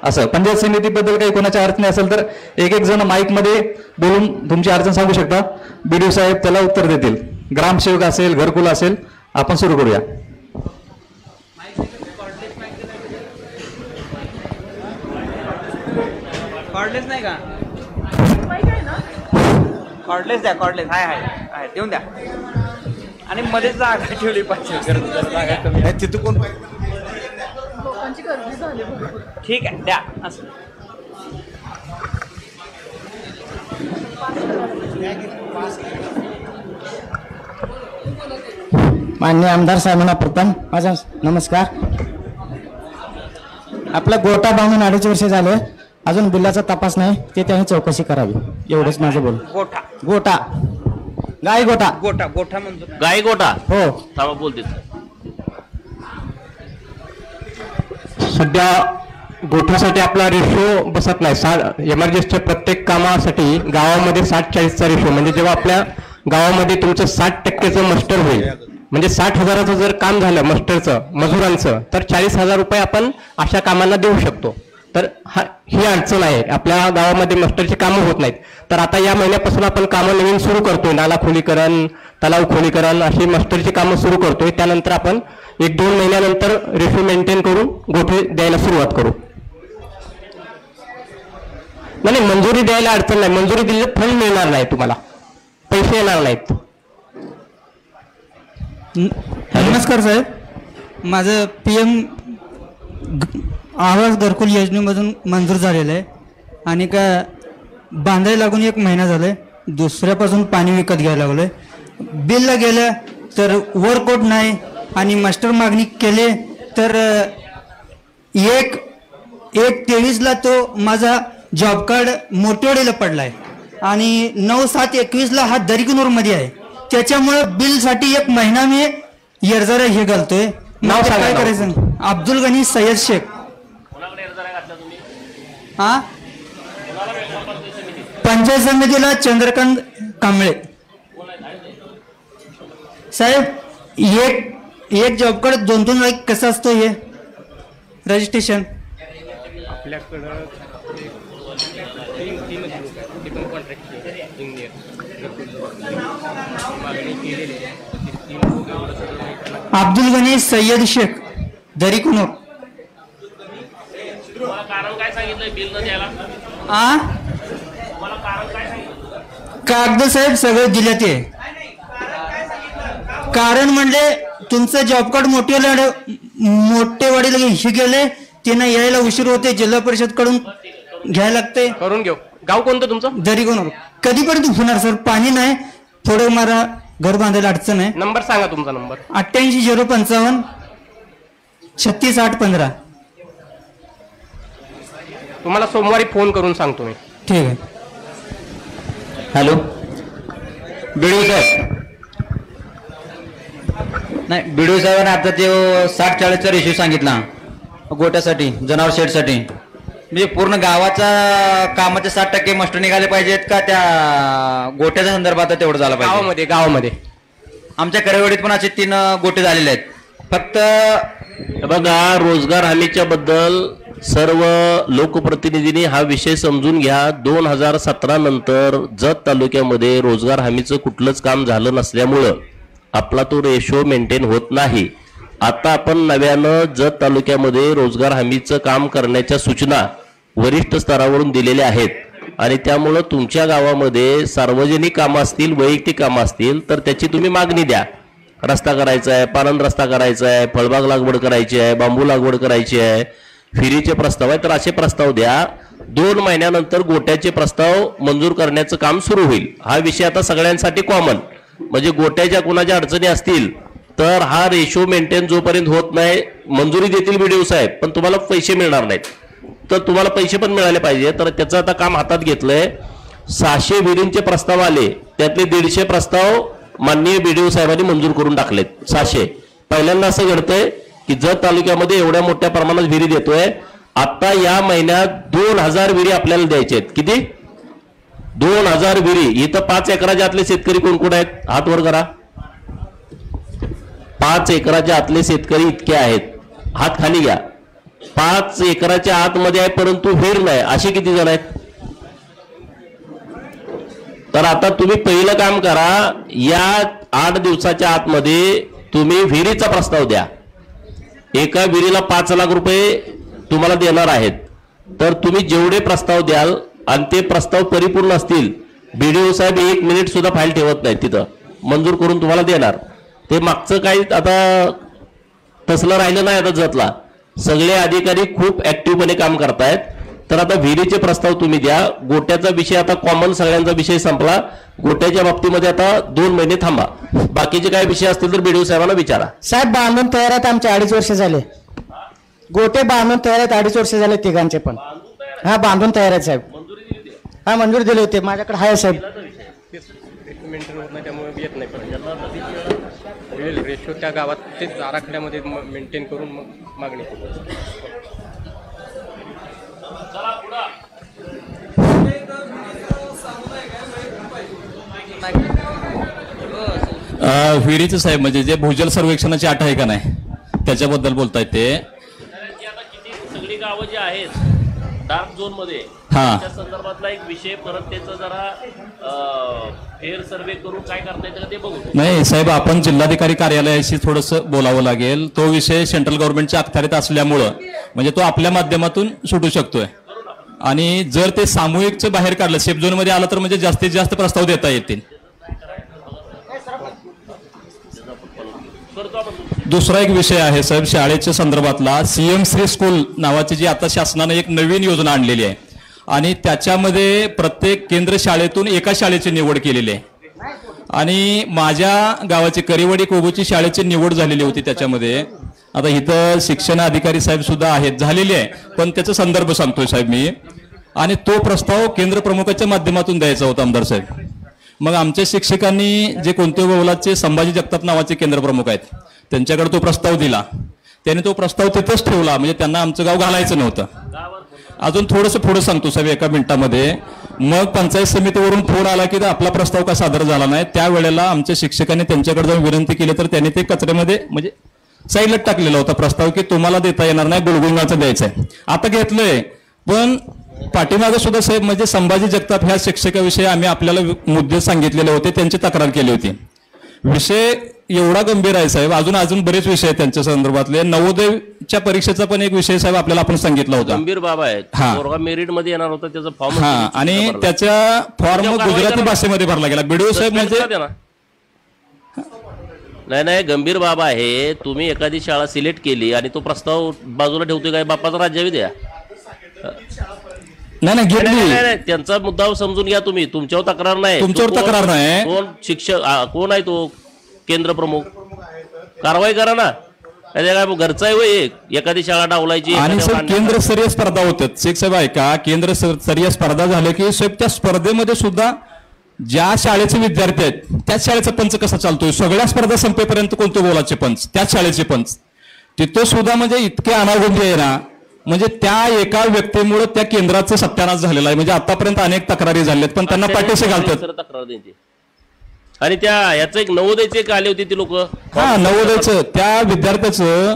असं. पंचायत समितीबद्दल काही कोणाच्या अडचणी असेल तर एक एक जण माईक मध्ये बोलून तुमची अडचण सांगू शकता. बीडीओ साहेब त्याला उत्तर देतील. ग्रामसेवक असेल, घरकुल असेल, आपण सुरू करूया. कॉर्डलेस नाही का? कॉर्डलेस द्या, कॉर्डलेस हाय हाय हाय देऊन द्या. आणि मध्ये जागा ठेवली पाहिजे, जागा कमी तिथं कोण ठीक आहे द्या असं. माननीय आमदार साहेबांना प्रथम माझा नमस्कार. आपला गोटा बांधून 2.5 वर्ष झाले, अजून बिलाचा तपास नाही, ते त्यांनी चौकशी करावी, एवढंच माझं बोल. गोठा गोटा गाई गोटा गोठा गोठा म्हणतो गाई गोटा हो थांबा बोलते. सध्या गोठ्यासाठी आपला रेशो बसत नाही. एमर्जन्सीच्या प्रत्येक कामासाठी गावामध्ये 60-40चा रेशो, म्हणजे जेव्हा आपल्या गावामध्ये तुमचं 60% मस्टर होईल, म्हणजे 60,000चं जर काम झालं मस्टरचं मजुरांचं, तर 40,000 रुपये आपण अशा कामांना देऊ शकतो. तर ही अडचण आहे, आपल्या गावामध्ये मस्टरची कामं होत नाहीत. तर आता या महिन्यापासून आपण कामं नवीन सुरू करतोय, नाला खोलीकरण, तलाव खोलीकरण अशी मस्टरची कामं सुरू करतोय. त्यानंतर आपण 1-2 महिन्यानंतर रेशो मेंटेन करून गोठे द्यायला सुरुवात करू. नाही, मंजुरी द्यायला अडचण नाही. मंजुरी दिली तर फंड मिळणार नाही, तुम्हाला पैसे येणार नाहीत. नमस्कार साहेब, माझं PM आवास घरकुल योजनेमधून मंजूर झालेलं आहे आणि का बांधायला लागून 1 महिना झाला आहे. दुसऱ्यापासून पाणी विकत घ्यायला लागलं आहे. बिलला गेलं तर ओव्हरकोट नाही आणि मास्टर मागणी केले तर 1/23ला तो माझा जॉब कार्ड मोठेवाडीला पडला आहे आणि 9/7/21ला हा दरिकनूरमध्ये आहे. त्याच्यामुळं बिलसाठी 1 महिना मी येरजरा हे घालतोय. नाव सांगा, काय नाव. करायचं? अब्दुल गनी सय्यद शेख. हा, पंचायत समितीला चंद्रकांत कांबळे साहेब. एक जॉब कार्ड 2-2 लाख कसं असतं हे रजिस्ट्रेशन? अब्दुल गनी सय्यद शेख दरिकुनूर. कारण काय सांगितलं बिल न द्यायला? कागद साहेब सगळे दिले. ते कारण म्हणले तुमचं जॉब कार्ड मोठेवाडीला हे गेले, त्यांना यायला उशीर होते, जिल्हा परिषद कडून घ्यायला लागते. करून घेऊ. गाव कोणतं तुमचं? दरिकोनूर. कधीपर्यंत होणार सर? पाणी नाही, थोडं मला घर बांधायला अडचण आहे. नंबर सांगा तुमचा. नंबर 88-055 36-8-15. तुम्हाला सोमवारी फोन करून सांगतो मी. ठीक आहे. हॅलो बीडीओ साहेब. नाही, बीडीओ साहेबांनी आता ते 60-40चा रेशो सांगितला गोट्यासाठी, जनावर शेडसाठी. म्हणजे पूर्ण गावाचा कामाचे 60% मस्टर निघाले पाहिजेत का त्या गोट्याच्या संदर्भात तेवढं झालं पाहिजे? गावामध्ये आमच्या करेवाडीत पण असे 3 गोटे झालेले आहेत. फक्त बघा, रोजगार हमीच्या बद्दल सर्व लोकप्रतिनिधींनी हा विषय समजून घ्या. 2017 नंतर जत तालुक्यामध्ये रोजगार हमीचं कुठलंच काम झालं नसल्यामुळं आपला तो रेशो मेंटेन होत नाही. आता आपण नव्यानं जत तालुक्यामध्ये रोजगार हमीचं काम करण्याच्या सूचना वरिष्ठ स्तरावरून दिलेल्या आहेत आणि त्यामुळं तुमच्या गावामध्ये सार्वजनिक कामं असतील, वैयक्तिक कामं असतील तर त्याची तुम्ही मागणी द्या. रस्ता करायचा आहे, पानंद रस्ता करायचा आहे, फळबाग लागवड करायची आहे, बांबू लागवड करायची आहे, फिरीचे प्रस्ताव आहे, तर असे प्रस्ताव द्या. 2 महिन्यानंतर गोट्याचे प्रस्ताव मंजूर करण्याचं काम सुरू होईल. हा विषय आता सगळ्यांसाठी कॉमन. म्हणजे गोट्याच्या कोणाच्या अडचणी असतील तर हा रेशो मेंटेन जोपर्यंत होत नाही, मंजुरी देतील बीडीओ साहेब पण तुम्हाला पैसे मिळणार नाहीत. तर तुम्हाला पैसे पण मिळाले पाहिजे. तर त्याचं आता काम हातात घेतलंय. 600 विहिरींचे प्रस्ताव आले, त्यातले 150 प्रस्ताव माननीय बीडीओ साहेबांनी मंजूर करून टाकलेत. 600. पहिल्यांदा असं घडतंय की जत तालुक्यामध्ये एवढ्या मोठ्या प्रमाणात विहिरी देतोय. आता या महिन्यात 2000 विहिरी आपल्याला द्यायचे आहेत. किती? 2000 विहिरी. इथं 5 एकराच्या आतले शेतकरी कोण कोण आहेत? हात वर करा. 5 एकराच्या आतले शेतकरी इतके आहेत. हात खाली घ्या. 5 एकराच्या आतमध्ये आहे परंतु विहीर नाही, असे किती जण आहेत? तर आता तुम्ही पहिलं काम करा, या 8 दिवसाच्या आतमध्ये तुम्ही विहिरीचा प्रस्ताव द्या. एका विहिरीला 5 लाख रुपये तुम्हाला देणार आहेत. तर तुम्ही जेवढे प्रस्ताव द्याल आणि ते प्रस्ताव परिपूर्ण असतील, BDO साहेब 1 मिनिट सुद्धा फाईल ठेवत नाही, तिथं मंजूर करून तुम्हाला देणार. ते मागचं काही आता तसलं राहिलं नाही. आता जतला सगळे अधिकारी खूप ऍक्टिव्हपणे काम करतायत. तर आता विहिरीचे प्रस्ताव तुम्ही द्या. गोट्याचा विषय आता कॉमन सगळ्यांचा विषय संपला. गोट्याच्या बाबतीमध्ये आता 2 महिने थांबा. बाकीचे काय विषय असतील तर BDO साहेबांना विचारा. साहेब बांधून तयार आहेत, आमचे 2.5 वर्ष झाले. गोटे बांधून तयार आहेत, 2.5 वर्ष झाले तिघांचे पण. हा बांधून तयार आहेत साहेब. हा मंजूर दिले होते, माझ्याकडे आहे साहेब. मेंटेन होत नाही त्यामुळे येत नाही. पण रेशो त्या गावात तेच आराखड्यामध्ये मेंटेन करून मग मागणी करू. विहिरीचं साहेब म्हणजे जे भूजल सर्वेक्षणाची अट आहे का नाही, त्याच्याबद्दल बोलताय ते. सगळी गावं जी आहेत डार्क झोन मध्ये, त्या संदर्भातला एक विषय परत त्याचा जरा फेर सर्वे करून काय करता येतं ते बघू. नाही साहेब, आपण जिल्हाधिकारी कार्यालयाशी थोडंसं बोलावं लागेल. तो विषय सेंट्रल गव्हर्नमेंटच्या अखत्यारीत असल्यामुळं म्हणजे तो आपल्या माध्यमातून सुटू शकतोय. आणि जर ते सामूहिकचं बाहेर काढलं, सेफ झोन मध्ये आलं तर म्हणजे जास्तीत जास्त प्रस्ताव देता येतील. दुसरा एक विषय आहे साहेब शाळेच्या संदर्भातला, CM श्री स्कूल नावाची जी आता शासनाने एक नवीन योजना आणलेली आहे आणि त्याच्यामध्ये प्रत्येक केंद्र शाळेतून एका शाळेची निवड केलेली आहे. आणि माझ्या गावाची करिवडी कोबूची शाळेची निवड झालेली होती त्याच्यामध्ये. आता इथं शिक्षण अधिकारी साहेब सुद्धा आहेत, झालेली आहे, पण त्याचा संदर्भ सांगतोय साहेब मी. आणि तो प्रस्ताव केंद्र प्रमुखाच्या माध्यमातून द्यायचा होता आमदार साहेब. मग आमच्या शिक्षकांनी जे कोणते बहुलाचे संभाजी जगताप नावाचे केंद्र प्रमुख आहेत त्यांच्याकडे तो प्रस्ताव दिला. त्याने तो प्रस्ताव तिथंच ठेवला, म्हणजे त्यांना आमचं गाव घालायचं नव्हतं. अजून थोडंसं पुढे सांगतो साहेब 1 मिनिटामध्ये. मग पंचायत समितीवरून फोन आला की आपला प्रस्ताव का सादर झाला नाही. त्यावेळेला आमच्या शिक्षकांनी त्यांच्याकडे जाऊन विनंती केली तर त्यांनी ते कचऱ्यामध्ये म्हणजे साईडला टाकलेला होता प्रस्ताव की तुम्हाला देता येणार नाही, गुळगुंगाचं द्यायचं आहे. आता घेतलंय, पण पाठीमागे सुद्धा साहेब म्हणजे संभाजी जगताप ह्या शिक्षकाविषयी आम्ही आपल्याला मुद्दे सांगितलेले होते, त्यांची तक्रार केली होती. विषय एवढा गंभीर आहे साहेब, अजून बरेच विषय आहेत त्यांच्या संदर्भातले. नवोदयच्या परीक्षेचा पण एक विषय साहेब आपल्याला आपण सांगितला होता. गंभीर बाब आहेत, मेरिट मध्ये येणार होता त्याचा फॉर्म. आणि त्याच्या फॉर्म गुजराती भाषेमध्ये भरला गेला. BDO साहेब म्हणजे नाही गंभीर बाब आहे. तुम्ही एखादी शाळा सिलेक्ट केली आणि तो प्रस्ताव बाजूला ठेवतोय काय, बापाचा राज्यावी द्या. नाही त्यांचा मुद्दा समजून घ्या तुम्ही. तुमच्यावर तक्रार नाही, तुमच्यावर तक्रार नाही. कोण शिक्षक कोण आहे तो केंद्र प्रमुख, कारवाई करा ना. काय घरचा आहे वय एखादी शाळा डावलायची. आणि साहेब केंद्रस्तरीय स्पर्धा होतात शेख साहेब ऐका, केंद्रस्तरीय स्पर्धा झाल्या की साहेब त्या स्पर्धेमध्ये सुद्धा ज्या शाळेचे विद्यार्थी आहेत त्याच शाळेचा पंच कसा चालतोय. सगळ्या स्पर्धा संपेपर्यंत कोणते बोलाचे पंच, त्याच शाळेचे पंच. तिथं सुद्धा म्हणजे इतके अनागोंदी आहे ना, म्हणजे त्या एका व्यक्तीमुळे त्या केंद्राचं सत्यानाश झालेला आहे. म्हणजे आतापर्यंत अनेक तक्रारी झाल्यात पण त्यांना पाठीशी घालतात. तक्रार द्यायची. आणि त्या याचं एक नवोदयचे एक आले होते ती लोक. हा नवोदयचं त्या विद्यार्थ्याचं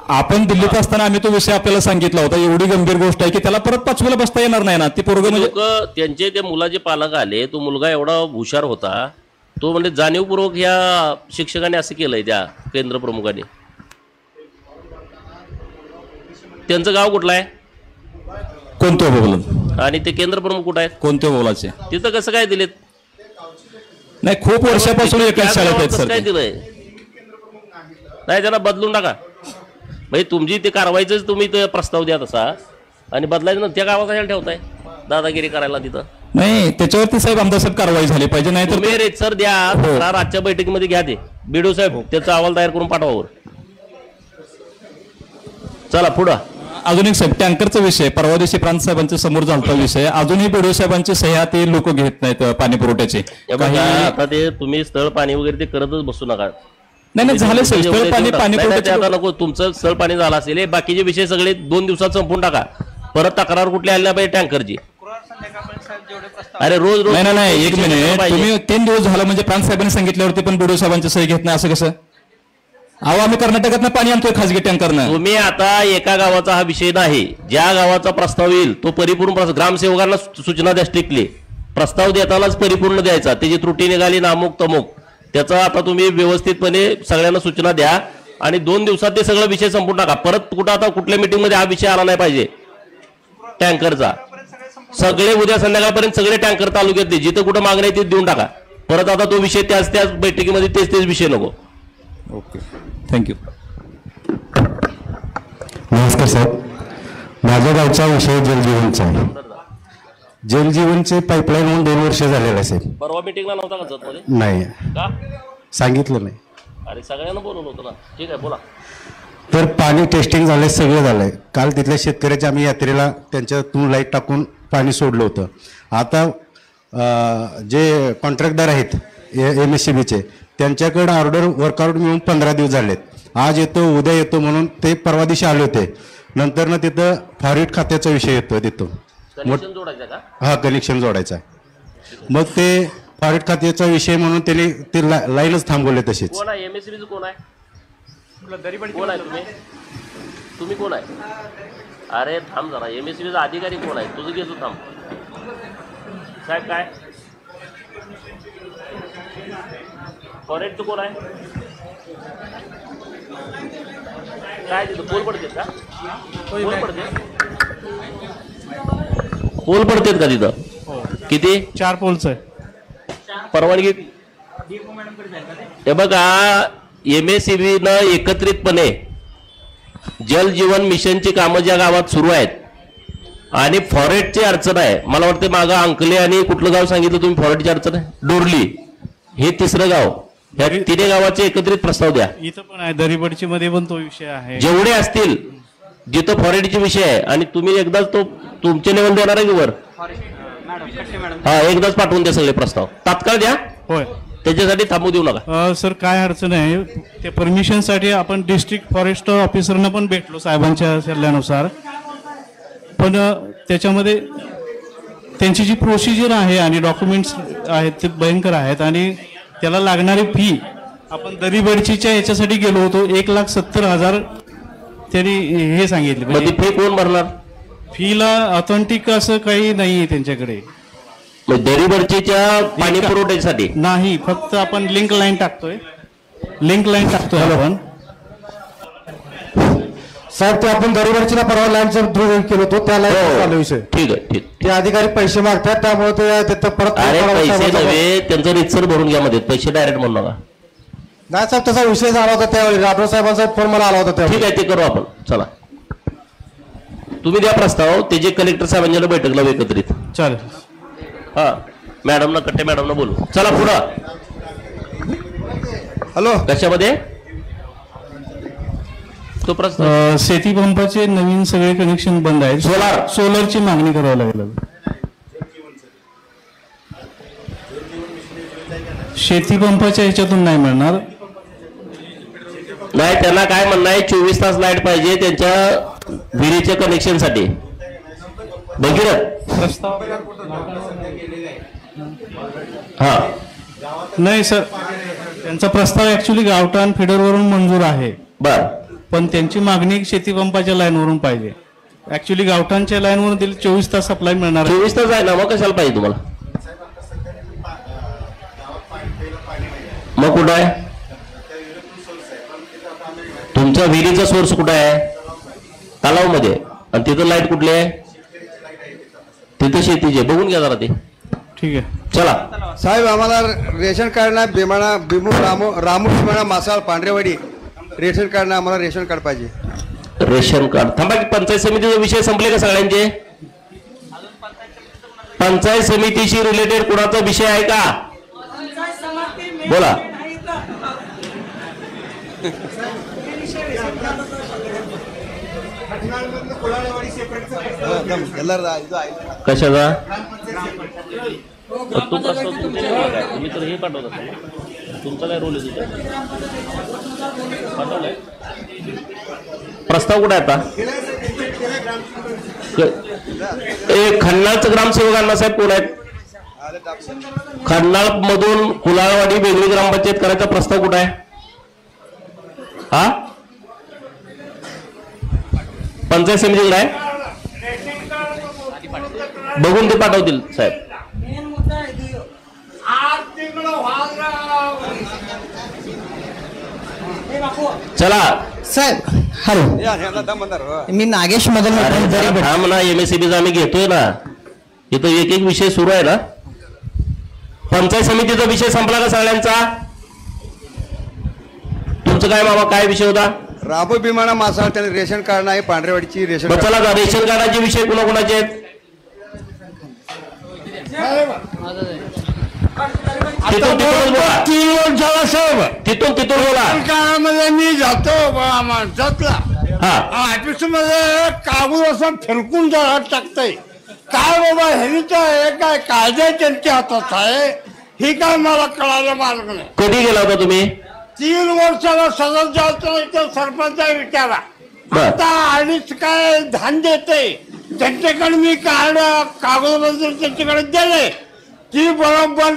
आपण दिल्लीत असताना आम्ही तो विषय आपल्याला सांगितला होता. एवढी गंभीर गोष्ट आहे की त्याला परत 5वीला बसता येणार नाही ना. ती पोरगं म्हणजे त्यांचे त्या मुलाचे पालक आले. तो मुलगा एवढा हुशार होता, तो म्हणजे जाणीवपूर्वक या शिक्षकाने असं केलंय त्या केंद्र प्रमुखाने. त्यांचं गाव कुठलं आहे, कोणत्या बोलत, आणि ते केंद्र प्रमुख कुठं आहेत, कोणत्या बोलाचे, तिथं कसं काय दिलेत. नाही खूप वर्षापासून एकाच शाळेत आहेत सर. काय दिलंय नाही, त्यांना बदलून टाका. म्हणजे तुमची ते कारवाईच तुम्ही ते प्रस्ताव द्या तसा, आणि बदलायचं ना त्या गावात ठेवताय दादागिरी करायला तिथं. नाही त्याच्यावरती साहेब आमदार साहेब कारवाई झाली पाहिजे. नाही तर रेतसर द्या. आजच्या बैठकीमध्ये घ्या ते BDO साहेब, त्याचा अहवाल तयार करून पाठवावर. चला पुढं. अजून एक साहेब टँकरचा विषय परवा दिवशी प्रांत साहेबांच्या समोर झालता विषय. अजूनही BDO साहेबांची सह्या ते लोक घेत नाहीत पाणी पुरवठ्याचे. आता ते तुम्ही स्थळ पाणी वगैरे ते करतच बसू नका. नाही झालं सर, स्थळ पाणी आता नको. तुमचं स्थळ पाणी झालं असेल, बाकीचे विषय सगळे 2 दिवसात संपून टाका. परत तक्रार कुठली आली पाहिजे टँकरची. अरे रोज रोज नाही 1 मिनिट, तुम्ही 3 दिवस झालं म्हणजे प्रांत साहेबांनी सांगितल्यावरती पण BDO साहेबांची सही घेत नाही असं कसं. अहो आम्ही कर्नाटकातनं पाणी आणतोय खासगी टँकरनं. तुम्ही आता एका गावाचा हा विषय नाही, ज्या गावाचा प्रस्ताव येईल तो परिपूर्ण ग्रामसेवकांना सूचना द्या, स्ट्रिक्टली प्रस्ताव देतानाच परिपूर्ण द्यायचा. त्याची त्रुटी निघाली ना अमुक तमुक, त्याचा आता तुम्ही व्यवस्थितपणे सगळ्यांना सूचना द्या आणि 2 दिवसात ते सगळं विषय संपून टाका. परत कुठं आता कुठल्या मीटिंगमध्ये हा विषय आला नाही पाहिजे टँकरचा. सगळे उद्या संध्याकाळपर्यंत सगळे टँकर तालुक्यातले जिथं कुठं मागणी आहे ते देऊन टाका. परत आता तो विषय त्याच बैठकीमध्ये तेच विषय नको. Okay, thank you. नमस्कार साहेब, माझ्या गावचा विषय जलजीवनचा आहे. जलजीवनचे पाईपलाईन होऊन 2 वर्ष झालेलं आहे साहेब. परवा मीटिंगला नव्हता का जतमध्ये? नाही, का सांगितलं नाही. अरे सगळ्यांना बोलवलं होतं ना. ठीक आहे, बोला. तर पाणी टेस्टिंग झालंय, सगळं झालंय. काल तिथल्या शेतकऱ्याच्या आम्ही यात्रेला त्यांच्यातून लाईट टाकून पाणी सोडलं होतं. आता जे कॉन्ट्रॅक्टदार आहेत MSCBचे त्यांच्याकडे वर्क ऑर्डर मिळून 15 दिवस झालेत. आज येतो उद्या येतो म्हणून ते परवा दिवशी आले होते. नंतर ना तिथं फॉरेस्ट खात्याचा विषय येतो तिथं. कनेक्शन जोडायचं का? हा, कनेक्शन जोडायचं आहे. मग ते फॉरेस्ट खात्याचा विषय म्हणून त्यांनी ते लाईनच थांबवले तसेच. कोण आहे MSCBचं? कोण आहे? कोण आहे तुम्ही? तुम्ही कोण आहे? अरे थांब जरा, MSCBचा अधिकारी कोण आहे? तुझं घेतो थांब. साहेब काय फॉरेस्ट कोण आहे? काय तिथं पोल पडतात का? पोल पडतात का तिथं? किती? 4 पोलच आहे. परवानगी? हे बघा, MSCBनं एकत्रितपणे जल जीवन मिशनची कामं ज्या गावात सुरू आहेत आणि फॉरेस्टची अडचण आहे. मला वाटतं मागं अंकले आणि कुठलं गाव सांगितलं तुम्ही फॉरेस्टची अडचण आहे? डोरली हे 3रं गाव. ह्या 3 गावाचे एकत्रित प्रस्ताव द्या. इथं पण आहे, दरीबडची मध्ये पण तो विषय आहे. जेवढे असतील जिथं फॉरेस्टचे विषय आहे आणि तुम्ही एकदाच तो तुमच्या लेवल देणार आहे की वर? हा, एकदाच पाठवून द्या सगळे प्रस्ताव, तात्काळ द्या. होय, त्याच्यासाठी थांबू देऊ नका. सर काय अडचण आहे, ते परमिशनसाठी आपण डिस्ट्रिक्ट फॉरेस्ट ऑफिसरना पण भेटलो साहेबांच्या सल्ल्यानुसार. पण त्याच्यामध्ये त्यांची जी प्रोसिजर आहे आणि डॉक्युमेंट्स आहेत ते भयंकर आहेत आणि त्याला लागणारी फी आपण दरीबडचीच्या याच्यासाठी गेलो होतो 1,70,000 त्यांनी हे सांगितले. फी कोण भरणार? फीला ऑथेंटिक असं काही नाही त्यांच्याकडे. दरीबडचीच्या पाणी पुरवठ्यासाठी नाही, फक्त आपण लिंक लाईन टाकतोय आपण. साहेब, ते आपण दरवर्षीला परवा लाईनचं केलं होतं त्या लाईन चालू विषय. ठीक आहे, ठीक. ते अधिकारी पैसे मागतात त्यामुळे ते तिथं परत. अरे पैसे नव्हे, त्यांचं रितसर भरून घ्या मध्ये, पैसे डायरेक्ट म्हणू नका. नाही साहेब, तसा विषय झाला होता त्यावेळी. राठोड साहेबांचा फोन मला आला होता त्यावेळी. ठीक आहे, ते करू आपण. चला, तुम्ही द्या प्रस्ताव, त्याचे कलेक्टर साहेबांच्या बैठकला एकत्रित. चालेल. हा, मॅडमना कट्टे मॅडमना बोलू. चला पुढं. हॅलो, कशामध्ये तो प्रस्ताव? शेती पंपाचे नवीन सगळे कनेक्शन बंद आहेत. सोलरची मागणी करावी लागेल. शेती पंपाच्या ह्याच्यातून नाही मिळणार. नाही, त्यांना काय म्हणणं आहे, 24 तास लाईट पाहिजे त्यांच्या विहिरीच्या कनेक्शन साठी. भगीरथ प्रस्ताव हा नाही सर, त्यांचा प्रस्ताव ऍक्च्युली गावठाण फिडरवरून मंजूर आहे. बर, पण त्यांची मागणी शेती पंपाच्या लाईनवरून पाहिजे. ऍक्च्युली गावठाणच्या लाईनवरून दिली 24 तास सप्लाय मिळणार. 24 तास आहे ना, मग कशाला पाहिजे तुम्हाला? मग कुठं आहे तुमच्या विहिरीचा सोर्स? कुठं आहे? तलाव मध्ये. आणि तिथं लाईट कुठली आहे? तिथं शेतीचे. बघून घ्या जरा ते. ठीक आहे, चला. साहेब, आम्हाला रेशन कार्ड ना बेमाणा बिमू रामू बिमाणा मासाळ पांढरेवाडी रेशन कार्ड ना, आम्हाला रेशन कार्ड पाहिजे. रेशन कार्ड थांबा की, पंचायत समितीचे विषय संपले का सगळ्यांचे? पंचायत समितीशी रिलेटेड कुणाचा विषय आहे का? बोला. कशाचा? तू प्रस्ताव तुम्ही तर हे पाठवत असाल, तुमचा काय रोल आहे? तुझा पाठवलाय प्रस्ताव कुठे आता? खन्नाळचं ग्रामसेवकांना साहेब कोण आहेत? खन्नाळ मधून कुलाळवाडी वेगळी ग्रामपंचायत करायचा प्रस्ताव कुठे आहे? हा पंचायत समितीकडे आहे, बघून ते पाठवतील साहेब. चला साहेब हॅलो, मी नागेश मदन थांब ना, MSCBचा आम्ही घेतोय ना, इथं एक एक विषय सुरू आहे ना. पंचायत समितीचा विषय संपला का सगळ्यांचा? तुमचं काय मामा, काय विषय होता? राबो भीमाना मासाळ त्याने रेशन कार्ड नाही, पांढरेवाडीची रेशन कार्ड. चला रेशन कार्डाचे विषय कुणाकुणाचे आहेत? तिथून बोला, 3 वर्ष झाला साहेब. तिथून बोला. काळामध्ये मी जातो माणसातला ऑफिस मध्ये कागद असं फिरकून टाकतंय. काय बाबा हे काय कायदे त्यांच्या हातात आहे, ही काय मला कळायला मार्ग नाही. कधी गेला होता तुम्ही? 3 वर्षाला सगळं जातो इथं सरपंच विचारा. आता अडीच काय धान देते त्यांच्याकडे मी कागदपत्र त्यांच्याकडे दिले, ती बरोबर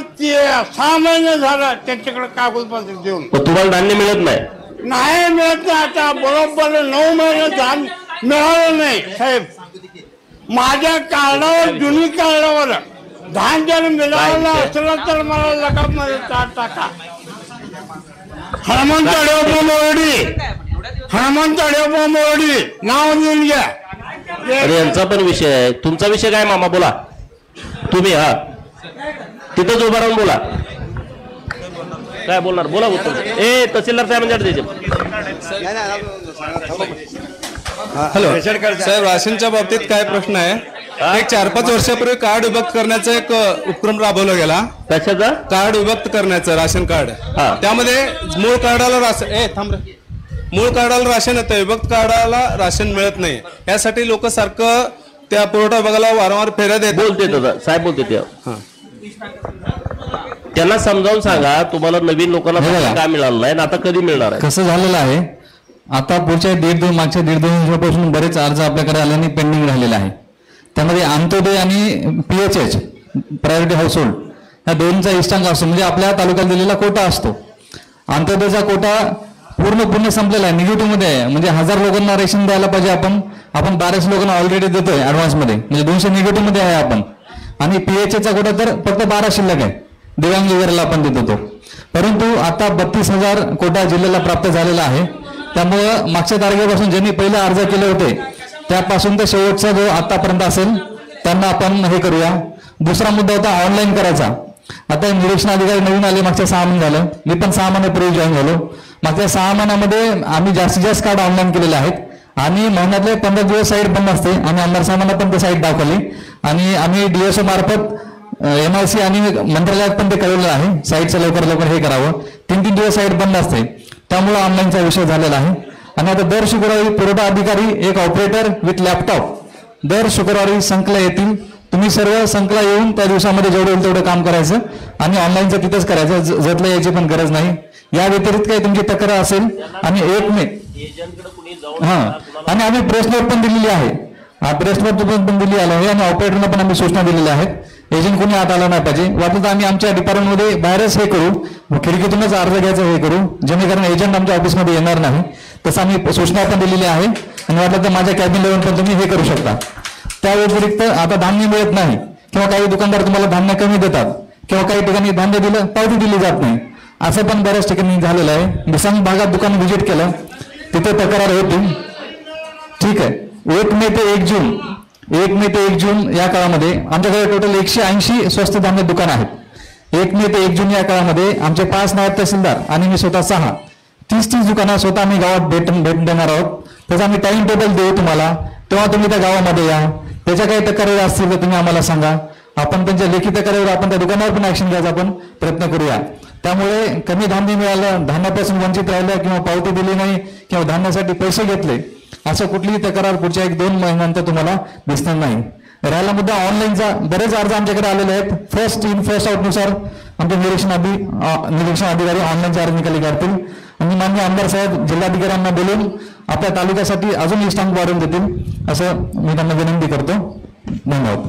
6 महिने झालं त्यांच्याकडे कागदपत्र देऊन. तुम्हाला धान्य मिळत नाही? नाही मिळत नाही. आता बरोबर 9 महिने धान मिळालं नाही साहेब. माझ्या कार्डावर, जुनी कार्डावर धान जर मिळालं असलं तर मला लगामध्ये टाका. हनुमंत अडेप्पा मोरडी नाव देऊन घ्या. अरे यांचा पण विषय आहे. तुमचा विषय काय मामा, बोला तुम्ही. हा तिथंच उभा राहून बोला. काय बोलणार, बोला. तहसीलदार साहेबांच्याकडे हॅलो साहेब, राशनच्या बाबतीत काय प्रश्न आहे? एक 4-5 वर्षापूर्वी कार्ड विभक्त करण्याचा एक उपक्रम राबवला गेला. कशाचा? कार्ड विभक्त करण्याचं, राशन कार्ड. त्यामध्ये मूळ कार्डाला राशन येतं, विभक्त कार्डाला राशन मिळत नाही. यासाठी लोक सारखं त्या पुरवठा विभागाला वारंवार फेऱ्या देत बोलते साहेब, बोलते ते. त्यांना समजावून सांगा, तुम्हाला नवीन लोकांना काय मिळालं नाही, आता कधी मिळणार आहे? कसं झालेलं आहे, आता पुढच्या मागच्या 1.5-2 वर्षापासून बरेच अर्ज आपल्याकडे आल्याने पेंडिंग राहिलेला आहे. त्यामध्ये अंत्योदय आणि PHH प्रायोरिटी हाऊस होल्ड या दोनचा इष्टांक असतो, म्हणजे आपल्या तालुक्यात दिलेला कोटा असतो. अंत्योदयचा कोटा पूर्ण संपलेला आहे, निगेटिव्ह मध्ये आहे. म्हणजे 1000 लोकांना रेशन द्यायला पाहिजे आपण 1200 लोकांना ऑलरेडी देतोय ऍडव्हान्स मध्ये, म्हणजे 200 निगेटिव्ह मध्ये आहे आपण. आणि PHHचा कोटा तर फक्त 12 शिल्लक आहे, दिव्यांग वगैरेला आपण देत होतो. परंतु आता 32,000 कोटा जिल्ह्याला प्राप्त झालेला आहे. त्यामुळं मागच्या तारखेपासून ज्यांनी पहिले अर्ज केले होते त्यापासून तर शेवटचा जो आतापर्यंत असेल त्यांना आपण हे करूया. दुसरा मुद्दा होता ऑनलाईन करायचा. आता निरीक्षण अधिकारी नवीन आले, मागच्या 6 महिने झालं, मी पण 6 महिन्यापूर्वी जॉईन झालो. मागच्या 6 महिन्यामध्ये आम्ही जास्तीत जास्त कार्ड ऑनलाईन केलेले आहेत आणि महिन्यातले 15 दिवस साईट बंद असते आणि आमदार साहेबांना पण ते साईट दाखवली आणि आम्ही DSO मार्फत NRC आणि मंत्रालयात पण ते कळवलं आहे, साईटचं लवकर हे करावं. 3-3 दिवस साईट बंद असते, त्यामुळे ऑनलाईनचा विषय झालेला आहे. आणि आता दर शुक्रवारी पुरवठा अधिकारी, एक ऑपरेटर विथ लॅपटॉप दर शुक्रवारी संकला येतील. तुम्ही सर्व संकला येऊन त्या दिवसामध्ये जेवढं होईल तेवढं काम करायचं आणि ऑनलाईनचं तिथंच करायचं, जतला यायची पण गरज नाही. या व्यतिरिक्त काही तुमची तक्रार असेल आणि आणि आम्ही प्रेस नोट पण दिलेली आहे, प्रेस नोट पण दिली आहे आणि ऑपरेटरना पण आम्ही सूचना दिलेल्या आहेत. एजंट कोणी आत आला नाही पाहिजे. वाटलं तर आम्ही आमच्या डिपार्टमेंटमध्ये बाहेरच हे करू, खिडकीतूनच अर्ज घ्यायचं हे करू, जेणेकरून एजंट आमच्या ऑफिसमध्ये येणार नाही. तसं आम्ही सूचना पण दिलेली आहे आणि वाटलं तर माझ्या कॅबिन लेवल पण तुम्ही हे करू शकता. त्या व्यतिरिक्त आता धान्य मिळत नाही किंवा काही दुकानदार तुम्हाला धान्य कमी देतात किंवा काही ठिकाणी धान्य दिलं पावती दिली जात नाही, असं पण बऱ्याच ठिकाणी झालेलं आहे. निसंग भागात दुकान व्हिजिट केलं, तिथे तक्रार होती. ठीक आहे, 1 मे ते 1 जून या काळामध्ये आमच्याकडे टोटल 180 स्वस्त धान्य दुकान आहेत. 1 मे ते 1 जून या काळामध्ये आमचे 5 नायब तहसीलदार आणि मी स्वतः 6 30 दुकानं स्वतः आम्ही गावात भेट देणार आहोत. त्याचा आम्ही टाइम टेबल देऊ तुम्हाला, तेव्हा तुम्ही त्या गावामध्ये या. त्याच्या काही तक्रारी असतील तर तुम्ही आम्हाला सांगा, आपण त्यांच्या लेखी तक्रारीवर आपण त्या दुकानावर पण ऍक्शन घ्यायचा आपण प्रयत्न करूया. त्यामुळे कमी धान्य मिळालं, धान्यापासून वंचित राहिलं किंवा पावती दिली नाही किंवा धान्यासाठी पैसे घेतले, असं कुठलीही तक्रार पुढच्या 1-2 महिन्यानंतर तुम्हाला दिसणार नाही. राहिला मुद्दा ऑनलाईनचा, बरेच अर्ज आमच्याकडे आलेले आहेत. फर्स्ट इन फर्स्ट आउट नुसार आमचे निरीक्षण अधिकारी ऑनलाईनचा अर्ज निकाली काढतील आणि माननीय आमदार साहेब जिल्हाधिकाऱ्यांना बोलून आपल्या तालुक्यासाठी अजून इष्टांक वाढवून देतील, असं मी त्यांना विनंती करतो. धन्यवाद.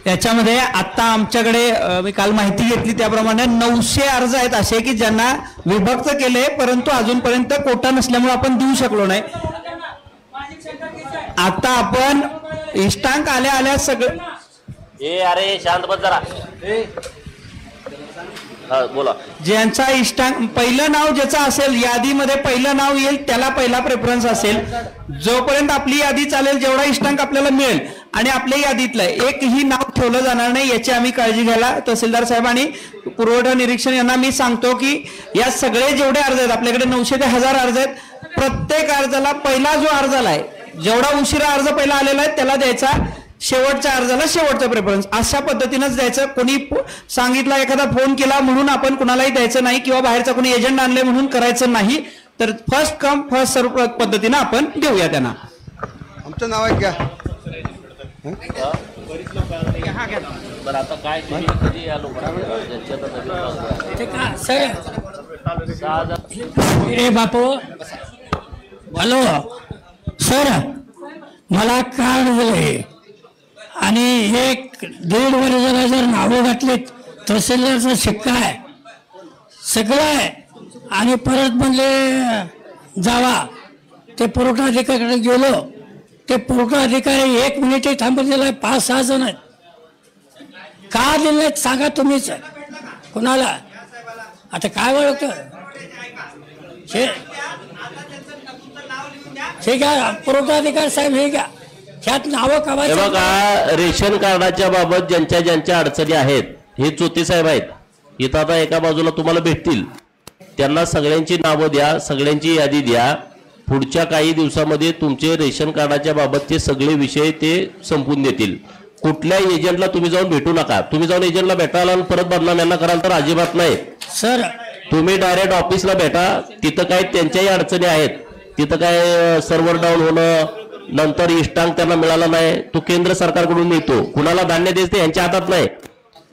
याच्यामध्ये आत्ता आमच्याकडे मी काल माहिती घेतली त्याप्रमाणे 900 अर्ज आहेत असे की ज्यांना विभक्त केले, परंतु अजूनपर्यंत कोटा नसल्यामुळे आपण देऊ शकलो नाही. आता आपण इष्टांक आल्या सगळं अरे शांत बस जरा. बोला. ज्यांचा इष्टांक पहिलं नाव ज्याचं असेल यादीमध्ये पहिलं नाव येईल त्याला पहिला प्रेफरन्स असेल. जोपर्यंत आपली यादी चालेल जेवढा इष्टांक आपल्याला मिळेल आणि आपल्या यादीतलं एकही नाव ठेवलं जाणार नाही याची आम्ही काळजी घ्यायला तहसीलदार साहेब आणि पुरवठा निरीक्षण यांना मी सांगतो की या सगळे जेवढे अर्ज आहेत आपल्याकडे 900 ते 1000 अर्ज आहेत. प्रत्येक अर्जाला पहिला जो अर्ज आलाय जेवढा उशिरा अर्ज पहिला आलेला आहे त्याला द्यायचा, शेवटच्या अर्जाला शेवटचा प्रेफरन्स. अशा पद्धतीनंच द्यायचं. कोणी सांगितलं एखादा फोन केला म्हणून आपण कुणालाही द्यायचं नाही किंवा बाहेरचा कोणी एजंट आणले म्हणून करायचं नाही. तर फर्स्ट कम फर्स्ट सर्व पद्धतीनं आपण देऊया त्यांना. आमचं नाव आहे का आता काय कधी या बापू हॅलो सर, मला कार्ड दिले आणि 1-1.5 वर्षाला जर नावं घातलीत तहसीलदारचा शिक्का आहे सगळं आहे आणि परत म्हणले जावा. ते पुरवठा अधिकाऱ्याकडे गेलो, ते पुरवठा अधिकारी 1 मिनिटही थांबत दिलाय. 5-6 जण आहेत. का दिले सांगा तुम्हीच. कुणाला आता काय ओळखत हे घ्या पुरवठा अधिकारी साहेब, हे घ्या ह्यात नावं हे बघा. रेशन कार्डाच्या बाबत ज्यांच्या ज्यांच्या अडचणी आहेत हे चोते साहेब आहेत इथं. आता एका बाजूला तुम्हाला भेटतील, त्यांना सगळ्यांची नावं द्या, सगळ्यांची यादी द्या. पुढच्या काही दिवसामध्ये तुमचे रेशन कार्डाच्या बाबतचे सगळे विषय ते संपून देतील. कुठल्या एजंटला तुम्ही जाऊन भेटू नका. तुम्ही जाऊन एजंटला भेटाल आणि परत बदनाम यांना कराल तर अजिबात नाही सर. तुम्ही डायरेक्ट ऑफिसला भेटा. तिथं काय त्यांच्याही अडचणी आहेत. तिथं काय सर्व्हर डाऊन होणं, नंतर इष्टांक त्यांना मिळाला नाही, तो केंद्र सरकारकडून मिळतो. कुणाला धान्य द्यायचं यांच्या हातात नाही.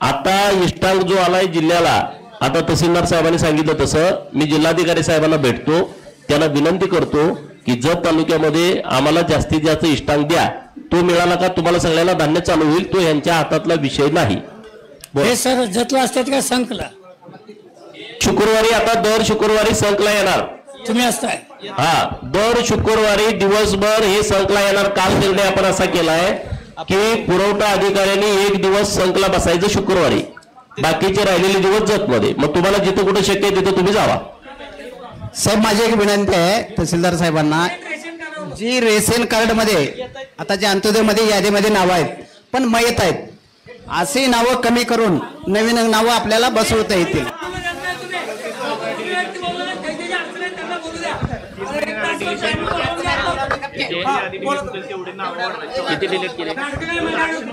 आता इष्टांक जो आलाय जिल्ह्याला, आता तहसीलदार साहेबांनी सांगितलं तसं मी जिल्हाधिकारी साहेबांना भेटतो, त्यांना विनंती करतो की जत तालुक्यामध्ये आम्हाला जास्तीत जास्त इष्टांक द्या. तो मिळाला का तुम्हाला सगळ्याला धान्य चालू होईल. तो यांच्या हातातला विषय नाही. हे सर जतला असतात का संकला? शुक्रवारी आता दर शुक्रवारी संकला येणार. तुम्ही असताय? हा, दर शुक्रवारी दिवसभर हे संकला येणार. काल निर्णय आपण असा केलाय की पुरवठा अधिकाऱ्यांनी 1 दिवस संकला बसायचं शुक्रवारी, बाकीचे राहिलेले दिवस जतमध्ये. मग तुम्हाला जिथं कुठं शक्य आहे तिथं तुम्ही जावा. साहेब माझी एक विनंती आहे तहसीलदार साहेबांना, जी रेशन कार्ड मध्ये आता जे अंत्योदयमध्ये यादीमध्ये नावं आहेत पण मयत आहेत अशी नावं कमी करून नवीन नावं आपल्याला बसवता येतील.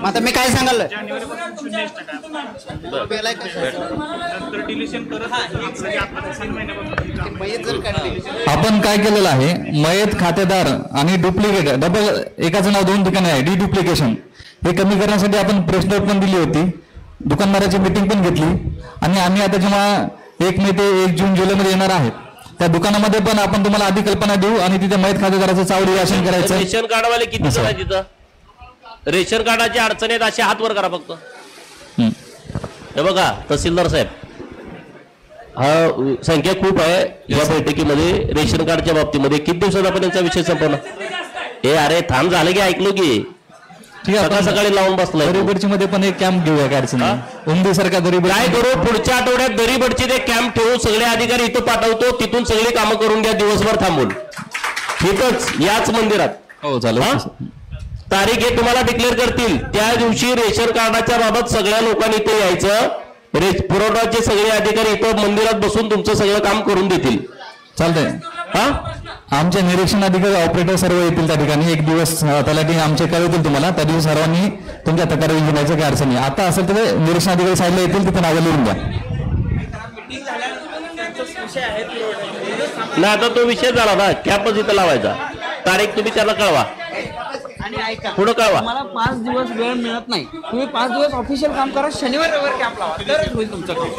आता मी काय सांगाल आपण काय केलेलं आहे, मयत खातेदार आणि डुप्लिकेट डबल एकाचं नाव 2 ठिकाणी आहे, डिडुप्लिकेशन हे कमी करण्यासाठी आपण प्रेस नोट पण दिली होती, दुकानदाराची मीटिंग पण घेतली आणि आम्ही आता जेव्हा 1 मे ते 1 जून जुलैमध्ये येणार आहेत त्या दुकानामध्ये पण आपण तुम्हाला आधी कल्पना देऊ आणि तिथे मयत खातेदाराचं चावडी वाचन करायचं. रेशन कार्डवाले किती जण आहेत तिथं? रेशन कार्डाची अडचणीत असे हात वर करा फक्त. हे बघा तहसीलदार साहेब, हा संख्या खूप आहे या बैठकीमध्ये रेशन कार्डच्या बाबतीमध्ये. किती दिवसात आपण यांचा विषय संपवणार? हे अरे थांब, झालं की ऐकलो की सकाळ सकाळी लावून बसलाय. दरीबडची मध्ये पण एक कॅम्प घेऊया काय अडचण नाही. उमदी सारखा दरीबड काय करू, पुढच्या आठवड्यात दरीबडची ते कॅम्प ठेवू, सगळे अधिकारी इथं पाठवतो, तिथून सगळी कामं करून घ्या दिवसभर थांबून इथंच याच मंदिरात. हो चालेल. तारीख हे तुम्हाला डिक्लेअर करतील. त्या दिवशी रेशन कार्डाच्या बाबत सगळ्या लोकांनी इथे यायचं. पुरवठाचे सगळे अधिकारी इथं मंदिरात बसून तुमचं सगळं काम करून देतील. चालतंय. हा, आमचे निरीक्षण अधिकारी ऑपरेटर सर्व येतील त्या ठिकाणी. 1 दिवस तलाठी आमचे कळवतील तुम्हाला. त्या दिवशी सर्वांनी तुमच्या तक्रारी घेण्याचं काही अडचण नाही. आता असेल तर निरीक्षण अधिकारी साईडला येतील, तिथे नावं लिहून द्या. ना आता तो विषय झाला ना, कॅम्पच इथं लावायचा. तारीख तुम्ही त्याला कळवा आणि ऐका, पुढं कळवा. मला 5 दिवस वेळ मिळत नाही. तुम्ही 5 दिवस ऑफिशियल काम करा, शनिवार रविवार कॅम्प लावा, तरच होईल तुमचं काम.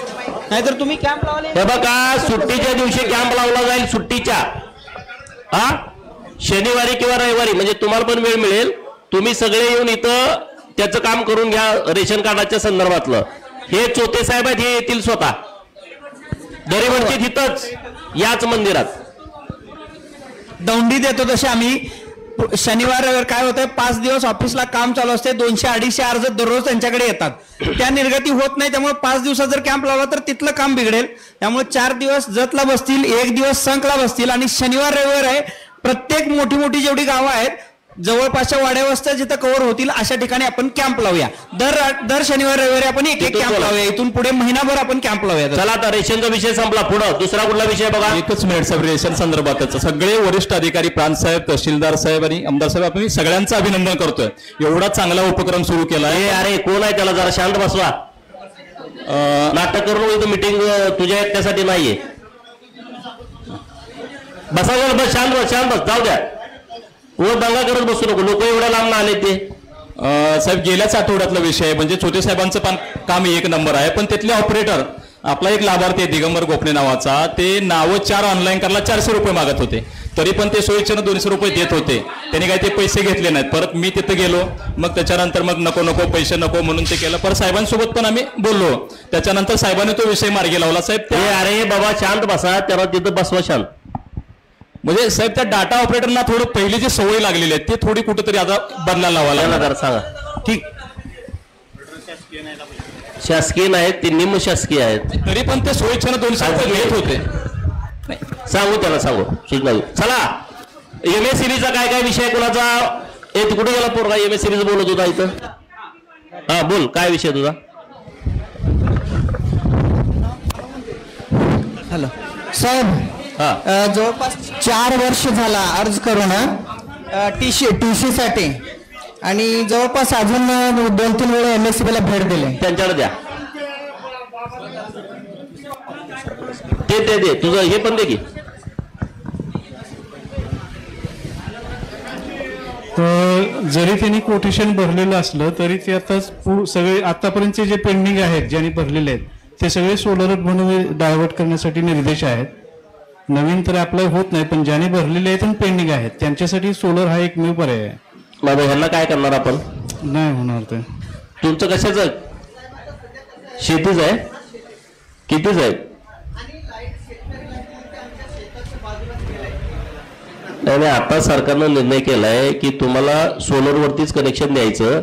नाहीतर तुम्ही कॅम्प लावले. हे बघा, सुट्टीच्या दिवशी कॅम्प लावला जाईल. सुट्टीच्या शनिवारी किंवा रविवारी, म्हणजे तुम्हाला पण वेळ मिळेल. तुम्ही सगळे येऊन इथं त्याचं काम करून घ्या रेशन कार्डाच्या संदर्भातलं. हे चोते साहेब आहेत, हे येतील स्वतः दरीवरती तिथंच याच मंदिरात. दौंडी देतो तसे आम्ही शनिवार रविवार काय होतंय 5 दिवस ऑफिसला काम चालू असते, 200-250 अर्ज दररोज त्यांच्याकडे येतात, त्या निर्गती होत नाही. त्यामुळे 5 दिवसात जर कॅम्प लावला तर तिथलं काम बिघडेल. त्यामुळे 4 दिवस जतला बसतील, 1 दिवस संकला बसतील आणि शनिवार रविवार आहे प्रत्येक मोठी मोठी जेवढी गावं आहेत जवळपासच्या वाड्या वस्त्या जिथं कव्हर होतील अशा ठिकाणी आपण कॅम्प लावूया. दर शनिवार रविवारी आपण एक कॅम्प लावूया. इथून पुढे महिनाभर आपण कॅम्प लावूया. चला आता रेशनचा विषय संपला. पुढं दुसरा कुठला विषय बघा. एकच मिनिट साहेब, रेशन संदर्भातच सगळे वरिष्ठ अधिकारी, प्रांत साहेब, तहसीलदार साहेब आणि आमदार साहेब, आपण सगळ्यांचं अभिनंदन करतोय. एवढा चांगला उपक्रम सुरू केला आहे. अरे कोण आहे त्याला जरा शांत बसवा. नाटक करून इथं मिटिंग तुझ्या एकट्यासाठी नाहीये. बसा बस, शांत बस, शांत बस, जाऊ द्या. वर दंगा करत बसू नको. लोक एवढ्या लांब आले ते. साहेब गेल्याच आठवड्यातला विषय आहे. म्हणजे छोटे साहेबांचं पण काम 1 नंबर आहे. पण तिथले ऑपरेटर, आपला एक लाभार्थी आहे दिगंबर गोपणे नावाचा, ते नावं 4 ऑनलाईन करायला 400 रुपये मागत होते. तरी पण ते सोयीच्यानं 200 रुपये देत होते. त्यांनी काही ते पैसे घेतले नाहीत. परत मी तिथं गेलो, मग त्याच्यानंतर मग नको पैसे नको म्हणून ते केलं. परत साहेबांसोबत पण आम्ही बोललो. त्याच्यानंतर साहेबांनी तो विषय मार्गी लावला. साहेब अरे बाबा शांत बसा, त्याला तिथं बसवा शांत. म्हणजे साहेब त्या डाटा ऑपरेटरना थोडं पहिली जी सवय लागलेली आहे ते थोडी कुठेतरी आता बदलायला लावायला सांगा. ठीक, शासकीय नाहीत ते, निम शासकीय आहेत. तरी पण ते सोयीच्यानं 200 रुपये घेत होते. सांगू त्याला, सांगू सूचना. चला MSCBचा काय काय विषय कोणाचा. कुठे गेला पोरगा MSCBचा बोलत होता इथं. हा बोल, काय विषय तुझा. हॅलो साहेब, जवळपास 4 वर्ष झाला अर्ज करून टीसी साठी आणि जवळपास अजून 2-3 वेळा MSCBला भेट दिली. त्यांच्याकडे द्या ते दे तुझं हे पण दे की. जरी त्यांनी कोटेशन भरलेलं असलं तरी ते आता सगळे आतापर्यंतचे जे पेंडिंग आहेत ज्यांनी भरलेले आहेत ते सगळे सोलर म्हणून डायव्हर्ट करण्यासाठी निर्देश आहेत. नवीन तर अप्लाय होत नाही, पण ज्यांनी भरलेले आहेत आणि पेंडिंग आहेत त्यांच्यासाठी सोलर हा एकमेव पर्याय आहे. माझं ह्यांना काय करणार आपण. नाही होणार ते. तुमचं कशाचं शेतीच आहे, कितीच आहे. नाही, आता सरकारनं निर्णय केलाय की तुम्हाला सोलरवरतीच कनेक्शन द्यायचं.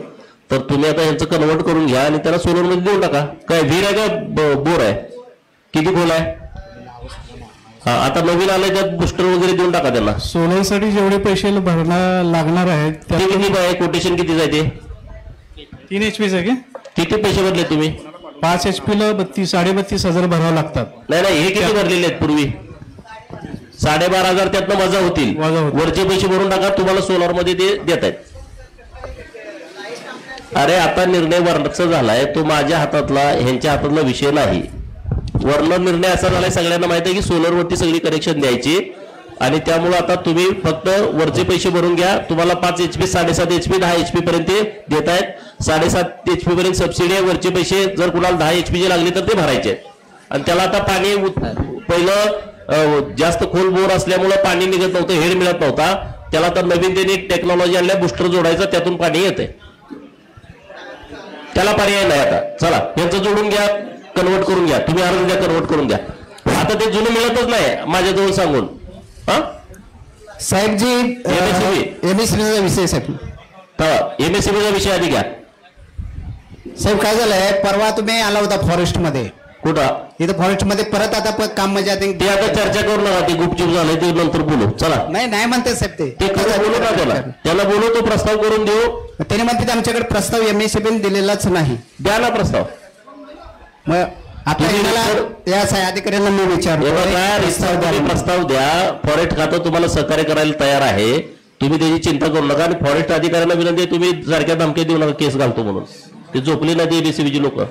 तर तुम्ही आता ह्यांचं कन्वर्ट करून घ्या आणि त्याला सोलरमध्ये देऊन टाका. काय विहीर आहे का बोर आहे, किती खोल आहे. हा आता नवीन आलंय त्यात बुस्टर वगैरे देऊन टाका त्याला. सोलरसाठी जेवढे पैसे भरणं लागणार आहेत ते किती आहे, कोटेशन किती आहे ते. 3 HP आहे. किती पैसे भरले तुम्ही. 5 HP ला 32,500 भरावं लागतात. नाही हे किती भरलेले आहेत पूर्वी. 12,500 त्यातनं वजा होतील. वरचे पैसे भरून टाका, तुम्हाला सोलर मध्ये ते देत आहेत. अरे आता निर्णय वरचा झालाय तो माझ्या हातातला, ह्यांच्या हातातला विषय नाही. वर्ण निर्णय असा झालाय, सगळ्यांना माहिती आहे की सोलर वरती सगळी कनेक्शन द्यायची आणि त्यामुळे आता तुम्ही फक्त वरचे पैसे भरून घ्या. तुम्हाला 5 HP, 7.5 HP, 10 HP पर्यंत देत आहेत. 7.5 HP पर्यंत सबसिडी आहे. वरचे पैसे जर कुणाला 10 HP चे लागले तर ते भरायचे आहेत. आणि त्याला आता पाणी पहिलं जास्त खोल बोर असल्यामुळे पाणी निघत नव्हतं, हेड मिळत नव्हता. त्याला तर नवीन त्यांनी टेक्नॉलॉजी आणल्या, बुस्टर जोडायचं, त्यातून पाणी येते. त्याला पर्याय नाही आता. चला यांचं जोडून घ्या, कन्वर्ट करून घ्या. तुम्ही अर्ज द्या, कन्वर्ट करून घ्या. आता ते जुनं मिळतच नाही माझ्याजवळ सांगून. साहेब जी MSCBचा विषय साहेब, MSCBचा विषय आधी घ्या. साहेब काय झालंय, परवा तुम्ही आला होता फॉरेस्ट मध्ये. कुठं. इथं फॉरेस्ट मध्ये परत आता काम म्हणजे ते आता चर्चा करू नका, ते गुपचूप झालंय ते नंतर बोलू. चला नाही म्हणते साहेब ते बोलू ना, त्याला बोलू, तो प्रस्ताव करून देऊ. त्याने म्हणते आमच्याकडे प्रस्ताव MSCBने दिलेलाच नाही. द्या ना प्रस्ताव. मग आता या अधिकाऱ्यांना मी विचारतो, प्रस्ताव द्या. फॉरेस्ट खातं तुम्हाला सहकार्य करायला तयार आहे, तुम्ही त्याची चिंता करू नका. आणि फॉरेस्ट अधिकाऱ्यांना विनंती आहे, तुम्ही सारख्या धमक्या देऊ नका केस घालतो म्हणून. ते झोपली नाही MSCBची लोक.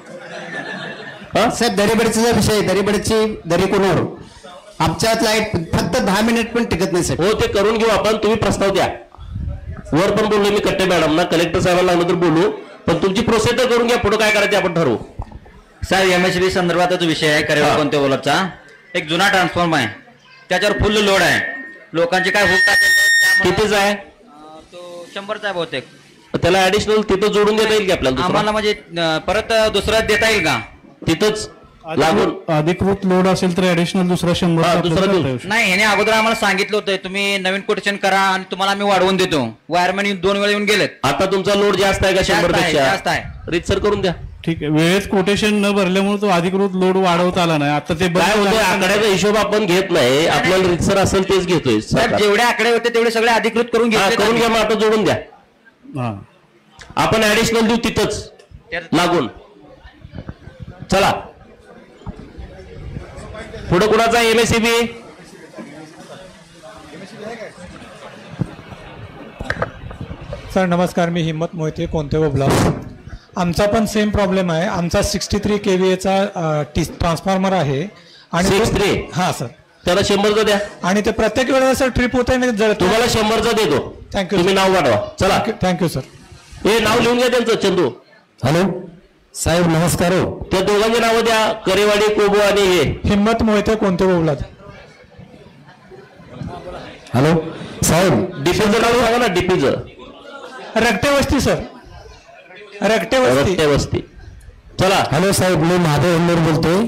साहेब दरीबडीचा विषय, दरीबडीची दरी कोणावर. आमच्यात लाईट फक्त 10 मिनिट पण टिकत नाही साहेब. हो ते करून घेऊ आपण. तुम्ही प्रस्ताव द्या. वर पण बोललो मी कट्टे मॅडमना, कलेक्टर साहेबांना लागलं तर बोलू, पण तुमची प्रोसेस तर करून घ्या. पुढे काय करायचं आपण ठरवू. साहेब MSCB संदर्भातच विषय आहे. करेवा कोणत्या बोलतचा एक जुना ट्रान्सफॉर्म आहे, त्याच्यावर फुल लोड आहे. लोकांची काय हुक टाकेल. कितीच आहे तो 100चा आहे बहुतेक. त्याला ऍडिशनल तिथं जोडून देता येईल की आपल्याला दुसरं? आम्हाला म्हणजे परत दुसरं देता येईल का तिथंच लागून अधिकृत लोड असेल तर ऍडिशनल दुसरा 100 नाही, ह्याने अगोदर आम्हाला सांगितलं होतं तुम्ही नवीन कोटेशन करा आणि तुम्हाला आम्ही वाढवून देतो. वायरमॅन 2 वेळा येऊन गेलेत. आता तुमचा लोड जास्त आहे का 100 पेक्षा? जास्त आहे. रीतसर करून द्या. ठीक आहे. वेळेत कोटेशन न भरल्यामुळे तो अधिकृत लोड वाढवता आला नाही. आता ते काय होतं, आकड्याचा हिशोब आपण घेत नाही, आपल्याला रीतसर असेल तेच घेतोय. जेवढे आकडे होते तेवढे सगळे अधिकृत करून करून घ्या. मग आता जोडून द्या. आपण ऍडिशनल देऊ तिथंच लागून. चला पुढे कुणाचा MSCB? सर नमस्कार, मी हिम्मत मोहिते, कोणते ब्लॉक. आमचा पण सेम प्रॉब्लेम आहे. आमचा 63 KVA ट्रान्सफॉर्मर आहे आणि 63 हां सर, त्याला 100चा द्या. आणि ते प्रत्येक वेळेला सर ट्रिप होत आहे. तुम्हाला 100चा देतो. थँक्यू. तुम्ही नाव वाढवा. चला थँक्यू सर. हे नाव लिहून घ्या त्यांचं. चंदू. हॅलो साहेब नमस्कार. त्या दोघांची नावं द्या, करेवाडी, कोबो आणि हे. हिम्मत मोहिते, कोणते बोबलात. हॅलो साहेब, डीपीचं नाव सांगा ना. डीपीचं रगटे वस्ती सर. रगटे वस्ती. चला. हॅलो साहेब, मी महादेव हंडोर बोलतोय.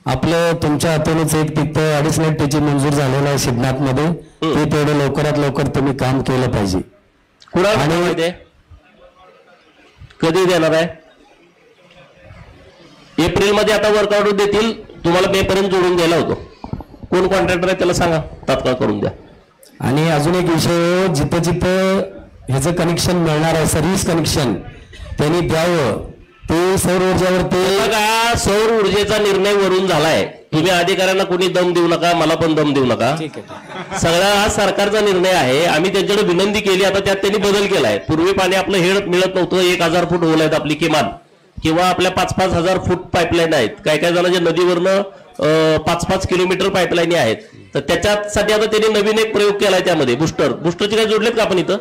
आपलं तुमच्या हातूनच एक तिथं 2.5 Tची मंजूर झालेलं आहे सिद्धनाथ मध्ये. ते तेवढं लवकरात लवकर तुम्ही काम केलं पाहिजे. कुणाला कधी देणार आहे? एप्रिलमध्ये आता वर्क ऑर्डर देतील तुम्हाला. मे पर्यंत जोडून द्यायला होतो. कोण कॉन्ट्रॅक्टर आहे त्याला सांगा, तात्काळ करून द्या. आणि अजून एक विषय, जिथं जिथं ह्याचं कनेक्शन मिळणार आहे, सर्व्हिस कनेक्शन, त्यांनी द्यावं. ते सौर ऊर्जावर ते बघा, सौर ऊर्जेचा निर्णय वरून झालाय. तुम्ही अधिकाऱ्यांना कोणी दम देऊ नका, मला पण दम देऊ नका. सगळा हा सरकारचा निर्णय आहे. आम्ही त्यांच्याकडे विनंती केली, आता त्यात त्यांनी बदल केलाय. पूर्वी पाणी आपलं हेड मिळत नव्हतं. 1000 फूट होल आहेत आपली किमान, किंवा आपल्या 5-5 हजार फूट पाईपलाईन आहेत. काय काय जणांच्या नदीवरनं 5-5 किलोमीटर पाईपलाईन आहेत. तर त्याच्यासाठी आता त्यांनी नवीन एक प्रयोग केलाय. त्यामध्ये बुस्टरचे काय जोडलेत का आपण इथं?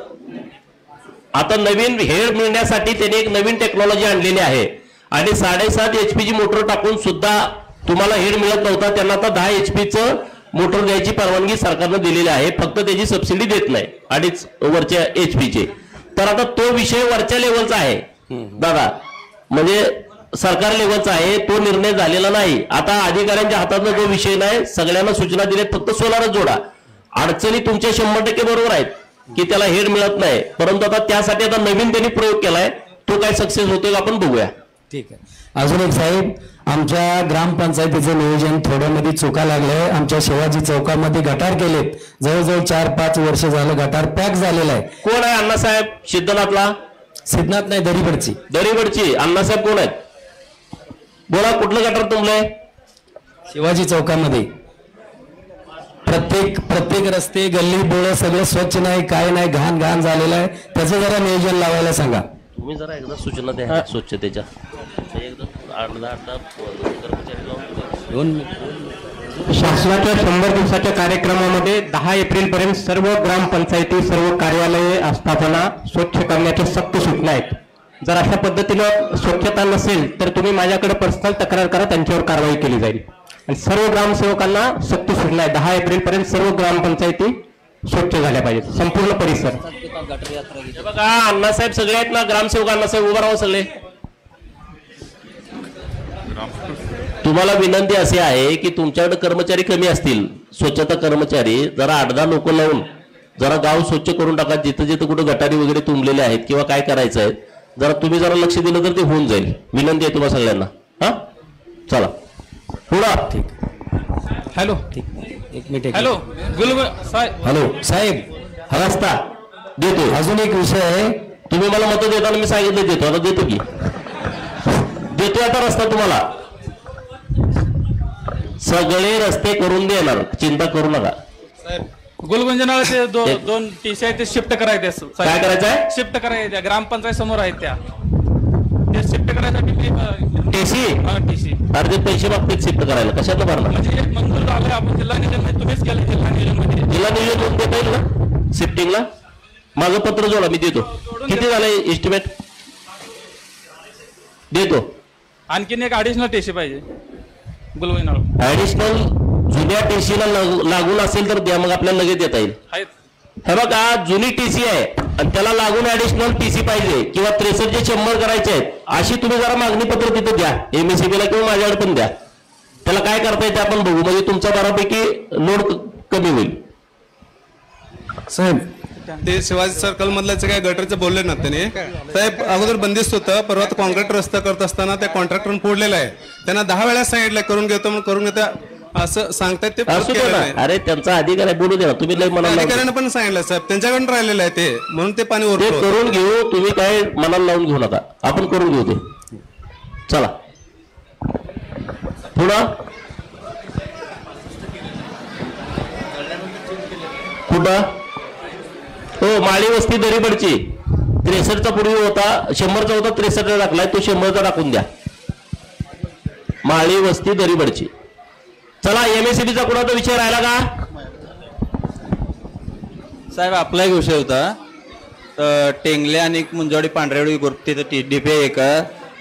आता नवीन हेड मिळण्यासाठी त्यांनी एक नवीन टेक्नॉलॉजी आणलेली आहे. आणि 7.5 HP मोटर टाकून सुद्धा तुम्हाला हेड मिळत नव्हता, त्यांना आता 10 HPचं मोटर द्यायची परवानगी सरकारनं दिलेली आहे. फक्त त्याची सबसिडी देत नाही 2.5 वरच्या HPचे. तर आता तो विषय वरच्या लेवलचा आहे दादा, म्हणजे सरकार लेवलचा आहे. तो निर्णय झालेला नाही. आता अधिकाऱ्यांच्या हातातला जो विषय नाही, सगळ्यांना सूचना दिल्यात फक्त सोलारच जोडा. अडचणी तुमच्या 100% बरोबर आहेत की त्याला हेड मिळत नाही, परंतु आता त्यासाठी आता नवीन त्यांनी प्रयोग केलाय. तो काय सक्सेस होतोय आपण बघूया. ठीक आहे. अजून एक साहेब, आमच्या ग्रामपंचायतीचं नियोजन थोडं मध्ये चुका लागलंय. आमच्या शिवाजी चौकामध्ये गटार केलेत. जवळजवळ 4-5 वर्ष झालं गटार पॅक झालेला आहे. कोण आहे अण्णासाहेब? सिद्धनाथला? सिद्धनाथ नाही, दरीबडची अण्णासाहेब कोण आहेत? बोला, कुठलं गटार तुमलंय? शिवाजी चौकामध्ये प्रत्येक रस्ते, गल्ली बोळ सगळं स्वच्छ नाही, काय नाही, घाण झालेलं आहे. त्याचं जरा नियोजन लावायला सांगा. तुम्ही जरा एकदा सूचना द्या स्वच्छतेच्या. शासनाच्या 100 दिवसाच्या कार्यक्रमामध्ये 10 एप्रिल पर्यंत सर्व ग्रामपंचायती, सर्व कार्यालये, आस्थापना स्वच्छ करण्याच्या सक्त सूचना आहेत. जर अशा पद्धतीनं स्वच्छता नसेल तर तुम्ही माझ्याकडे पर्सनल तक्रार करा, त्यांच्यावर कारवाई केली जाईल. आणि सर्व ग्रामसेवकांना सक्त सूचना आहे, 10 एप्रिल पर्यंत सर्व ग्रामपंचायती स्वच्छ झाल्या पाहिजेत, संपूर्ण परिसर. बघा, अण्णासाहेब सगळे आहेत ना ग्रामसेवक. अण्णासाहेब उभा राहा सगळे. तुम्हाला विनंती अशी आहे की तुमच्याकडे कर्मचारी कमी असतील, स्वच्छता कर्मचारी, जरा 8-10 लोक लावून जरा गाव स्वच्छ करून टाका. जिथं जिथं कुठं गटारी वगैरे तुंबलेले आहेत किंवा काय करायचं आहे, जरा तुम्ही जरा लक्ष दिलं तर ते होऊन जाईल. विनंती आहे तुम्हाला सगळ्यांना. हा, चला पुढा. ठीक. हॅलो, एक मिनिट. हॅलो हॅलो साहेब, हा रस्ता देतो. अजून एक विषय आहे. तुम्ही मला मतं देताना मी सांगितलं देतो, आता देतो की देतो आता रस्ता तुम्हाला. सगळे रस्ते करून देणार, चिंता करू नका. गुलगुंजनाला ते 2 TC आहेत, ते शिफ्ट करायचे. काय करायचं आहे? शिफ्ट करायचे. ग्रामपंचायत समोर आहेत त्या, ते शिफ्ट करायसाठी TC TC अर्धे पैसे मागतात शिफ्ट करायला. कशातलं भरणार? म्हणजे मंजूर झालं, आपण जिल्हा नियोजन तुम्हीच केलं. जिल्हा नियोजन देता येईल ना शिफ्टिंगला? माझं पत्र जोडा, मी देतो. किती झालंय एस्टिमेट? देतो. आणखीन एक ऍडिशनल TC पाहिजे गुलगुंजनाला. ऍडिशनल जुन्या TC ला लागून असेल तर द्या, मग आपल्याला लगेच देता येईल. हे बघा, जुनी TC आहे आणि त्याला लागून ऍडिशनल टीसी पाहिजे किंवा 63 चे 100 करायचे आहेत, अशी तुम्ही जरा मागणी पत्र तिथे द्या एमएससीबीला किंवा माझ्याकडे पण द्या. त्याला काय करता येते आपण बघू, म्हणजे तुमचा बऱ्यापैकी लोड कमी होईल. साहेब ते शिवाजी सर्कल मधल्याचं काय गटरचं बोलले ना त्यांनी साहेब, अगोदर बंदिस्त होतं, परवा कॉन्क्रीट रस्ता करत असताना त्या कॉन्ट्रॅक्टरने फोडलेला आहे. त्यांना 10 वेळा सांगितलं करून घेतो म्हणून करून घेता असं सांगतायत ते. अरे त्यांचा अधिकार आहे, बोलू द्या. तुम्ही लय मनाला अधिकाऱ्याने पण सांगितलं साहेब, त्यांच्याकडून राहिलेलं आहे ते, म्हणून ते पाणी ते करून घेऊ. तुम्ही काय मनाला लावून घेऊ नका, आपण करून घेऊ ते. चला पुढं कुठं हो, माळी वस्ती दरीबडची 63चा पूर्वी होता, 100चा होता, 63चा टाकलाय, तो 100चा टाकून द्या. माळी वस्ती दरीबडची. चला एमएससीबीचा कुणाचा विषय राहिला का साहेब? आपला एक विषय होता, टेंगले आणि मुंजवाडी पांढरेवाडी ग्रुप तिथे डीपी एक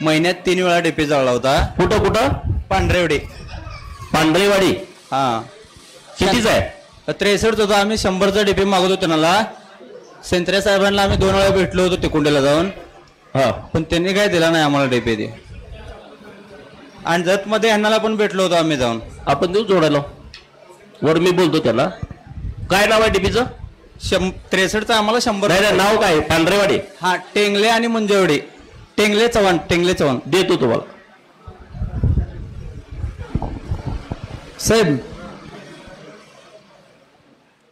महिन्यात 3 वेळा डीपी जळला होता. कुठं कुठं? पांढरेवाडी. पांढरेवाडी हा. कितीचा आहे? 63 होता. आम्ही 100चा डीपी मागवतो त्यांना. सेंत्रे साहेबांना आम्ही 2 वेळा भेटलो होतो तिकुंडीला जाऊन, पण त्यांनी काय दिला नाही आम्हाला डीपी ते. आणि जत मध्ये यांना पण भेटलो होतो आम्ही जाऊन. आपण देऊ जोडायला वर, मी बोलतो त्याला. काय नाव आहे डीपीचं? 63चा आम्हाला 100. नाही नाव काय? पांढरेवाडी. हा, टेंगले आणि मुंजवाडी. टेंगले चव्हाण देतो तुम्हाला. साहेब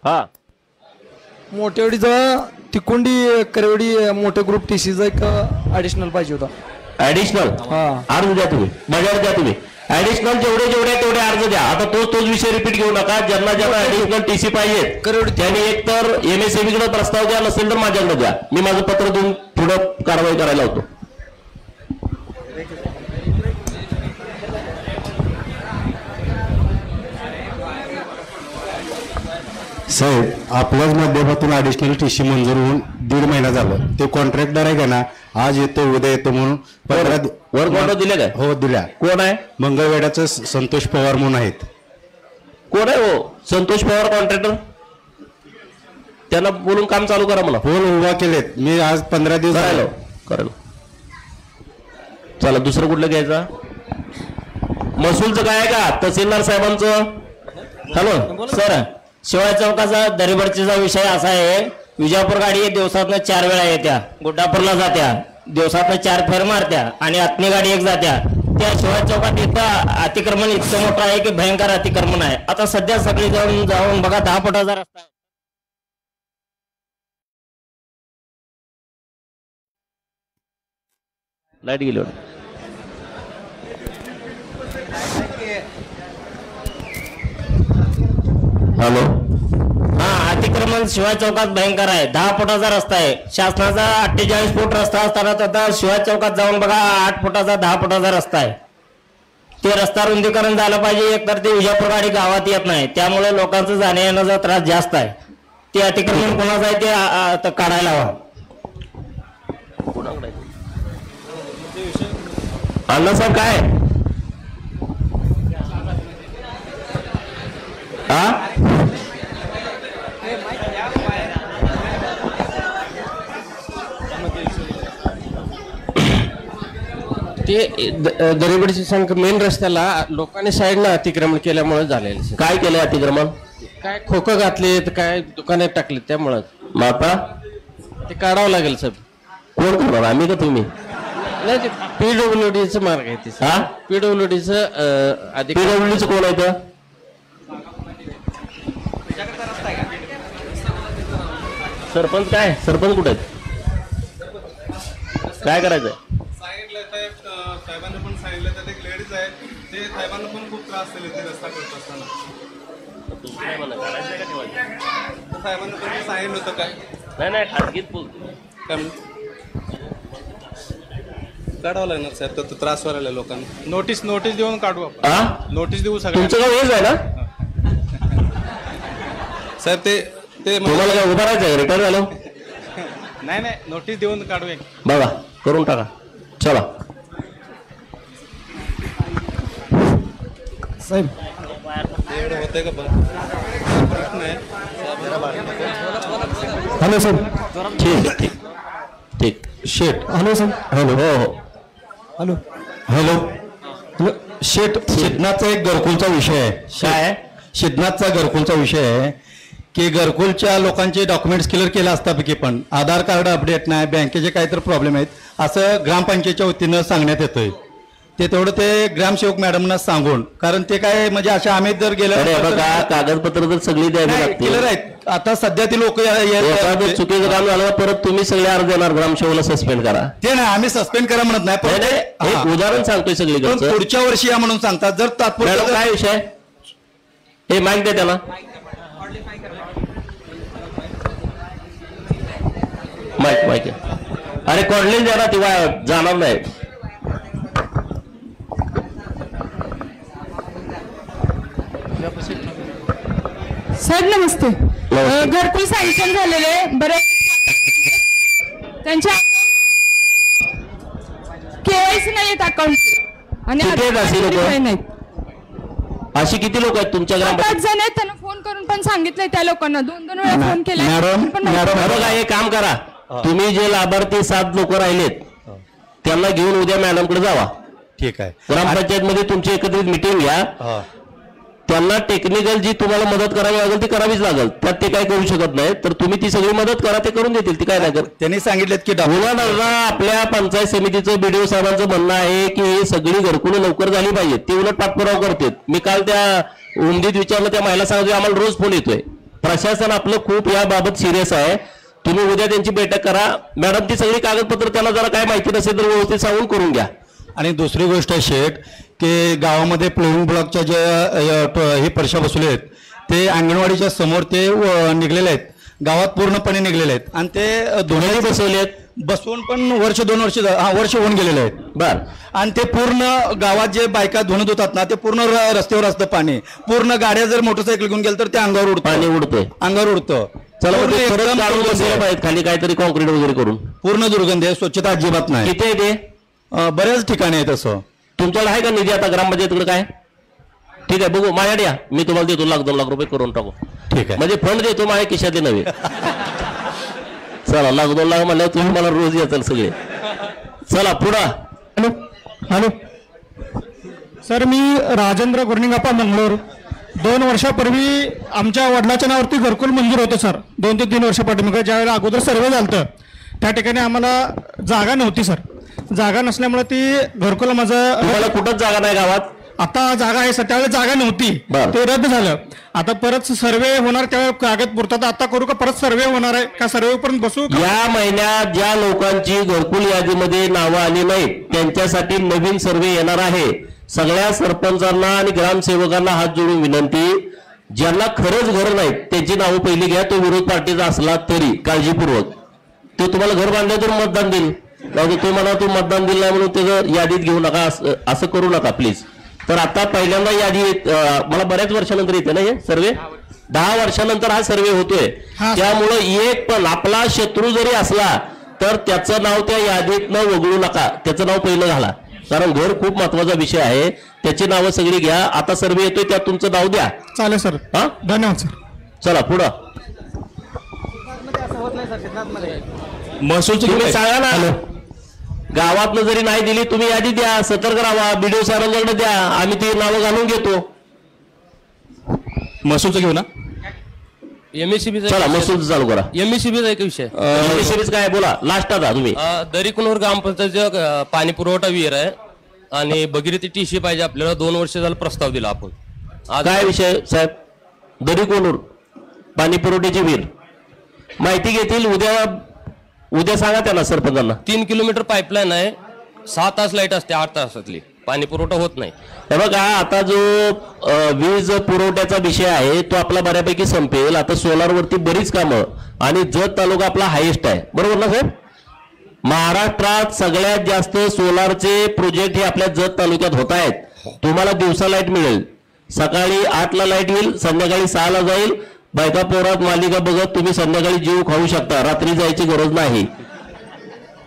हा, मोठेवाडीचा तिकोंडी करेवाडी मोठे ग्रुप टीसीचा एक ऍडिशनल पाहिजे होता. ऍडिशनल अर्ज द्या तुम्ही, माझ्यावर द्या तुम्ही. ऍडिशनल जेवढे तेवढे अर्ज द्या. आता तोच विषय रिपीट घेऊ नका. ज्यांना ऍडिशनल टीसी पाहिजे त्यांनी एक तर एमएससीबी कडे प्रस्ताव द्या, नसेल तर माझ्याकडे द्या. मी माझं पत्र देऊन पुढे कारवाई करायला होतो. साहेब, आपल्याच माध्यमातून ऍडिशनल टीसी मंजूर होऊन 1.5 महिना झालं. ते कॉन्ट्रॅक्टर आहे का ना, आज येतो उद्या येतो म्हणून वर दिले काय? हो दिल्या. कोण आहे? मंगळवेड्याचं संतोष पवार म्हणून आहेत. कोण आहे हो? संतोष पवार कॉन्ट्रॅक्टर. त्यांना बोलून काम चालू करा मला. पोल उभा केलेत मी आज 15 दिवस करायला. चला दुसरं कुठलं घ्यायचं? महसूलचं काय आहे का? तहसीलदार साहेबांचं. हॅलो सर, शिवाय चौकाचा दरीबडचीचा विषय असा आहे, विजापूर गाडी दिवसातनं 4 वेळा येत्या, गुड्डापूरला जात्या, दिवसातनं 4 फेर मारत्या, आणि आत्मी गाडी एक जात्या. त्या शिवाय चौकात इथं अतिक्रमण इतकं मोठं आहे की भयंकर अतिक्रमण आहे. आता सध्या सगळी जाऊन बघा 10 फुटाचा रस्ता आहे. लाईट गेली. हॅलो. हा, अतिक्रमण शिवाय चौकात भयंकर आहे. 10 फुटाचा रस्ता आहे. शासनाचा 48 फूट रस्ता असताना आता शिवाय चौकात जाऊन बघा 8 फुटाचा 10 फुटाचा रस्ता आहे. ते रस्ता रुंदीकरण झालं पाहिजे. एकतर ते विजापूर गाडी गावात येत नाही, त्यामुळे लोकांचं जाण्या येण्याचा त्रास जास्त आहे. ते अतिक्रमण कोणाचं आहे ते काढायला हवं. अण्णासाहेब काय हा? ते दरीबडची संख्या मेन रस्त्याला लोकांनी साईडनं अतिक्रमण केल्यामुळे झालेलं. काय केलंय अतिक्रमण? काय खोकं घातले तर काय दुकाने टाकले त्यामुळं. आता ते काढावं लागेल सर. कोण करणार, आम्ही का तुम्ही? नाही, ते पीडब्ल्यूडीचं मार्ग आहे ते. हा, पीडब्ल्यूडीचं पीडब्ल्यूडीचं कोण आहे तर? सरपंच काय? सरपंच कुठे आहेत? काय करायचंय? साहेबांना पण सांगितलं तर एक लेडीज आहे, ते साहेबांना पण खूप त्रास दिले ते रस्ता करत असताना. साहेबांना पण सांगितलं होतं काय? नाही खाजगीत बोलतो. काढावं लागणार साहेब, तर त्रास व्हायला लोकांना. नोटीस देऊन काढू आपण. नोटीस देऊ सगळं. तुमचं गाव हेच आहे ना साहेब? ते तुम्हाला काय उभं राहायचं रिटायर झालं? नाही, नोटीस देऊन काढू. एक बघा करून टाका. चला साहेब, होतंय का बघ. प्रश्न आहे. Hello sir. ठीक ठीक ठीक. शेट. Hello sir. हॅलो. हो हो. हॅलो. हॅलो. शेट, शिदनाथचा एक घरकुलचा विषय आहे. काय? शिदनाथचा घरकुलचा विषय आहे की घरकुलच्या लोकांचे डॉक्युमेंट्स क्लिअर केले असतापैकी पण आधार कार्ड अपडेट नाही, बँकेचे काहीतरी प्रॉब्लेम आहेत असं ग्रामपंचायतच्या वतीनं सांगण्यात येतंय. ते तेवढं ते ग्रामसेवक मॅडमना सांगून, कारण ते काय म्हणजे अशा आम्ही जर गेलं कागदपत्र तर सगळी द्यावी लागतील. क्लिअर आहेत. आता सध्या ती लोक चुकीचं काम झालं परत तुम्ही सगळे अर्ज देणार ग्रामसेवकला सस्पेंड करा. ते नाही, आम्ही सस्पेंड करा म्हणत नाही, पण एक उदाहरण सांगतोय सगळी पुढच्या वर्षी या म्हणून सांगतात. जर तात्पुरतं काय विषय हे माहिती द्या त्याला. माहिती अरे कॉडलेन द्या ना, ती जाणार नाही. सर नमस्ते. घरकुल सँक्शन झालेले बरेच त्यांच्या केवायसी नाही आहेत अकाउंट आणि अशी किती लोक आहेत तुमच्या ग्राम? 5 जण आहेत. त्यांना फोन करून पण सांगितलंय त्या लोकांना 2-2 वेळा फोन केला. बघा हे काम करा, तुम्ही जे लाभार्थी 7 लोक राहिलेत त्यांना घेऊन उद्या मॅडमकडे जावा. ठीक आहे. ग्रामपंचायत मध्ये तुमची एकत्रित मिटिंग घ्या. त्यांना टेक्निकल जी तुम्हाला मदत करावी लागेल ती करावीच लागेल. त्यात ते काय करू शकत नाही, तर तुम्ही ती सगळी मदत करा, ते करून देतील. ती काय नाही करत. त्यांनी सांगितलेत की आपल्या पंचायत समितीचं बीडीओ साहेबांचं म्हणणं आहे की ही सगळी घरकुलं लवकर झाली पाहिजेत. ते उलट पाठपुरावा करतात. मी काल त्या उमदीत विचारलं, त्या महिला सांगतो आम्हाला रोज फोन येतोय. प्रशासन आपलं खूप याबाबत सिरियस आहे. तुम्ही उद्या त्यांची बैठक करा. मॅडम ती सगळी कागदपत्र त्यांना जरा काय माहिती नसेल तर व्यवस्थित सांगून करून घ्या. आणि दुसरी गोष्ट आहे शेठ की गावामध्ये प्लेइंग ब्लॉकच्या ज्या हे परीक्षा बसवले आहेत ते अंगणवाडीच्या समोर ते निघलेले आहेत, गावात पूर्णपणे निघलेले आहेत. आणि ते दोन्ही बसवले आहेत. बसवून पण वर्ष 2 वर्ष वर्ष होऊन गेलेले आहेत. बर. आणि ते पूर्ण गावात जे बायका धुणत होतात ना, ते पूर्ण रस्त्यावर असतं पाणी. पूर्ण गाड्या जर मोटरसायकल घेऊन गेलं तर ते अंगावर उडतं, पाणी उडतंय, अंगावर उडतं. खाली काहीतरी कॉन्क्रीट वगैरे करून पूर्ण दुर्गंधी आहे, स्वच्छता अजिबात नाही. किती आहे ते? बऱ्याच ठिकाणी आहे तसं. तुमच्याकडे आहे का निधी आता ग्रामपंचायतीकडे काय? ठीक आहे, बघू माझ्याकडे या, मी तुम्हाला देतो 1-2 लाख रुपये करून टाकू. ठीक आहे, म्हणजे फंड देतो माझ्या खिशातले नव्हे. चला 1-2 लाख म्हणल्यावर तुम्ही मला रोज याचाल सगळे. चला पुढा. हॅलो. हॅलो सर, मी राजेंद्र गुर्निंगापा मंगळूर. 2 वर्षापूर्वी आमच्या वडिलाच्या नावावरती घरकुल मंजूर होतं सर. 2 ते 3 वर्षापाठीमागे ज्यावेळेला अगोदर सर्वे झालं त्या ठिकाणी आम्हाला जागा नव्हती सर. जागा नसल्यामुळे ती घरकुल माझं कुठंच जागा नाही गावात. आता जागा आहे सर, त्यावेळेस जागा नव्हती, ते रद्द झालं. आता परत सर्वे होणार, त्यावेळेस कागद पुरतात. आता करू का परत सर्वे होणार आहे का? सर्वे पर्यंत बसू. या महिन्यात ज्या लोकांची घरकुल यादीमध्ये नावं आली नाहीत त्यांच्यासाठी नवीन सर्वे येणार आहे. सगळ्या सरपंचांना आणि ग्रामसेवकांना हात जोडून विनंती, ज्यांना खरंच घर नाहीत त्यांची नावं पहिली घ्या. तो विरोध पार्टीचा असला तरी काळजीपूर्वक. तो तुम्हाला घर बांधलं तर मतदान देईल, तो म्हणा तू मतदान दिलं नाही म्हणून त्याचं यादीत घेऊ नका, असं करू नका प्लीज. तर आता पहिल्यांदा यादी मला बऱ्याच वर्षानंतर येते ना हे सर्वे. 10 वर्षानंतर हा सर्वे होतोय. त्यामुळं एक पण आपला शत्रू जरी असला तर त्याचं नाव त्या यादीत न वगळू नका, त्याचं नाव पहिलं घाला. कारण घर खूप महत्वाचा विषय आहे, त्याची नावं सगळी घ्या. आता सर्वे येतोय त्यात तुमचं नाव द्या. चालेल सर. हा, धन्यवाद सर. चला पुढं. महसूल तुम्ही सांगा ना, गावातनं जरी नाही दिली तुम्ही यादी द्या, सतर्क राहा, बीडीओ साहेबांकडे द्या, आम्ही ती नावं घालून घेतो. महसूलचं घेऊ ना. एमएससीबी चला महसूल चालू करा. एमएससीबीचा एक विषय. एमएससीबीच काय बोला लास्ट आता तुम्ही. दरीकुनूर ग्रामपंचायतचं पाणी पुरवठा विहीर आहे आणि भगीरथी टीसी पाहिजे आपल्याला. 2 वर्ष झालं प्रस्ताव दिला आपण. काय विषय साहेब? दरीकुनूर पाणी पुरवठ्याची विहीर माहिती घेतील उद्या सांगा त्यांना सरपंचांना. 3 किलोमीटर पाईपलाईन आहे, 6 तास लाईट असते, 8 तासातली पाणी पुरवठा होत नाही. हे बघा आता जो वीज पुरवठ्याचा विषय आहे तो आपला बऱ्यापैकी संपेल. आता सोलारवरती बरीच कामं आणि जत तालुका आपला हायेस्ट आहे, बरोबर ना साहेब? महाराष्ट्रात सगळ्यात जास्त सोलारचे प्रोजेक्ट हे आपल्या जत तालुक्यात होत आहेत. तुम्हाला दिवसा लाईट मिळेल, सकाळी 8ला लाईट येईल, संध्याकाळी 6ला जाईल. बायका पोरात मालिका बघत तुम्ही संध्याकाळी जीव खाऊ शकता, रात्री जायची गरज नाही.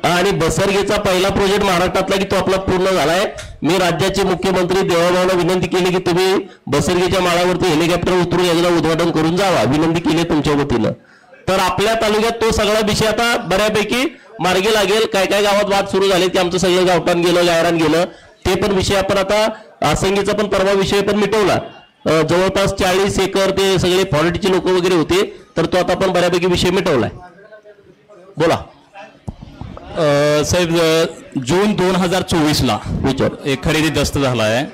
आणि बसरगेचा पहिला प्रोजेक्ट महाराष्ट्रातला की तो आपला पूर्ण झालाय. मी राज्याचे मुख्यमंत्री देवाभाऊला विनंती केली की तुम्ही बसरगेच्या माळावरती हेलिकॉप्टर उतरून एकदा उद्घाटन करून जावा, विनंती केली तुमच्या वतीनं. तर आपल्या तालुक्यात तो सगळा विषय आता बऱ्यापैकी मार्गी लागेल. काय काय गावात वाद सुरू झाले की आमचं सगळं गावठाण गेलं, गायरान गेलं, ते पण विषय आपण आता आसंगीचा पण परवा विषय पण मिटवला. जवळपास 40 एकर ते सगळे फॉरेस्टचे लोक वगैरे होते, तर तो आता आपण बऱ्यापैकी विषय मिटवलाय. बोला साहेब. जून 2024ला एक खरेदी दस्त झाला आहे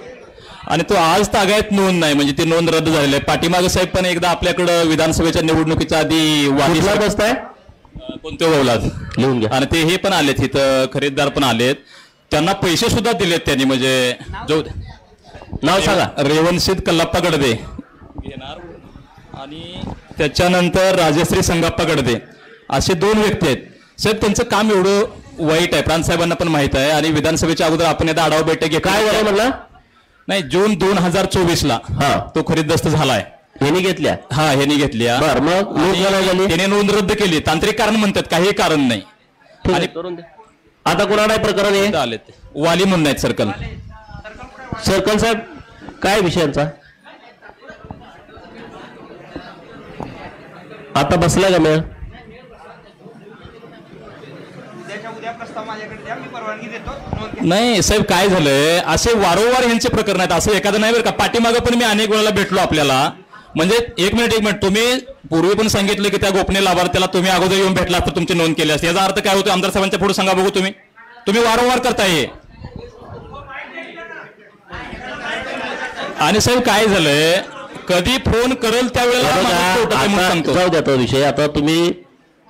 आणि तो आज तागायत नोंद नाही, म्हणजे ती नोंद रद्द झालेली आहे. पाठीमागे साहेब पण एकदा आपल्याकडं विधानसभेच्या निवडणुकीच्या आधी वादी दस्त आहे कोणते वौलाद लिहून घ्या. आणि ते हे पण आलेत इथं, खरेदीदार पण आलेत, त्यांना पैसे सुद्धा दिलेत त्यांनी. म्हणजे जो नाव सांगा. रेवणसिद्ध कल्लाप्पा गडदे आणि त्याच्यानंतर राजश्री संगाप्पा गडदे असे 2 व्यक्ती आहेत. साहेब त्यांचं काम एवढं वाईट आहे, प्रांतसाहेबांना पण माहित आहे. आणि विधानसभेच्या अगोदर आपण एकदा आढावा बैठक घेतली. काय झालं म्हणलं? नाही, जून 2024ला तो खरेदीदस्त झालाय. ह्यांनी घेतल्या? हा, ह्यांनी घेतल्या. मग त्याने नोंद रद्द केली. तांत्रिक कारण म्हणतात, काही कारण नाही. आणि आता कोणाला प्रकरण हे आलेत वाली म्हणून आहेत सर्कल. सर्कल साहेब काय विषयांचा आता बसलाय का मेळ? नाही साहेब, काय झालंय, असे वारंवार यांचे प्रकरण आहेत. असं एखादं नाही बरं का. पाठीमागं पण मी अनेक वेळेला भेटलो आपल्याला. म्हणजे एक मिनिट तुम्ही पूर्वी पण सांगितलं की त्या गोपनीय लाभार्थ्याला तुम्ही अगोदर येऊन भेटला तर तुमची नोंद केली असते. याचा अर्थ काय होतो आमदार साहेबांच्या पुढे सांगा बघू. तुम्ही वारंवार करताय हे. आणि साहेब काय झालंय, कधी फोन करेल त्यावेळेला जाऊ द्या तो विषय. आता तुम्ही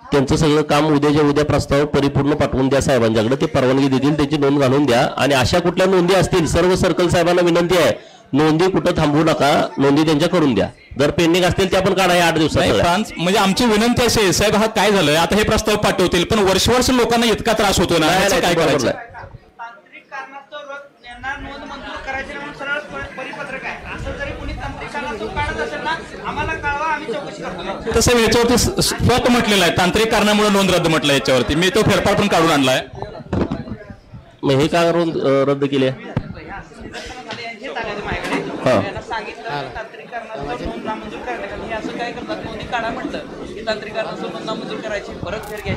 त्यांचं सगळं काम उद्याच्या उद्या प्रस्ताव परिपूर्ण पाठवून द्या साहेबांच्याकडे, ते परवानगी देतील, त्याची नोंद घालून द्या. आणि अशा कुठल्या नोंदी असतील, सर्व सर्कल साहेबांना विनंती आहे, नोंदी कुठं थांबवू नका, नोंदी त्यांच्या करून द्या. जर पेंडिंग असतील त्या पण काढा 8 दिवसात. म्हणजे आमची विनंती अशी आहे साहेब, हा काय झालंय, आता हे प्रस्ताव पाठवतील पण वर्ष लोकांना इतका त्रास होतो ना, काय करायचं. तसं याच्यावरती स्वतः म्हटलेलं आहे, तांत्रिक कारणामुळे नोंद रद्द म्हटलं याच्यावरती. मी तो फेरफार पण काढून आणलाय. मग हे का रद्द केले?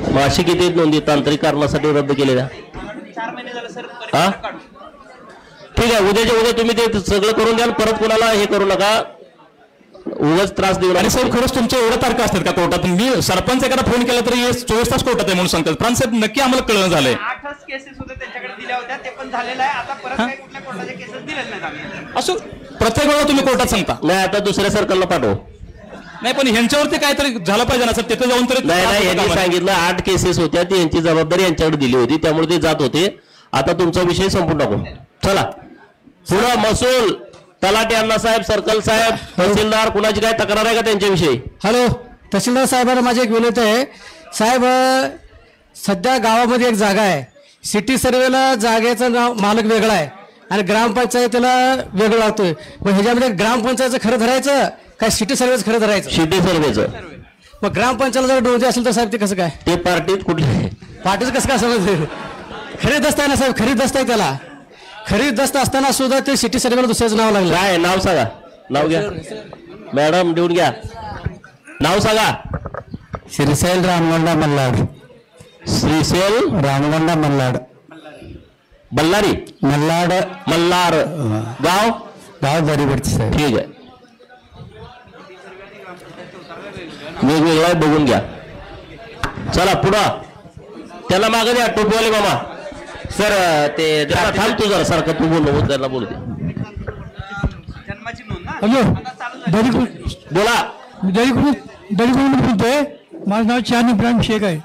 मग अशी किती नोंदी तांत्रिक कारणासाठी रद्द केलेल्या? 4 महिने झाले सर. ठीक आहे, उद्याच्या उद्या तुम्ही ते सगळं करून द्याल. परत कोणाला हे करू नका, उगाच त्रास देऊ. आणि साहेब खरंच तुमच्या एवढ्या तारखा असतात का कोर्टात? मी सरपंच एखादा फोन केला तरी 24 तास कोर्टात आहे म्हणून सांगतात. प्रांत साहेब नक्की आम्हाला कळलं झालंय. 8 केसेस होते त्यांच्याकडे दिल्या होत्या, ते पण झालेलं आहे. आता परत काही कुठल्या कोर्टाच्या केसेस दिलेल्या नाहीत आम्ही. असो, प्रत्येक वेळा तुम्ही कोर्टात सांगता. नाही, आता दुसऱ्या सर्कलला पाठव. नाही, पण ह्यांच्यावरती काहीतरी झालं पाहिजे ना सर, तिथे जाऊन तरी. नाही, यांनी सांगितलं 8 केसेस होत्या, ती यांची जबाबदारी यांच्याकडे दिली होती, त्यामुळे ते जात होते. आता तुमचा विषय संपून टाकू. चला पुढं. महसूल तलाठी अण्णासाहेब, सर्कल साहेब, तहसीलदार, कुणाची काय तक्रार आहे का त्यांच्याविषयी? हॅलो, तहसीलदार साहेबांना माझी एक विनंती आहे. साहेब, सध्या गावामध्ये एक जागा आहे, सिटी सर्वेला जागेचं नाव मालक वेगळा आहे आणि ग्रामपंचायतीला वेगळं लागतोय. मग ह्याच्यामध्ये ग्रामपंचायतचं खरं धरायचं काय सिटी सर्वेचं खरं धरायचं? सिटी सर्वेचं. मग ग्रामपंचायतला जर नोंदी असेल तर साहेब ते कसं काय? ते पार्टीत कुठले पार्टीचं कसं काय समजलं? खरीद दस्त आहे ना साहेब, खरीद दस्त आहे त्याला. खरीद दस्त असताना सुद्धा ते सिटी सर्वेला दुसऱ्याचं नाव लागलं. काय नाव सांगा? नाव घ्या मॅडम, देऊन घ्या. नाव सांगा. श्रीशैल रामगोंडा मल्हाड. श्रीशैल रामगोंडा मल्हाड. बल्लारी मल्हार. गाव दरीवरची साहेब. ठीक आहे, वेगवेगळा बघून घ्या. चला पुढं. त्याला मागे द्या टोपीवाले मामा. सर ते थांब तू जरा सारखं, तू बोल, त्याला बोलू दे. हॅलो, बोला. दरीकुंड बोलतोय. माझं नाव चान इब्राहिम शेख आहे.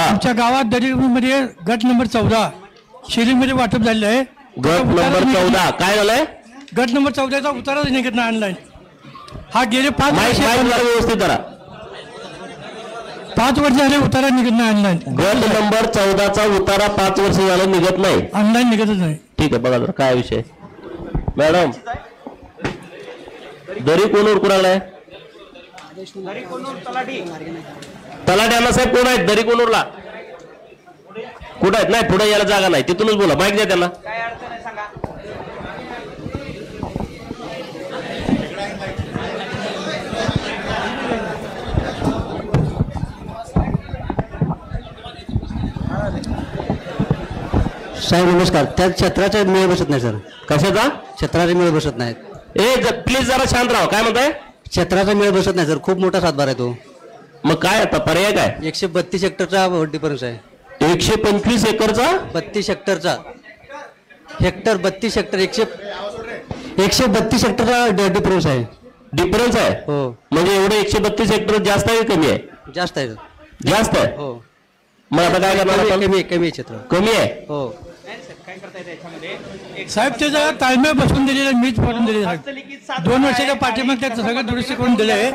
आमच्या गावात दरीकुंडमध्ये गट नंबर 14 शिरीमध्ये वाटप झालेलं आहे. गट नंबर 14 काय झालंय? गट नंबर 14चा उतारा निघत नाही ऑनलाईन. हा गेले 5 वर्ष व्यवस्थित करा. 5 वर्ष झाले उतारा निघत नाही ऑनलाईन. गट नंबर 14चा उतारा 5 वर्ष झालं निघत नाही, ऑनलाईन निघतच नाही. ठीक आहे, बघा जरा काय विषय. मॅडम, दरी कोण उरकून आलाय? तलाठी अण्णासाहेब कोण आहेत? दरी कोणूरला कुठं आहेत? नाही, पुढे यायला जागा नाही, तिथूनच बोला. माहिती द्या त्यांना. काय अडचण आहे सांगा. साहेब नमस्कार. त्या छत्राचा मेळ बसत नाही सर. कशाचा? छत्राचा मेळ बसत नाहीत. प्लीज जरा शांत राहा. काय म्हणताय? छत्राचा मेळ बसत नाही सर. खूप मोठा सातबार आहे तो. मग काय आता पर्याय काय? 132 हेक्टरचा डिफरन्स आहे. 125 एकरचा 32 हेक्टरचा हेक्टर 32 हेक्टर 132 हेक्टरचा डिफरन्स आहे. डिफरन्स आहे? हो. म्हणजे एवढे 132 हेक्टर जास्त आहे कमी आहे? जास्त आहे. जास्त आहे. हो. मग आता काय करणार? कमी क्षेत्र कमी आहे. हो. साहेब त्याचा ताळमेळ बसवून दिलेला मीच पडून दिले साहेब. 2 वर्षाच्या पाठीमाग त्याचं सगळं दुरुस्ती करून दिले.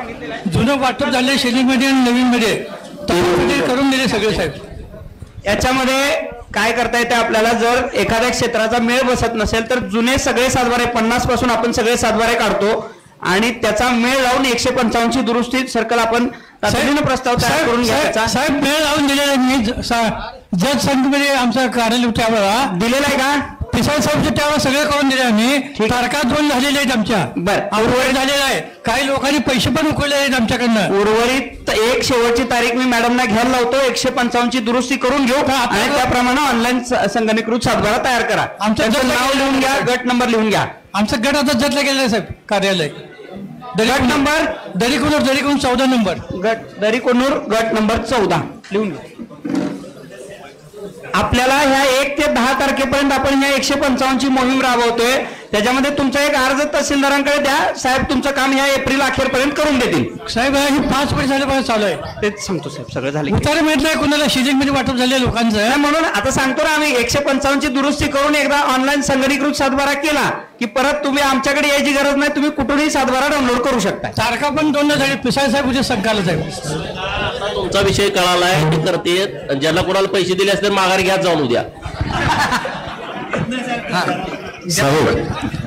जुनं वाटप झाले शेलिंगमध्ये आणि नवीनमध्ये करून दिले सगळे साहेब. याच्यामध्ये काय करता येते आपल्याला, जर एखाद्या क्षेत्राचा मेळ बसत नसेल तर जुने सगळे सातबारे 50 पासून आपण सगळे सातबारे काढतो आणि त्याचा मेळ लावून 155 ची दुरुस्ती सर्कल आपण तातडीने प्रस्ताव तयार करून घ्यायचा. साहेब मेळ लावून दिलेला मी जज संघमध्ये आमचा कार्यालय त्यावेळेला दिलेला आहे का? पिसाळ साहेबच्या त्यावेळेला सगळे करून दिले आम्ही. तारखा 2 झालेले आहेत आमच्या. उर्वरित झालेला आहे. काही लोकांनी पैसे पण उकळले आहेत आमच्याकडनं. उर्वरित एक शेवटची तारीख मी मॅडमना घ्यायला लावतो. 155 ची दुरुस्ती करून घेऊ आणि त्याप्रमाणे ऑनलाईन संगणकीकृत सातबारा तयार करा. आमचं नाव लिहून घ्या, गट नंबर लिहून घ्या. आमचा गट आता जतला गेला साहेब कार्यालय. गट नंबर दरीकोनूर 14 नंबर दरीकोनूर गट नंबर 14 लिहून घ्या. आपल्याला ह्या 1 ते 10 तारखेपर्यंत आपण ह्या 155 ची मोहीम राबवतोय. त्याच्यामध्ये तुमचा एक अर्ज तहसीलदारांकडे द्या. साहेब तुमचं काम ह्या एप्रिल अखेरपर्यंत करून देतील. साहेब ही 5 वर्ष झाल्यापासून चालू आहे. तेच सांगतो साहेब, सगळं झालं. उतारे मिळत कोणाला शिजिंग मध्ये वाटप झाले लोकांचं. म्हणून आता सांगतो ना आम्ही 155 ची दुरुस्ती करून एकदा ऑनलाईन संगणकीकृत सातबारा केला की परत तुम्ही आमच्याकडे यायची गरज नाही. तुम्ही कुठूनही सातबारा डाउनलोड करू शकता. तारखा पण 2 झाली. पिसाळ साहेब उद्या संकाला साहेब. तुमचा विषय कळालाय. ते करते. ज्याला कोणाला पैसे दिले असते माघारी घ्या जाऊन उद्या. साहेब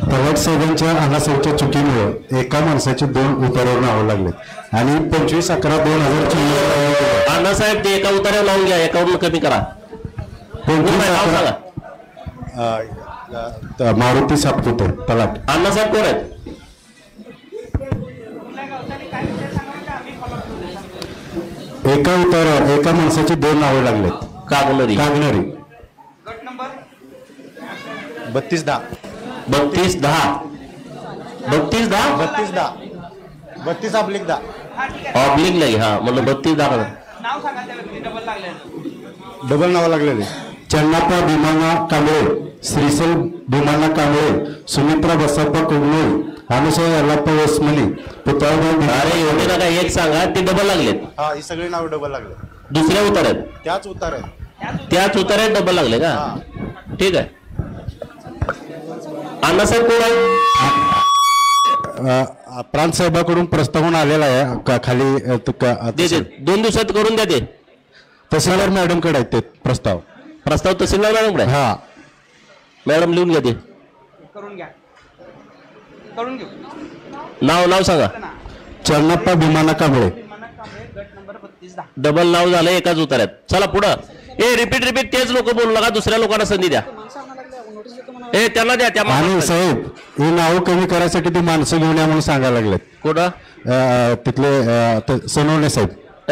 पवार साहेबांच्या अनासाहेबच्या चुकीमुळे एका माणसाचे 2 उतार्यावर नावं लागले आणि 25/11/2024 अण्णासाहेब ते एका उतार्यावर लावून घ्या. एकावरून कमी करा. 25/11 मारुती सातपुते तलाट. अण्णासाहेब कोण आहेत? एका उतारावर एका माणसाची 2 नावे लागलेत. कागनरी 32/10 32/10 ऑब्लिक नाही. हा म्हणलं 32/10 डबल नाव लागलेले. चन्नाप्पा भीमाना कांबळे, श्रीसल भीमाना कांबळे, सुमित्रा बसप्पा कोगनोळी, अनुसया यल्लाप्पा वसमली, पुतळाभाऊ. अरे एवढे नका, एक सांगा. ते डबल लागलेत. हा ही सगळी नाव डबल लागले. दुसऱ्या उतार्यात त्याच उतार्यात डबल लागले का? ठीक आहे. अण्णासाहेब कोण आहे? प्रांत साहेबाकडून प्रस्तावना आलेला आहे खाली. 2 दिवसात करून द्या. ते तहसीलदार मॅडम कडे आहेत ते प्रस्ताव तहसीलदार मॅडम कडे. हा मॅडम लिहून घ्या. ते करून घ्या. करून घेऊ. नाव सांगा. चन्नाप्पा भीमाना कांबळे. डबल नाव झालं एकाच उतार्यात. चला पुढं. रिपीट तेच लोक बोलू नका. दुसऱ्या लोकांना संधी द्या. त्यांना द्या. आणि साहेब ही नावं कमी करायसाठी ते माणसं घेऊन या म्हणून सांगायला लागलेत. कुठं? तिथले सोनवणे साहेब.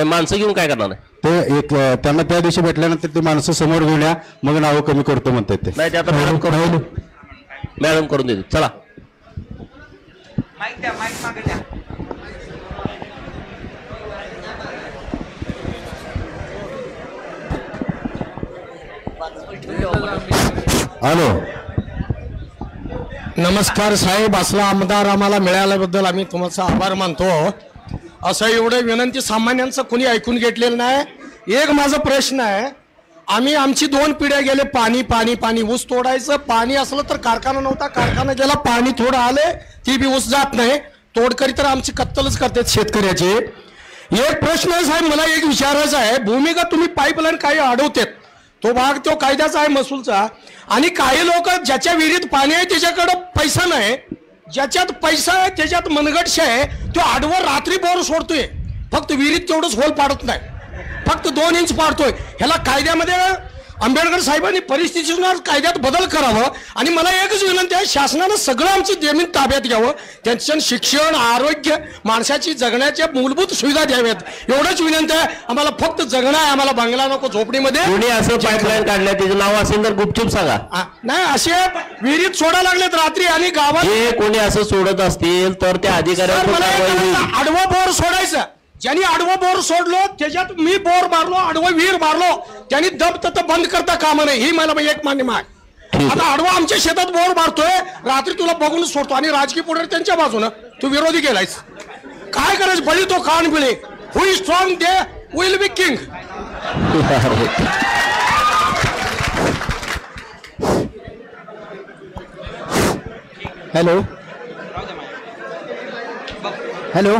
माणसं घेऊन काय करणार? ते एक त्यांना त्या दिवशी भेटल्यानंतर ते माणसं समोर घेऊन या मग नावं कमी करतो म्हणतात ते. नाही ते आता मॅडम करून देते. चला माईक द्या. माईक मागे द्या. हॅलो नमस्कार साहेब. असला आमदार आम्हाला मिळाल्याबद्दल आम्ही तुमचा आभार मानतो. असं एवढे विनंती सामान्यांचं कोणी ऐकून घेतलेलं नाही. एक माझा प्रश्न आहे. आम्ही आमची 2 पिढ्या गेले पाणी ऊस तोडायचं. पाणी असलं तर कारखाना नव्हता. कारखाना गेला. पाणी थोडं आले ती बी ऊस जात नाही. तोडकरी तर आमची कत्तलच करतात शेतकऱ्याची. एक प्रश्न आहे साहेब मला एक विचारायचा आहे. भूमिगत तुम्ही पाईपलाईन काही अडवतात तो भाग तो कायद्याचा आहे महसूलचा. आणि काही लोक ज्याच्या विहिरीत पाणी आहे त्याच्याकडं पैसा नाही. ज्याच्यात पैसा आहे त्याच्यात मनगटशे आहे. तो आडवर रात्री बोर सोडतोय. फक्त विहिरीत तेवढंच होल पाडत नाही. फक्त 2 इंच पाडतोय. ह्याला कायद्यामध्ये आंबेडकर साहेबांनी परिस्थितीनुसार कायद्यात बदल करावं आणि मला एकच विनंती आहे, शासनानं सगळं आमची जमीन ताब्यात घ्यावं, त्यांचं शिक्षण, आरोग्य, माणसाची जगण्याच्या मूलभूत सुविधा द्याव्यात, एवढंच विनंती आहे. आम्हाला फक्त जगणं आहे, आम्हाला बंगला नको झोपडीमध्ये. कोणी असं पाईपलाईन काढल्या त्याचं नाव असेल तर गुपचूप सांगा. नाही, असे विहिरीत सोडा लागलेत रात्री आणि गावात जे कोणी असं सोडत असतील तर त्या अधिकाऱ्यांना आडवं बोर सोडायचं. ज्यांनी आडवं बोर सोडलो त्याच्यात मी बोर मारलो, आडवं विहीर मारलो, त्यांनी दब तर बंद करता कामा नाही, ही मला एक मान्य आहे. आता आडवा आमच्या शेतात बोर मारतोय, रात्री तुला बघून सोडतो आणि राजकीय पुढे त्यांच्या बाजूनं तू विरोधी केलायस. काय करायचं, बळी तो कान बिळे. Who is strong they will be king. Hello hello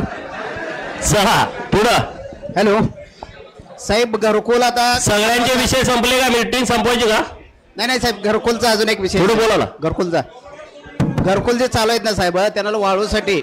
सहा पुढं. हॅलो साहेब, घरकुल आता सगळ्यांचे विषय संपले का? मीटिंग संपवायची का? नाही साहेब, घरकुलचा अजून एक विषय पुढे बोला ना. घरकुल जे चालू आहेत ना साहेब, त्यांना वाळूसाठी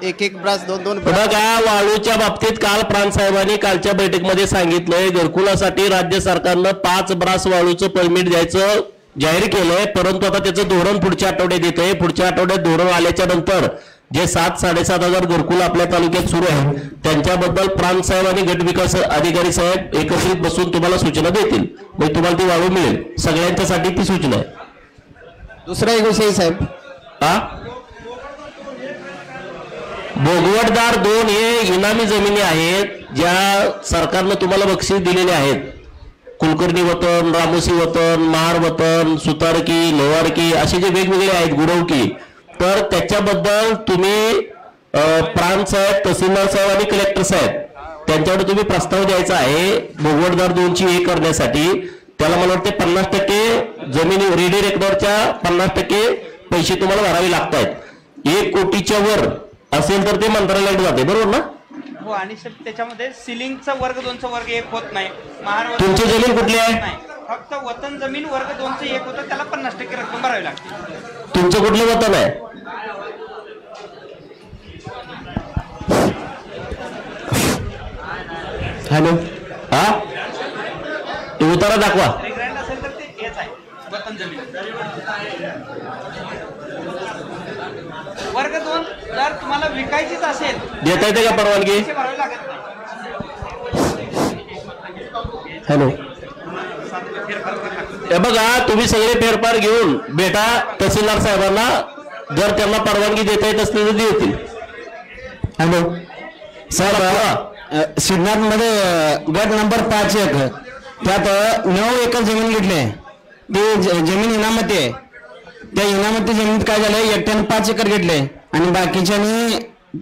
एक ब्रास दोन बघा, वाळूच्या बाबतीत काल प्रांत साहेबांनी कालच्या बैठकीमध्ये सांगितलंय, घरकुलासाठी राज्य सरकारनं 5 ब्रास वाळूचं परमिट द्यायचं जाहीर केलंय, परंतु आता त्याचं धोरण पुढच्या आठवड्यात येतंय. पुढच्या आठवड्यात धोरण आल्याच्या नंतर जे 7-7.5 हजार घरकुल आपल्या तालुक्यात सुरू आहेत त्यांच्याबद्दल प्रांत साहेब आणि गट विकास अधिकारी साहेब एकत्रित बसून तुम्हाला सूचना देतील, मग तुम्हाला ती वाळू मिळेल. सगळ्यांच्यासाठी ती सूचना आहे. दुसरा एक विषय साहेब, भोगवटदार 2 हे इनामी जमिनी आहेत, ज्या सरकारनं तुम्हाला बक्षीस दिलेले आहेत. कुलकर्णी वतन, रामोसी वतन, महार वतन, सुतारकी, लोवारकी असे जे वेगवेगळे आहेत, गुडवकी, तर त्याच्याबद्दल तुम्ही प्रांत साहेब, तहसीलदार साहेब आणि कलेक्टर साहेब त्यांच्याकडे तुम्ही प्रस्ताव द्यायचा आहे भोगवटदार 2ची हे करण्यासाठी. त्याला मला वाटते 50% जमिनी रेडी रेकॉर्डच्या 50% पैसे तुम्हाला भरावे लागत आहेत. 1 कोटीच्या वर असेल तर ते मंत्रालयात जाते, बरोबर ना? हो, आणि त्याच्यामध्ये सिलिंगचा वर्ग 2चा वर्ग 1 होत नाही. तुमची जमीन कुठली आहे? फक्त वतन जमीन वर्ग 2चं 1 होतं, त्याला 50% रक्कम भरावी लागते. तुमचं कुठलं वतन आहे? हॅलो, ते उतारा दाखवा. ग्रँड असेल तर ते हेच आहे, वतन जमीन वर्ग 2 जर तुम्हाला विकायचीच असेल देता येते का परवानगी? भरावी लागत नाही. हॅलो, हे बघा, तुम्ही सगळे फेरफार घेऊन भेटा तहसीलदार साहेबांना, जर त्यांना परवानगी देता येत असली तर देतील. हॅलो साहेब, सिद्धार्थमध्ये गट नंबर 5 त्यात 9 एकर जमीन घेतली. ती जमीन इनामती आहे. त्या इनामती जमिनीत काय झालंय, एकट्याने 5 एकर घेतले आणि बाकीच्यानी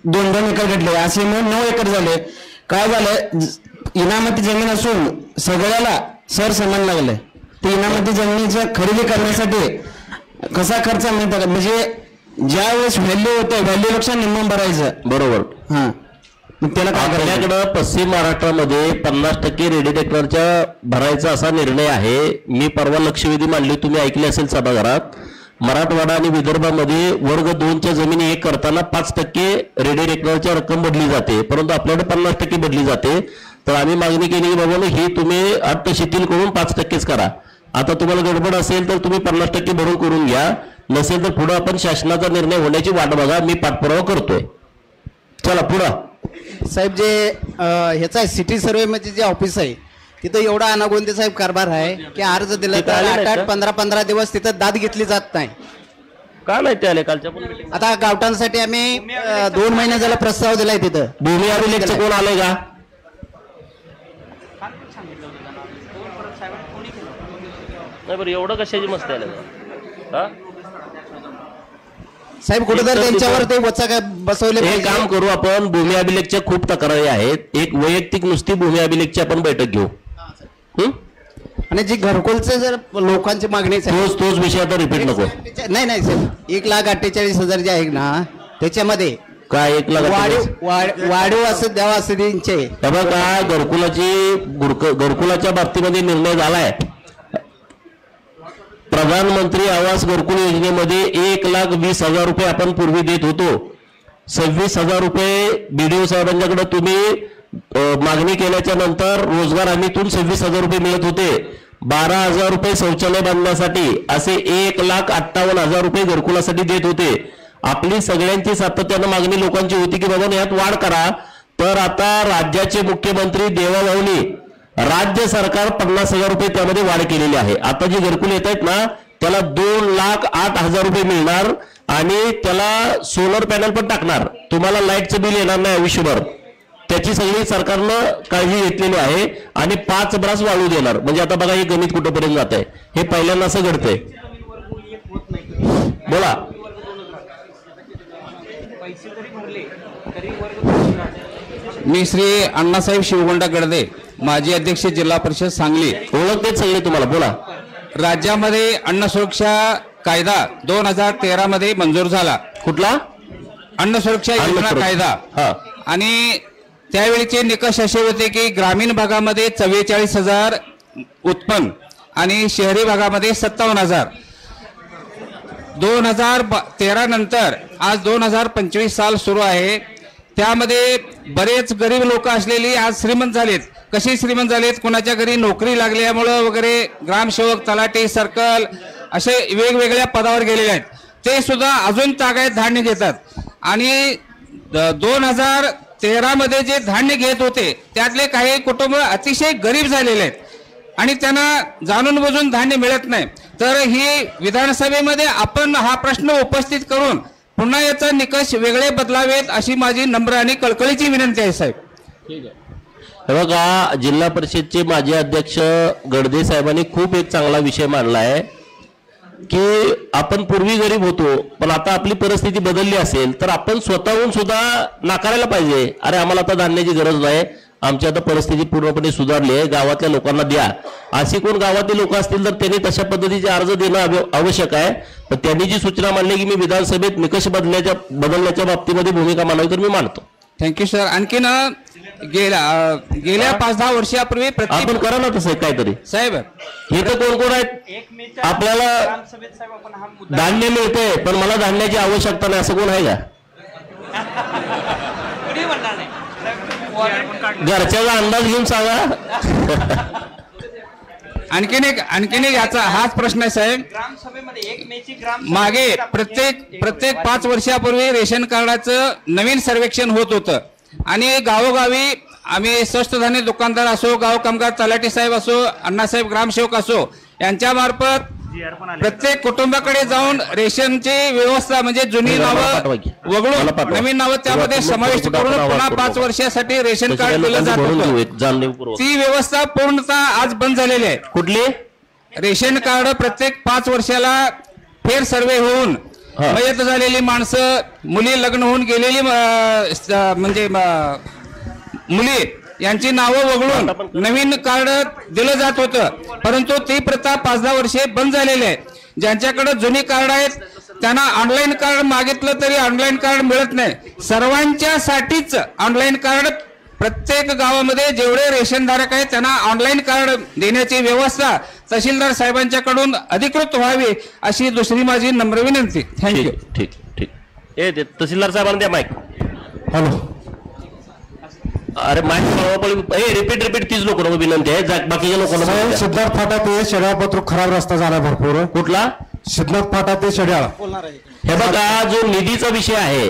2-2 एकर घेतले, असे मिळून 9 एकर झाले. काय झालंय, इनामती जमीन असून सगळ्याला सर समान लागलंय. ते इनामती जमिनीचं खरेदी करण्यासाठी कसा खर्च मिळतात, म्हणजे ज्या वेळेस व्हॅल्यू होतं व्हॅल्यूपेक्षा निम्म भरायचं. बरोबर. त्याला काय आपल्याकडं पश्चिम महाराष्ट्रामध्ये 50% रेडी रेकॉर्डच्या भरायचा असा निर्णय आहे. मी परवा लक्षवेधी मांडली, तुम्ही ऐकली असेल सभागृहात. मराठवाडा आणि विदर्भामध्ये वर्ग 2च्या जमिनी एक करताना 5% रेडी रेकॉर्डच्या रक्कम बदली जाते, परंतु आपल्याकडे 50% बदली जाते. तर आम्ही मागणी केली की बाबा ही तुम्ही अट शिथिल करून 5%च करा. आता तुम्हाला गडबड असेल तर तुम्ही 50% भरून करून घ्या, नसेल तर पुढे आपण शासनाचा निर्णय होण्याची वाट बघा. मी पाठपुरावा करतोय. चला पुढं. साहेब, जे ह्याचा सिटी सर्वे मध्ये जे ऑफिस आहे तिथं एवढा अनागोंदी साहेब कारभार आहे की अर्ज दिला तर 8-8, 15-15 दिवस तिथं दाद घेतली जात नाही. का नाही ते आले कालच्या? आता गावठांसाठी आम्ही 2 महिने झाला प्रस्ताव दिलाय तिथं. भूमी अभिलेखचं कोण आलंय का? नाही बरं, एवढं कशाची मस्ती आलं साहेब? कुठं तर त्यांच्यावर ते वचा काय बसवले. हे काम करू आपण. भूमी अभिलेखच्या खूप तक्रारी आहेत. एक वैयक्तिक नुसती भूमी अभिलेखची आपण बैठक घेऊ. आणि जी घरकुलचे जर लोकांची मागणी तोच विषय आता रिपीट नको. नाही साहेब, 1,48,000 जे आहे ना त्याच्यामध्ये काय 1,00,000 वाढीव असं द्यावा असं त्यांचे. काय घरकुलाच्या बाबतीमध्ये निर्णय झालाय. प्रधानमंत्री आवास घरकुल योजनेमध्ये 1,20,000 रुपये आपण पूर्वी देत होतो. 26,000 रुपये BDO साहेबांच्याकडे तुम्ही मागणी केल्याच्या नंतर रोजगार हमीतून 26,000 रुपये मिळत होते. 12,000 रुपये शौचालय बांधण्यासाठी असे 1,58,000 रुपये घरकुलासाठी देत होते. आपली सगळ्यांची सातत्यानं मागणी लोकांची होती की बाबा यात वाढ करा. तर आता राज्याचे मुख्यमंत्री देवाभाऊनी राज्य सरकार 50,000 रुपये त्यामध्ये वाढ केलेली आहे. आता जी घरकुल येत आहेत ना त्याला 2,08,000 रुपये मिळणार आणि त्याला सोलर पॅनल पण टाकणार. तुम्हाला लाईटचं बिल येणार नाही आयुष्यभर. त्याची सगळी सरकारनं काळजी घेतलेली आहे आणि 5 ब्रास वाळू देणार. म्हणजे आता बघा हे गणित कुठंपर्यंत जात आहे. हे पहिल्यांदा असं घडतंय. बोला. मी श्री अण्णासाहेब शिवगोंडा गडदे, माजी अध्यक्ष जिल्हा परिषद सांगली. ओळखतेच सगळे तुम्हाला. बोला. राज्यामध्ये अन्न सुरक्षा कायदा 2013 मध्ये मंजूर झाला. कुठला? अन्न सुरक्षा योजना कायदा. आणि त्यावेळीचे निकष असे होते की ग्रामीण भागामध्ये 44,000 उत्पन्न आणि शहरी भागामध्ये 57,000. 2013 नंतर आज 2025 साल सुरू आहे. त्यामध्ये बरेच गरीब लोक असलेली आज श्रीमंत झालेत. कशी श्रीमंत झालेत? कुणाच्या घरी नोकरी लागल्यामुळं वगैरे ग्रामसेवक, तलाठी, सर्कल असे वेगवेगळ्या पदावर गेलेले आहेत. ते सुद्धा अजून तागायत धान्य घेतात. आणि 2013 मध्ये जे धान्य घेत होते त्यातले काही कुटुंब अतिशय गरीब झालेले आहेत आणि त्यांना जाणून बुजून धान्य मिळत नाही. तर ही विधानसभेमध्ये आपण हा प्रश्न उपस्थित करून पुन्हा याचा निकष वेगळे बदलावेत अशी माझी नम्र आणि कळकळीची विनंती आहे साहेब. ठीक आहे. हे बघा, जिल्हा परिषदचे माजी अध्यक्ष गडदे साहेबांनी खूप एक चांगला विषय मांडला आहे की आपण पूर्वी गरीब होतो पण आता आपली परिस्थिती बदलली असेल तर आपण स्वतःहून सुद्धा नाकारायला पाहिजे. अरे आम्हाला आता धान्याची गरज नाही, आमची आता परिस्थिती पूर्णपणे सुधारली आहे, गावातल्या लोकांना द्या. अशी कोण गावातले लोक असतील तर त्यांनी तशा पद्धतीचे अर्ज देणं आवश्यक आहे. पण त्यांनी जी सूचना मांडली की मी विधानसभेत निकष बदलण्याच्या बाबतीमध्ये भूमिका मांडावी तर मी मांडतो. Thank you sir. आणखीन गेल्या 5-10 वर्षापूर्वी आपण करा ना तसं काहीतरी साहेब. हे तर कोण कोण आहेत? आपल्याला धान्य मिळतंय पण मला धान्याची आवश्यकता नाही असं कोण आहे का? घरच्याचा अंदाज घेऊन सांगा. आणखीन एक याचा हाच प्रश्न आहे साहेब. मागे प्रत्येक 5 वर्षापूर्वी रेशन कार्डाचं नवीन सर्वेक्षण होत होतं आणि गावोगावी आम्ही स्वस्त धान्य दुकानदार असो, गाव कामगार तलाठी साहेब असो, अण्णासाहेब ग्रामसेवक असो यांच्यामार्फत प्रत्येक कुटुंबाकडे जाऊन रेशनची व्यवस्था म्हणजे जुनी नावं वगळून नवीन नावं त्यामध्ये समाविष्ट करून पुन्हा 5 वर्षासाठी रेशन कार्ड दिलं जात होतं. ती व्यवस्था पूर्णतः आज बंद झालेली आहे. कुठली? रेशन कार्ड प्रत्येक 5 वर्षाला फेर सर्वे होऊन मयत झालेली माणसं, मुली लग्न होऊन गेलेली म्हणजे मुली यांची नावं वगळून नवीन कार्ड दिलं जात होतं. परंतु ती प्रथा 5-10 वर्षे बंद झालेली आहे. ज्यांच्याकडे जुनी कार्ड आहेत त्यांना ऑनलाईन कार्ड मागितलं तरी ऑनलाईन कार्ड मिळत नाही. सर्वांच्यासाठीच ऑनलाईन कार्ड प्रत्येक गावामध्ये जेवढे रेशनधारक आहेत त्यांना ऑनलाईन कार्ड देण्याची व्यवस्था तहसीलदार साहेबांच्याकडून अधिकृत व्हावी अशी दुसरी माझी नम्र विनंती. थँक्यू. ठीक ठीक. तहसीलदार साहेबांना द्या माईक. हॅलो. अरे माईक रिपीट तीच लोक विनंती आहे. बाकीच्या लोकांना सिद्धार्थ फाटा ते शेड्याळ पत्र खराब रस्ता झाला भरपूर. कुठला? सिद्धार्थ फाटा ते शेड्याळ. हे बघा, जो निधीचा विषय आहे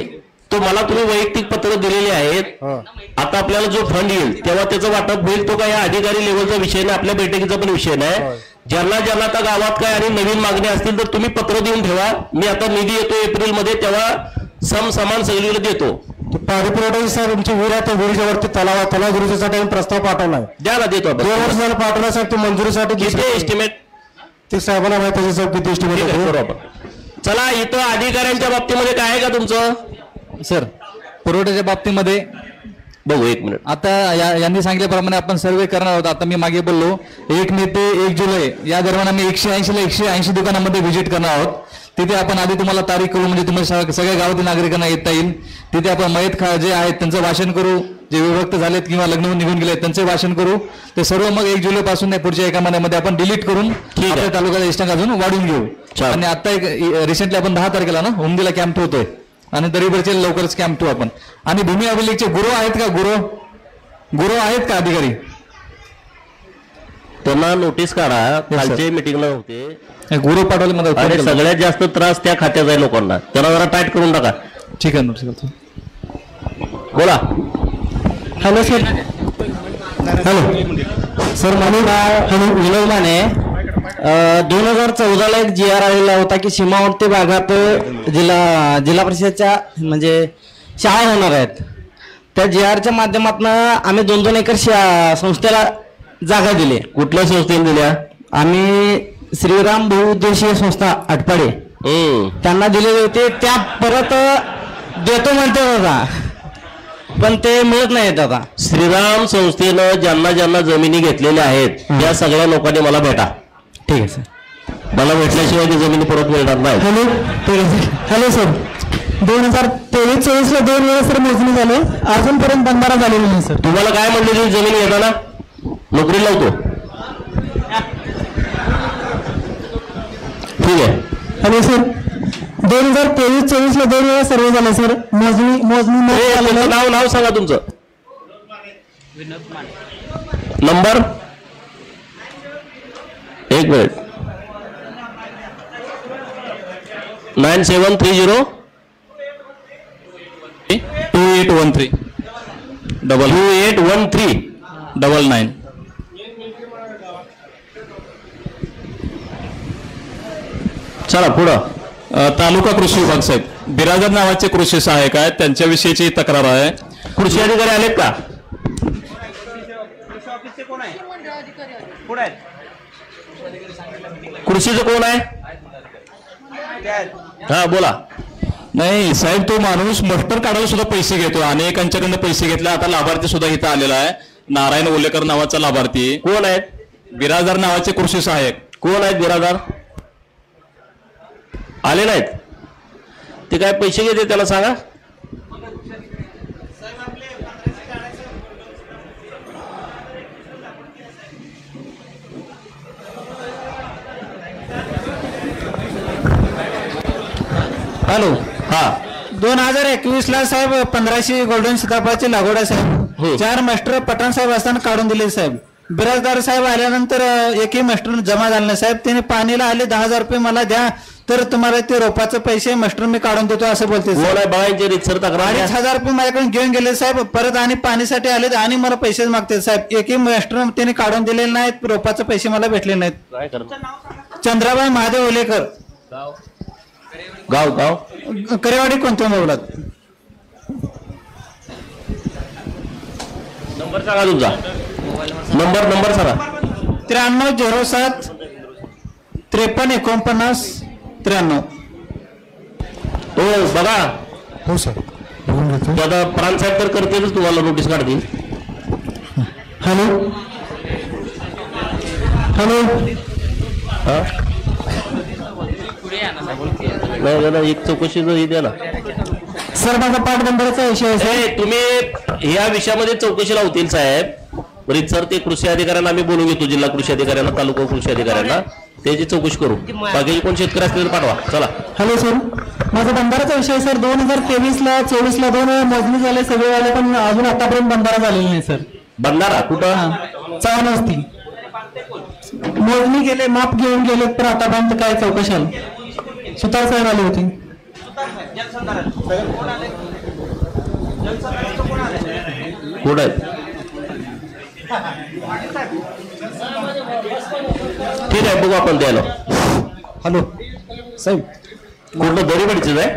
तो मला तुम्ही वैयक्तिक पत्र दिलेले आहेत. आता आपल्याला जो फंड येईल तेव्हा त्याचं वाटप होईल. तो काय अधिकारी लेवलचा विषय नाही, आपल्या बैठकीचा पण विषय नाही. ज्यांना आता गावात काय आणि नवीन मागणी असतील तर तुम्ही पत्र देऊन ठेवा. मी आता निधी येतो एप्रिलमध्ये तेव्हा समान सगळीकडे देतो. पाणी पुरवठा साहेब तुमची विहीर आहे, त्या विहिरीच्या वरती तलाव दुरुस्तीसाठी प्रस्ताव पाठवलाय. द्या ना, देतो. 2 वर्ष झालं पाठवण्यासाठी मंजुरीसाठी एस्टिमेट ते साहेबांना माहिती त्याच्यासाठी किती एस्टिमेट बरोबर. चला, इथं अधिकाऱ्यांच्या बाबतीमध्ये काय आहे का तुमचं? सर, पुरवठ्याच्या बाबतीमध्ये बघू 1 मिनिट. आता यांनी सांगितल्याप्रमाणे आपण सर्वे करणार आहोत. आता मी मागे बोललो 1 मे ते 1 जुलै या दरम्यान आम्ही 180 दुकानांमध्ये व्हिजिट करणार आहोत. तिथे आपण आधी तुम्हाला तारीख करू म्हणजे तुम्हाला सगळ्या गावातील नागरिकांना येता येईल. तिथे आपण मयत जे आहेत त्यांचं भाषण करू, जे विभक्त झालेत किंवा लग्न होऊन निघून गेले त्यांचे भाषण करू. ते सर्व मग 1 जुलै पासून पुढच्या 1 महिन्यामध्ये आपण डिलीट करून आपल्या तालुक्याचा इष्टांक अजून वाढून घेऊ. आणि आता रिसेंटली आपण 10 तारखेला ना उमदीला कॅम्प ठेवतोय आणि दरीबरचे लवकरच कॅम्प ठेवू आपण. आणि भूमी अभिलेखचे गुरु आहेत का? गुरु आहेत का अधिकारी? त्यांना नोटीस काढा, कालच्या मिटिंगला होते गुरु पाठवले मला आणि सगळ्यात जास्त त्रास त्या खात्याचा आहे लोकांना, त्यांना जरा टाईट करून टाका. ठीक आहे नोटीस करतो. बोला. Hello sir. हॅलो सर, माझं नाव विनोद माने. 2014ला एक GR आलेला होता की सीमावर्ती भागात जिल्हा परिषदच्या म्हणजे शाळा होणार आहेत. त्या GRच्या माध्यमातून आम्ही 2-2 एकर संस्थेला जागा दिली. कुठल्या संस्थेने दिल्या? आम्ही श्रीराम बहुउद्देशीय संस्था आटपाडे त्यांना दिलेले होते. त्या परत देतो म्हणते होता, पण ते मिळत नाहीत आता. श्रीराम संस्थेनं ज्यांना ज्यांना जमिनी घेतलेल्या आहेत त्या सगळ्या लोकांनी मला भेटा. ठीक आहे सर. मला भेटल्याशिवाय ती जमिनी परत मिळणार नाही. हॅलो. ठीक आहे सर. Hello sir. 2023-24ला 2 वेळा सर मोजणी झाली, अजूनपर्यंत बंधारा झालेला नाही सर. तुम्हाला काय म्हणले तुम्ही जमीन घेताना? नोकरी लावतो. ठीक आहे. Hello sir. 2023-24ला 2 वेळा सर्वे झाला सर. मोजणी नाव सांगा तुमचं. Number 1 minute. 9730 2813 99. चला पुढं. तालुका कृषी विभाग साहेब, बिराजदार नावाचे कृषी सहाय्यक आहेत, त्यांच्याविषयीची तक्रार आहे. कृषी अधिकारी आलेत का? कृषीचं कोण आहे? हा बोला. नाही साहेब, तो माणूस मस्टर काढायला सुद्धा पैसे घेतो. अनेकांच्याकडनं पैसे घेतले. आता लाभार्थी सुद्धा इथं आलेला आहे, नारायण ओलेकर नावाचा लाभार्थी. कोण आहेत? बिराजदार नावाचे कृषी सहाय्यक. कोण आहेत बिराजदार? आले नाहीत ते काय पैसे घेते त्याला सांगा. हॅलो. हा. 2021ला साहेब 1500 गोल्डन सीताफळाची लागवड आहे साहेब. 4 मास्टर पठाण साहेब असताना काढून दिले साहेब. बिराजदार साहेब आल्यानंतर एकही मास्टर जमा झाला नाही साहेब. त्याने पाणीला आले 10,000 रुपये मला द्या, तर तुम्हाला ते रोपाचे पैसे मास्टर मी काढून देतो असं बोलते. 2,500 रुपये माझ्याकडे घेऊन गेले साहेब. परत आणि पाणीसाठी आले आणि मला पैसे मागते साहेब. एकही मास्टर त्याने काढून दिलेले नाहीत, रोपाचे पैसे मला भेटले नाहीत. चंद्राबाई महादेव ओलेकर. गाव करेवाडी कोणत्या मोबलात. नंबर सांगा तुमचा. नंबर सांगा. 9307 5349 93. हो बघा. हो सर. आता प्राण साहेब तर करतेच, तुम्हाला नोटीस काढतील. हॅलो. हॅलो. एक चौकशी द्या ना सर. माझा पाटबंधाराचा विषय आहे. तुम्ही या विषयामध्ये चौकशी लावतील साहेब. सर ते कृषी अधिकाऱ्यांना आम्ही बोलून घेतो, जिल्हा कृषी अधिकाऱ्यांना, तालुका कृषी अधिकाऱ्यांना, त्याची चौकशी करू. बाकी कोण शेतकरी असतील तर पाठवा. चला. Hello sir. माझा बंधाराचा विषय सर. 2023ला 24ला 2 वेळा मोजणी झाले सगळे वाले, पण अजून आतापर्यंत बंधारा झालेला नाही सर. बंधारा कुठं? चावण असती मोजणी गेले, माप घेऊन गेले, पण आतापर्यंत काय चौकशी आली. सुतार साहेब आले होते. कुठं आहे? ठीक आहे, बघू आपण द्यायला. हॅलो साहेब. कुठलं दरीबडीच आहे?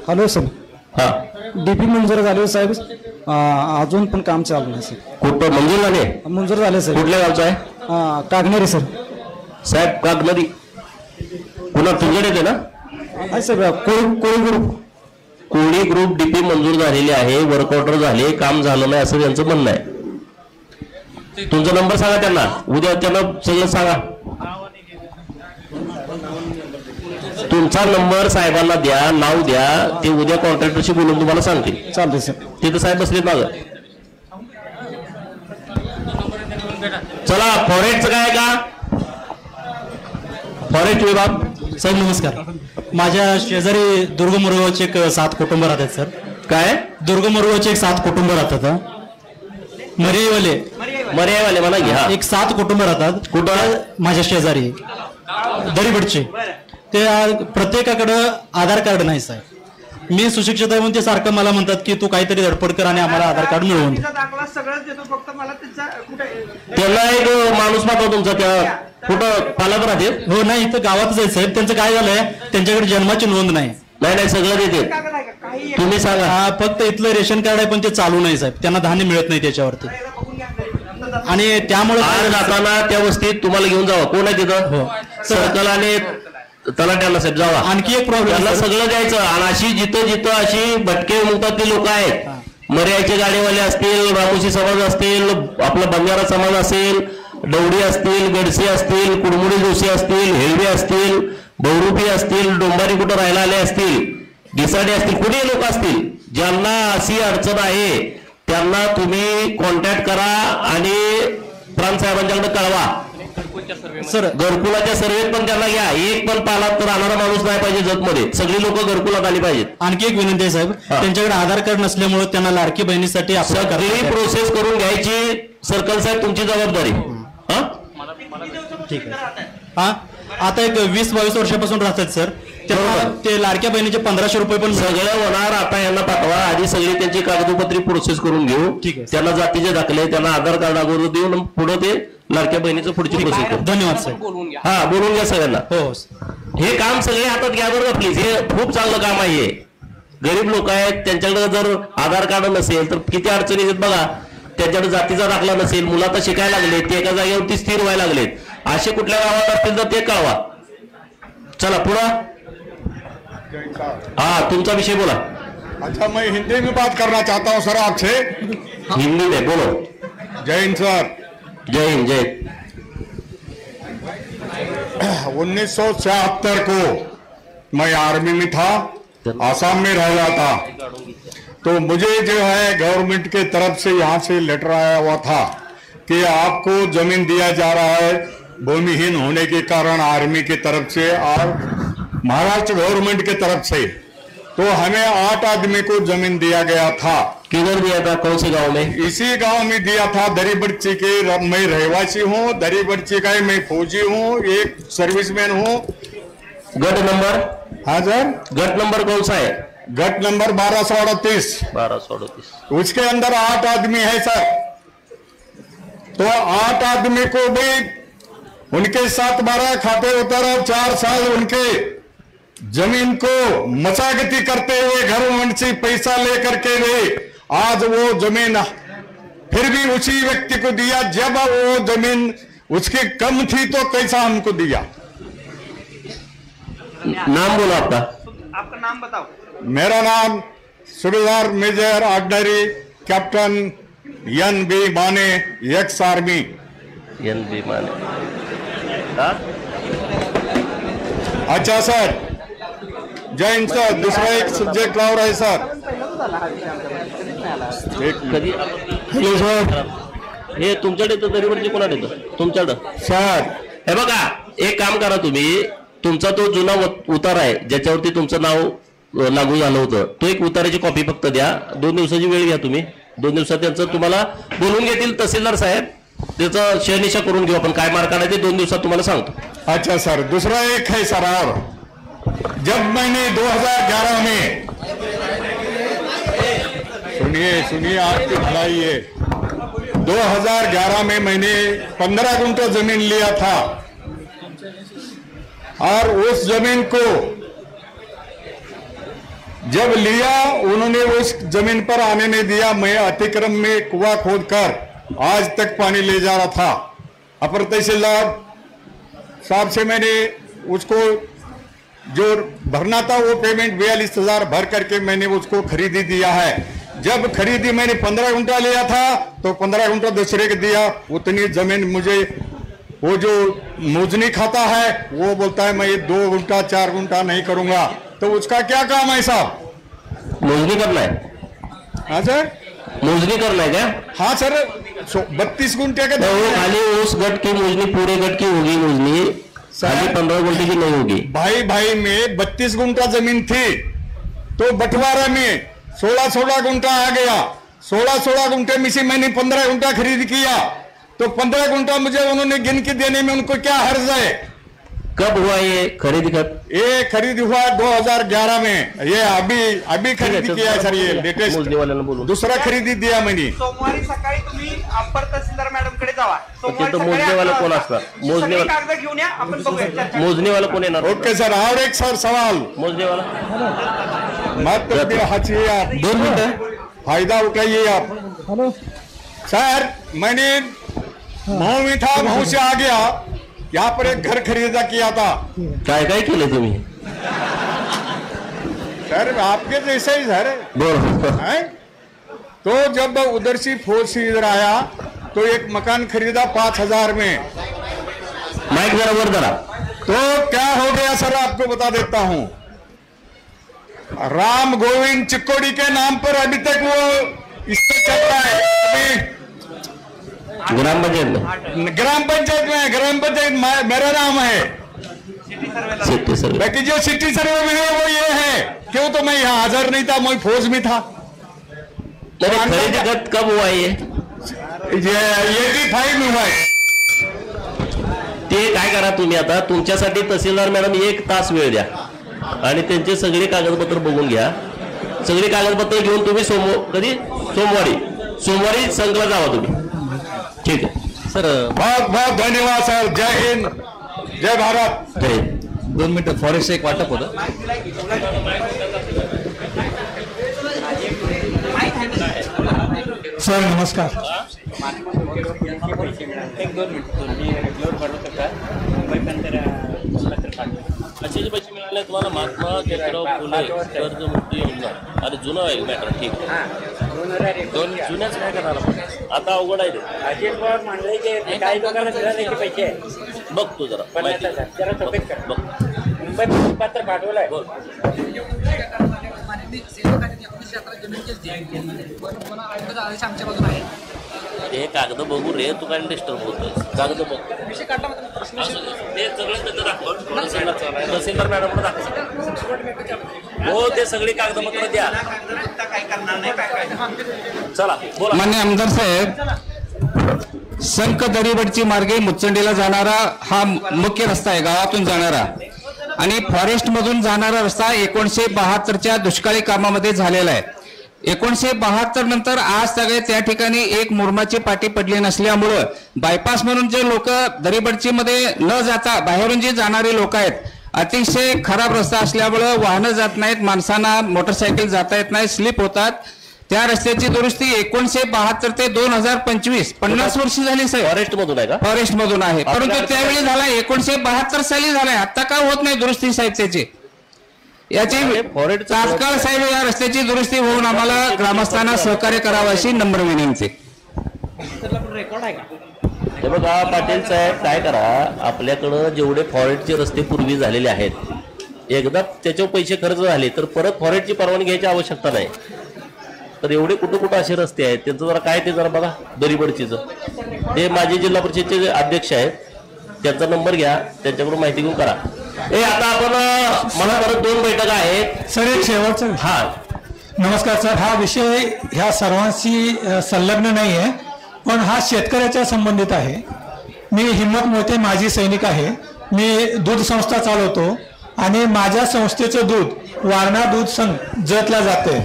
Hello sir. हा. डीपी मंजूर झाले साहेब, अजून पण काम चालू नाही सर. कुठं मंजूर झाले? मंजूर झाले सर. कुठल्या गावचं आहे? कागनेरी सर. साहेब कागनदी पुन्हा तुमच्याकडे येते ना? आहे सर. कोळी ग्रुप डीपी मंजूर झालेली आहे, वर्क ऑर्डर झाले, काम झालं नाही असं त्यांचं म्हणणं आहे. तुमचा नंबर सांगा त्यांना, उद्या त्यांना सगळं सांगा. तुमचा नंबर साहेबांना द्या, नाव द्या, ते उद्या कॉन्ट्रॅक्टरशी बोलून तुम्हाला सांगतील. चालते सर. तिथं साहेब बसलेत माझं. चला. फॉरेस्टचं काय का? फॉरेस्ट विभाग साहेब नमस्कार. माझ्या शेजारी दुर्गमुरुगावचे एक 7 कुटुंब राहतात सर. काय? दुर्गमुरुगावचे एक 7 कुटुंब राहतात. मरियवाले मर्यावाले म्हणा घ्या. एक 7 कुटुंब राहतात. कुठं? माझ्या शेजारी दरीबडचे. ते प्रत्येकाकडं आधार कार्ड नाही साहेब. मी सुशिक्षित आहे म्हणून ते सारखं मला म्हणतात की तू काहीतरी धडपड कर आणि आम्हाला आधार कार्ड मिळवून दे. त्याला एक माणूस पाठवा तुमचा, त्या कुठं पालक राहते? हो नाही, इथं गावातच आहे साहेब. त्यांचं काय झालंय, त्यांच्याकडे जन्माची नोंद नाही. नाही सगळं देते. तुम्ही सांगा. फक्त इथलं रेशन कार्ड आहे पण ते चालू नाही साहेब. त्यांना धान्य मिळत नाही त्याच्यावरती. आणि त्यामुळे जाताना त्या वस्तीत तुम्हाला घेऊन जावं. कोण आहे तिथं? सर्कल आणि तलाट्याला साहेब जावा. आणखी एक प्रॉब्लेम, त्यांना सगळं द्यायचं. आणि अशी जिथं अशी भटके मुक्तात ते लोक आहेत, मर्याचे गाडीवाले असतील, रामोशी समाज असतील, आपला बंजारा समाज असेल, डवडी असतील, गडसे असतील, कुडमुडी जोशी असतील, हेळवे असतील, बहुरूपी असतील, डोंबारी कुठं राहायला आले असतील, डिसाडे असतील, कुठेही लोक असतील, ज्यांना अशी अडचण आहे त्यांना तुम्ही कॉन्टॅक्ट करा आणि प्रांत साहेबांच्याकडे कळवा. सर घरकुलाच्या सर्वेत पण त्यांना घ्या. एक पण पालात राहणारा माणूस नाही पाहिजे जगमध्ये. सगळी लोक घरकुलात आली पाहिजेत. आणखी एक विनंती आहे साहेब, त्यांच्याकडे आधार कार्ड नसल्यामुळे त्यांना लाडकी बहिणीसाठी सगळी प्रोसेस करून घ्यायची. सर्कल साहेब तुमची जबाबदारी. ठीक आहे. हा आता एक 20-22 वर्षापासून राहतात सर. ते लाडक्या बहिणीचे 1500 रुपये पण सगळं होणार. आता यांना पाठवा. आधी सगळी त्यांची कागदोपत्री प्रोसेस करून घेऊ. त्यांना जातीचे दाखले, त्यांना आधार कार्ड अगोदर देऊन पुढे ते लाडक्या बहिणीचं पुढची प्रोसेस करू. धन्यवाद सर. हा बोलून घ्या सगळ्यांना. हो हे काम सगळे हातात घ्या बरं प्लीज. हे खूप चांगलं काम आहे. गरीब लोक आहेत, त्यांच्याकडे जर आधार कार्ड नसेल तर किती अडचणी आहेत बघा. त्यांच्याकडे जातीचा दाखला नसेल, मुलं आता शिकायला लागले, ते एका जागेवरती स्थिर व्हायला लागलेत. असे कुठल्या गावात असतील तर ते कळवा. चला पुढं. हाँ तुमचा विषय बोला. अच्छा मैं हिंदी में बात करना चाहता हूँ सर आपसे. हिंदी में बोलो. जय हिंद सर. जय हिंद. जय. 1976 को मैं आर्मी में था, आसाम में रह रहा था. तो मुझे जो है गवर्नमेंट के तरफ से यहाँ से लेटर आया हुआ था कि आपको जमीन दिया जा रहा है भूमिहीन होने के कारण, आर्मी की तरफ से और महाराष्ट्र गवर्नमेंट के तरफ से. तो हमें 8 आदमी को जमीन दिया गया था. किधर दिया था? कौन से गांव में? इसी गांव में दिया था. दरीबड़ची के मैं रहवासी हूँ. दरीबड़ची का मैं फौजी हूँ, एक सर्विसमैन हूँ. गट नंबर? हाँ सर. गट नंबर कौन सा है? गट नंबर 1238. 1238. उसके अंदर 8 आदमी है सर. तो 8 आदमी को भी उनके साथ 12 खाते उतारा. 4 साल उनके जमीन को मशागती करते हुए गवर्नमेंट से पैसा लेकर के वे आज वो जमीन फिर भी उसी व्यक्ति को दिया. जब वो जमीन उसकी कम थी तो कैसा हमको दिया. नाम बोलो आपका. आपका नाम बताओ. मेरा नाम सूबेदार मेजर ऑर्डिनरी कैप्टन NB माने, एक्स आर्मी. NB माने. अच्छा सर. जय हिंद सर. दुसरा एक सब्जेक्ट और आहे सर. Hello sir. हे तुमच्याकडे तर दरीवरची कोणाकडे येतं? तुमच्याकडं सर. हे बघा एक काम करा तुम्ही. तुमचा तो जुना उतार आहे ज्याच्यावरती तुमचं नाव लागू झालं होतं, तो एक उताराची कॉपी फक्त द्या. 2 दिवसाची वेळ घ्या तुम्ही. 2 दिवसात त्यांचं तुम्हाला बोलून घेतील तहसीलदार साहेब. त्याचं शहनिशा करून घेऊ आपण. काय मार्क काढायचे 2 दिवसात तुम्हाला सांगतो. अच्छा सर. दूसरा एक है सर. और जब मैंने 2011 में सुनिए आपकी भलाई है. 2011 में मैंने 15 गुंठा जमीन लिया था और उस जमीन को जब लिया उन्होंने उस जमीन पर आने नहीं दिया. मैं अतिक्रम में कुआं खोदकर आज तक पानी ले जा रहा था. अपर तहसीलदार साहब से मैंने उसको जो भरना था वो पेमेंट 42,000 भर करके मैंने उसको खरीदी दिया है. जब खरीदी मैंने 15 गुंठा लिया था तो 15 गुंठा दूसरे को दिया. उतनी जमीन मुझे वो जो मोजनी खाता है वो बोलता है मैं 2 गुंठा 4 गुंठा नहीं करूंगा. तो उसका क्या काम है साहब? मोजनी करना है. हाँ सर. मोजनी करना है क्या? हाँ सर. 32 गुंठे का खाली उस गट की मोजनी पूरे गट की होगी मोजनी. खाली 15 गुंठे की नहीं होगी. भाई में 32 गुंठा जमीन थी तो बंटवारा में 16 गुंठा आ गया. 16 गुंठे में से मैंने 15 गुंठा खरीद किया. तो 15 कुंटल मुझे उन्होंने गिन के देने में उनको क्या हर्ज है? कब हुआ ये खरीद? ये खरीद हुआ 2011 में, ये अभी खरीदी किया है सर, ये लेटेस्ट दूसरा खरीदी दिया मैंने। सोमवारी सकाळी तुम्ही अप्पर तहसीलदार मॅडम कडे जावा, मोजणीवाला कोण असणार? कागद घेऊन या, आपण बघूया। मोजणीवाला कोण येणार? ओके सर, और एक सर सवाल, मोजणीवाला मत हाचिए आप, 2 मिनट फायदा उठाइए आप। हेलो सर, मैंने भाव में था, भाव से आ गया, यहाँ पर एक घर खरीदा किया था। काय काय केलं तुम्ही? सर आपके जैसे ही सर है। तो जब उधर से फोर्स से इधर आया तो एक मकान खरीदा 5,000 में। माइक जरा वर करा। तो क्या हो गया सर, आपको बता देता हूं, राम गोविंद चिक्कोड़ी के नाम पर अभी तक वो इससे चल रहा है। ग्राम पंचायत में ग्राम पंचायत मेरा नाम है, सिटी सर्वे। बाकी जो सिटी सर्वे में है वो ये है, क्यों तो मैं यहाँ हाजिर नहीं था, मैं फौज में था। खरीदी खत कब हुआ? ये 85 में हुआ है। ते काय करा तुम्ही आता, तुमच्यासाठी तहसीलदार मॅडम 1 तास वेळ द्या आणि त्यांचे सगळे कागदपत्र बघून घ्या। सगळे कागदपत्र घेऊन तुम्ही सोमवारी संघला जावा तुम्ही। ठीक आहे सर, बहुत बहुत धन्यवाद सर, जय हिंद, जय भारत। 2 मिनिटं, फॉरेस्ट एक वाटप होतं। सर नमस्कार। असे जे पैसे मिळाले तुम्हाला महात्मा ज्योतिराव फुले कर्जमुक्ती योजना आणि जुनं आहे मॅटर, ठीक आहे, दोन जुन्याच काय करणार आपण? आता अवघड आहे ते, काही लोकांना मिळाले पैसे बघतो जरा बघ। मुंबई पत्र पाठवलंय। हे कागद बघू रे, तू काय डिस्टर्ब होतोय? कागद बघ, ते सगळं तहसीलदार मॅडम दाखव। हो, ते सगळी कागदपत्र द्या। चला बोला। मान्य आमदार साहेब, संक दरीबडची मार्गे मुचंडीला जाणारा हा मुख्य रस्ता आहे, गावातून जाणारा, आणि फॉरेस्ट मधून जाणारा रस्ता 1972च्या दुष्काळी कामामध्ये झालेला आहे। 1972 नंतर आज सगळे त्या ठिकाणी एक मुरमाची पाटी पडली नसल्यामुळं बायपास म्हणून जे लोक दरीबडची मध्ये न जाता बाहेरून जे जाणारे लोक आहेत, अतिशय खराब रस्ता असल्यामुळं वाहनं जात नाहीत, माणसांना मोटरसायकल जाता येत नाही, स्लिप होतात। त्या रस्त्याची दुरुस्ती 1972 ते 2025 50 वर्ष झाली साहेब। फॉरेस्ट मधून आहे का? फॉरेस्ट मधून आहे, परंतु त्यावेळी झाला 1972 साली झालाय, आता का होत नाही दुरुस्ती साहेब त्याची? याची तात्काळ साहेब या रस्त्याची दुरुस्ती होऊन आम्हाला ग्रामस्थांना सहकार्य करावं अशी नम्र विनंती। हे बघा पाटील साहेब, काय करा, आपल्याकडं जेवढे फॉरेस्टचे रस्ते पूर्वी झालेले आहेत, एकदा त्याच्यावर पैसे खर्च झाले तर परत फॉरेस्टची परवानगी घ्यायची आवश्यकता नाही। तर एवढे कुठं असे रस्ते आहेत, त्यांचं जरा काय ते जरा बघा। दरीबडचीचं ते माजी जिल्हा परिषदेचे अध्यक्ष आहेत, त्यांचा नंबर घ्या, त्यांच्याकडून माहिती घेऊन करा। आता आपण मला परत 2 बैठका आहेत सर, एक शेवटचं। हा नमस्कार सर, हा विषय ह्या सर्वांशी संलग्न नाही आहे, पण हा शेतकऱ्याच्या संबंधित आहे। मी हिम्मत मोहिते माजी सैनिक आहे, मी दूध संस्था चालवतो आणि माझ्या संस्थेचं दूध वारणा दूध संघ जतला जाते।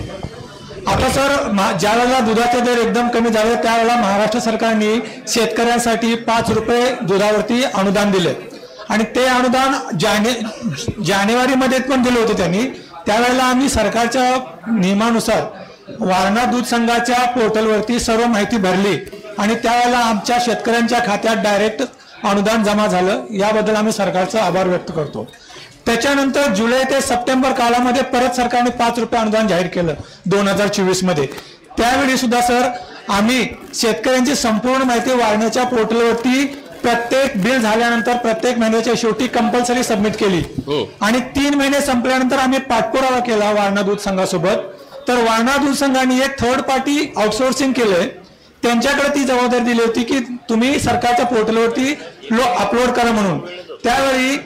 आता सर, ज्या वेळेला दुधाचे दर एकदम कमी झाले त्यावेळेला महाराष्ट्र सरकारने शेतकऱ्यांसाठी 5 रुपये दुधावरती अनुदान दिले, आणि ते अनुदान जानेवारीमध्ये पण दिलं होतं त्यांनी। त्यावेळेला आम्ही सरकारच्या नियमानुसार वारणा दूध संघाच्या पोर्टलवरती सर्व माहिती भरली, आणि त्यावेळेला आमच्या शेतकऱ्यांच्या खात्यात डायरेक्ट अनुदान जमा झालं। याबद्दल आम्ही सरकारचा आभार व्यक्त करतो। त्याच्यानंतर जुलै ते सप्टेंबर काळामध्ये परत सरकारने 5 रुपये अनुदान जाहीर केलं 2024 मध्ये। त्यावेळी सुद्धा सर आम्ही शेतकऱ्यांची संपूर्ण माहिती वारण्याच्या पोर्टलवरती प्रत्येक बिल झाल्यानंतर प्रत्येक महिन्याच्या शेवटी कंपल्सरी सबमिट केली, आणि 3 महिने संपल्यानंतर आम्ही पाठपुरावा केला वारणा दूध संघासोबत। तर वारणा दूध संघाने एक थर्ड पार्टी आउटसोर्सिंग केलंय, त्यांच्याकडे ती जबाबदारी दिली होती की तुम्ही सरकारच्या पोर्टलवरती अपलोड करा म्हणून। त्यावेळी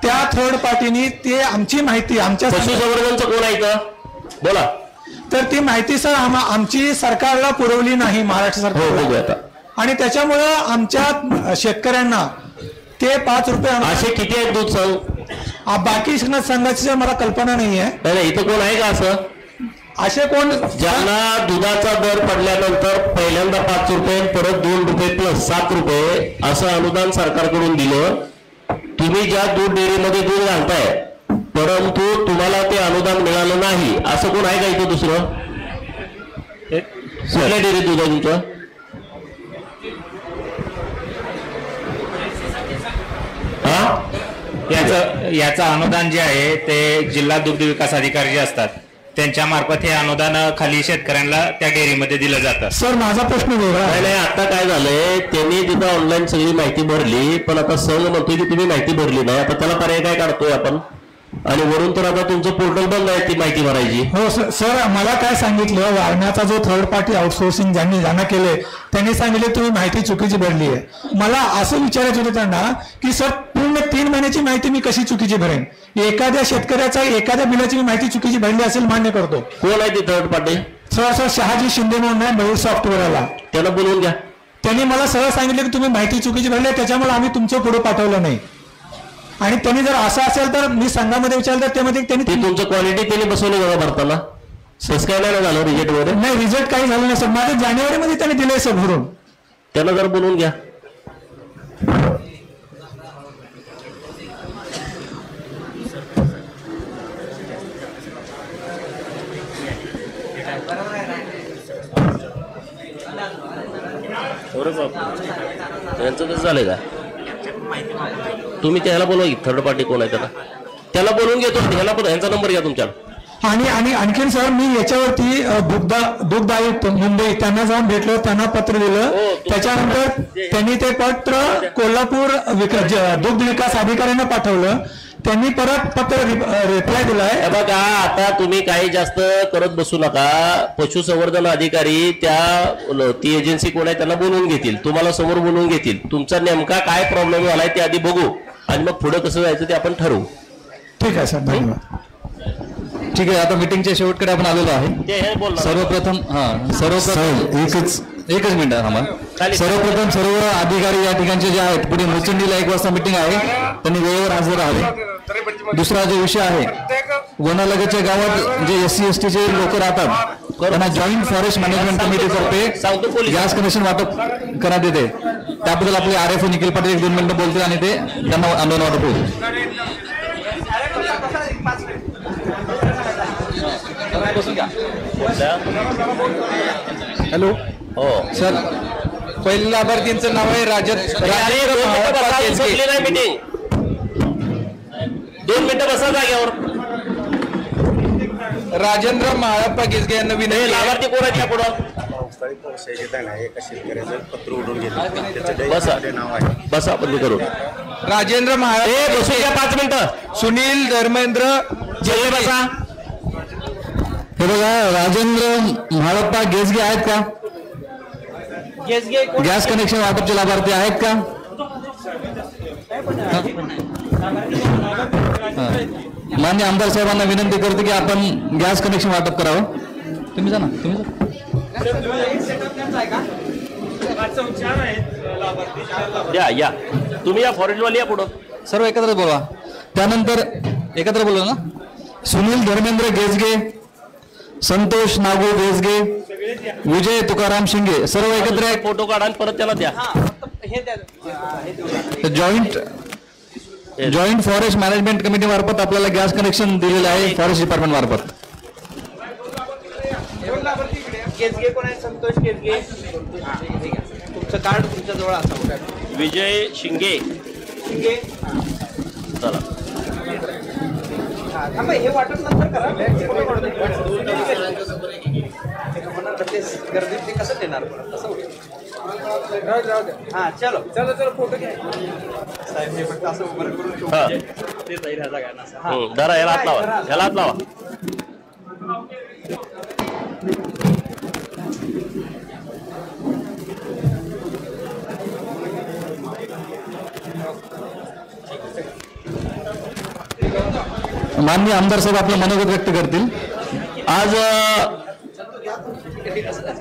त्या थर्ड पार्टीनी ते आमची माहिती आमच्या पशुसंवर्धनचं कोण आहे का बोला, तर ती माहिती सर आमची सरकारला पुरवली नाही, महाराष्ट्र सरकारला। आणि त्याच्यामुळं आमच्या शेतकऱ्यांना ते 5 रुपये असे किती आहेत दूध संघ? बाकी संघाची मला कल्पना नाही आहे. इथं कोण आहे का असं? असे कोण ज्यांना दुधाचा दर पडल्यानंतर पहिल्यांदा 5 रुपये परत 2 रुपये प्लस 7 रुपये असं अनुदान सरकारकडून दिलं. तुम्ही ज्या दूध डेअरीमध्ये दूध घालताय परंतु तुम्हाला ते अनुदान मिळालं नाही असं कोण आहे का इथं दुसरं? कुठल्या डेअरीत दूध आहे तुमचं? याचं अनुदान जे आहे ते जिल्हा दुग्ध विकास अधिकारी जे असतात त्यांच्या मार्फत हे अनुदान खाली शेतकऱ्यांना त्या डेअरीमध्ये दिलं जातं. सर माझा प्रश्न वेगळा नाही, आता काय झालंय त्यांनी तिथं ऑनलाईन सगळी माहिती भरली पण आता संघ म्हणतोय की तुम्ही माहिती भरली नाही. आता त्याला पर्याय काय काढतोय आपण? आणि वरून तर आता तुमचं पोर्टल बंद आहे ती माहिती भरायची. हो सर मला काय सांगितलं वारण्याचा जो थर्ड पार्टी आउटसोर्सिंग ज्यांना केले त्यांनी सांगितले तुम्ही माहिती चुकीची भरली आहे. मला असं विचारायचं होतं त्यांना की सर पूर्ण 3 महिन्याची माहिती मी कशी चुकीची भरेन? एखाद्या शेतकऱ्याचा एखाद्या बिलाची मी माहिती चुकीची भरली असेल मान्य करतो. कोण आहे ती third party? Sir Shahaji Shinde म्हणून आहे मयूर सॉफ्टवेअरला. त्याला बोलवून घ्या. त्यांनी मला सरळ सांगितलं की तुम्ही माहिती चुकीची भरली त्याच्यामुळे आम्ही तुमचं पुढे पाठवलं नाही. आणि त्यांनी जर असं असेल तर मी संघामध्ये विचारलं तर त्यामध्ये त्यांनी तुमचं क्वालिटी त्यांनी बसवली बघा भरताना काय नाही झालं रिजेक्ट वगैरे? नाही रिजेक्ट काही झालं नाही सर. माझं जानेवारीमध्ये त्यांनी दिलंय सर भरून. त्यांना जर बोलवून घ्या. त्यांचं कसं झालंय का? तुम्ही त्याला बोलवा की थर्ड पार्टी कोण आहे त्याला बोलवून घेतो. ह्याला पण ह्यांचा नंबर घ्या तुमच्या. आणि आणखीन सर मी याच्यावरती दुग्ध आयुक्त मुंबई त्यांना जाऊन भेटलो त्यांना पत्र दिलं. त्याच्यानंतर त्यांनी ते पत्र कोल्हापूर दुग्ध विकास अधिकाऱ्यांना पाठवलं. त्यांनी परत पत्र रिप्लाय दिलाय. बघा आता तुम्ही काही जास्त करत बसू नका. पशुसंवर्धन अधिकारी ती एजन्सी कोण आहे त्यांना बोलवून घेतील. तुम्हाला समोर बोलवून घेतील. तुमचा नेमका काय प्रॉब्लेम झालाय ते आधी बघू आणि मग पुढे कसं जायचं ते आपण ठरवू. ठीक आहे सर धन्यवाद. ठीक आहे आता मीटिंगच्या शेवटकडे आपण आलेलो आहे. सर्वप्रथम एकच मिनिट सर्वप्रथम सर्व अधिकारी या ठिकाणचे जे आहेत पुढे मुचंडीला 1 वाजता मीटिंग आहे त्यांनी वेळेवर हजर राहावे. दुसरा जो विषय आहे वनालगतच्या गावात जे SC ST चे लोक राहतात त्यांना जॉईंट फॉरेस्ट मॅनेजमेंट कमिटीतर्फे गॅस कनेक्शन वाटप करण्यात येते. त्याबद्दल आपले RFO निखिल पाटील 1-2 मिनिटं बोलतील आणि ते त्यांना आंदोलन वाटप होईल. हॅलो हो सर पहिल्या लाभार्थींचं नाव आहे राजेंद्र 2 मिनिटं बसा जागेवर. राजेंद्र महाळप्पा गिजगे यांना विनंती. लाभार्थी कोण आहेत पुढं? बसा बंद करू. राजेंद्र महाळप्पा 5 मिनिटं. सुनील धर्मेंद्र जेल बसा. हे बघा राजेंद्र म्हाळप्पा गेजगे आहेत का? गॅस कनेक्शन वाटपचे लाभार्थी आहेत का? मान्य आमदार साहेबांना विनंती करतो की आपण गॅस कनेक्शन वाटप करावं. तुम्ही जा ना. या तुम्ही या फॉरेस्टवाली या पुढं सर्व एकत्र बोलवा. त्यानंतर एकत्र बोलवा ना. सुनील धर्मेंद्र गेजगे, संतोष नागू गेजगे, विजय तुकाराम शिंगे सर्व एकत्र आहे. फोटो काढा आणि परत त्याला द्या. जॉईंट फॉरेस्ट मॅनेजमेंट कमिटी मार्फत आपल्याला गॅस कनेक्शन दिलेलं आहे फॉरेस्ट डिपार्टमेंट मार्फत. संतोष गेजगे तुमचं कार्ड तुमच्या जवळ असावं. विजय शिंगे चला हे वाटत नंतर करा. गर्दीत ते कसं देणार कसं होईल. हा चलो फोटो घ्या साहेब. हे फक्त असं उभं करून ते जाईल ह्या जागा. जरा याला हात लावा. याला हात लावा. माननीय आमदार साहेब आपलं मनोगत व्यक्त करतील. आज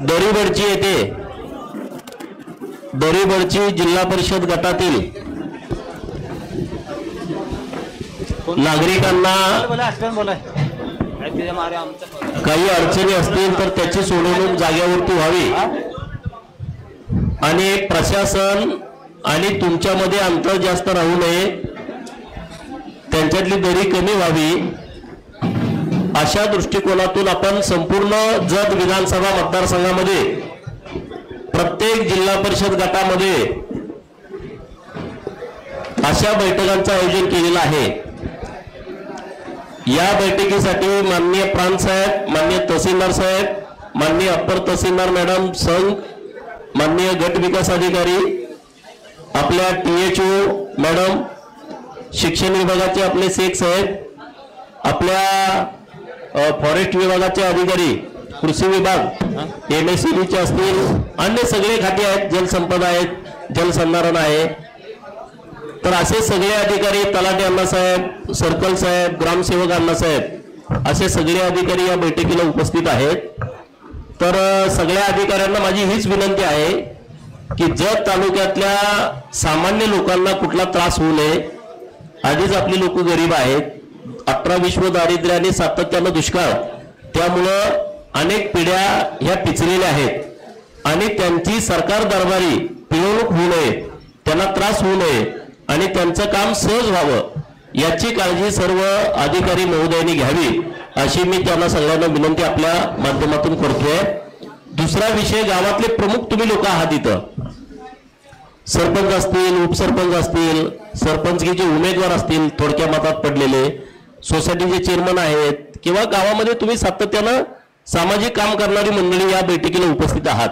दरीवडची येथे दरीबडची जिल्हा परिषद गटातील नागरिकांना काही अडचणी असतील तर त्याची सोडवणूक जागेवरती व्हावी आणि प्रशासन आणि तुमच्यामध्ये अंतर जास्त राहू नये, त्यांच्यातली दरी कमी व्हावी, अशा दृष्टिकोनातून आपण संपूर्ण जत विधानसभा मतदारसंघामध्ये प्रत्येक जिल्हा परिषद गटामध्ये अशा बैठकांचं आयोजन केलेलं आहे. या बैठकीसाठी माननीय प्रांत साहेब, माननीय तहसीलदार साहेब, माननीय अप्पर तहसीलदार मॅडम संघ, माननीय गट विकास अधिकारी, आपल्या THO मॅडम, शिक्षण विभागाचे आपले शेख साहेब, आपल्या फॉरेस्ट विभागाचे अधिकारी, कृषी विभाग, MSCBचे असतील, अन्य सगळे खाते आहेत, जलसंपदा आहेत, जलसंधारण आहे, तर असे सगळे अधिकारी, तलाठी अण्णासाहेब, सर्कल साहेब, ग्रामसेवक अण्णासाहेब, असे सगळे अधिकारी या बैठकीला उपस्थित आहेत. तर सगळ्या अधिकाऱ्यांना माझी हीच विनंती आहे की जत तालुक्यातल्या सामान्य लोकांना कुठला त्रास होऊ नये. आधीच आपली लोक गरीब आहेत, 18 विश्व दारिद्र्य आणि सातत्यानं दुष्काळ, त्यामुळं अनेक पिढ्या ह्या पिचलेल्या आहेत आणि त्यांची सरकार दरबारी पिळवणूक होऊ नये, त्यांना त्रास होऊ नये आणि त्यांचं काम सहज व्हावं याची काळजी सर्व अधिकारी महोदयांनी घ्यावी, अशी मी त्यांना सगळ्यांना विनंती आपल्या माध्यमातून करतोय. दुसरा विषय, गावातले प्रमुख तुम्ही लोक आहात, इथं सरपंच असतील, उपसरपंच असतील, सरपंचकीचे उमेदवार असतील, थोडक्या मतात पडलेले, सोसायटीचे चेअरमन आहेत किंवा गावामध्ये तुम्ही सातत्यानं सामाजिक काम करणारी मंडळी या बैठकीला उपस्थित आहात.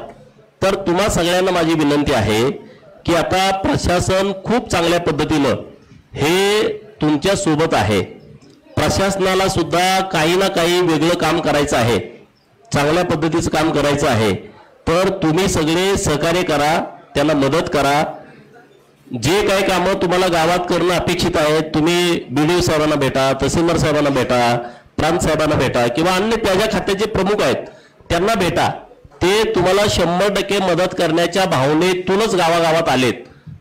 तर तुम्हा सगळ्यांना माझी विनंती आहे की आता प्रशासन खूप चांगल्या पद्धतीनं हे तुमच्या सोबत आहे. प्रशासनाला सुद्धा काही ना काही वेगळं काम करायचं आहे, चांगल्या पद्धतीचं काम करायचं आहे. तर तुम्ही सगळे सहकार्य करा, त्यांना मदत करा. जे काही कामं तुम्हाला गावात करणं अपेक्षित आहे, तुम्ही BDO साहेबांना भेटा, तहसीलदार साहेबांना भेटा, प्रांत साहेबांना भेटा किंवा अन्य त्याच्या खात्याचे प्रमुख आहेत त्यांना भेटा. ते तुम्हाला 100% मदत करण्याच्या भावनेतूनच गावागावात आलेत.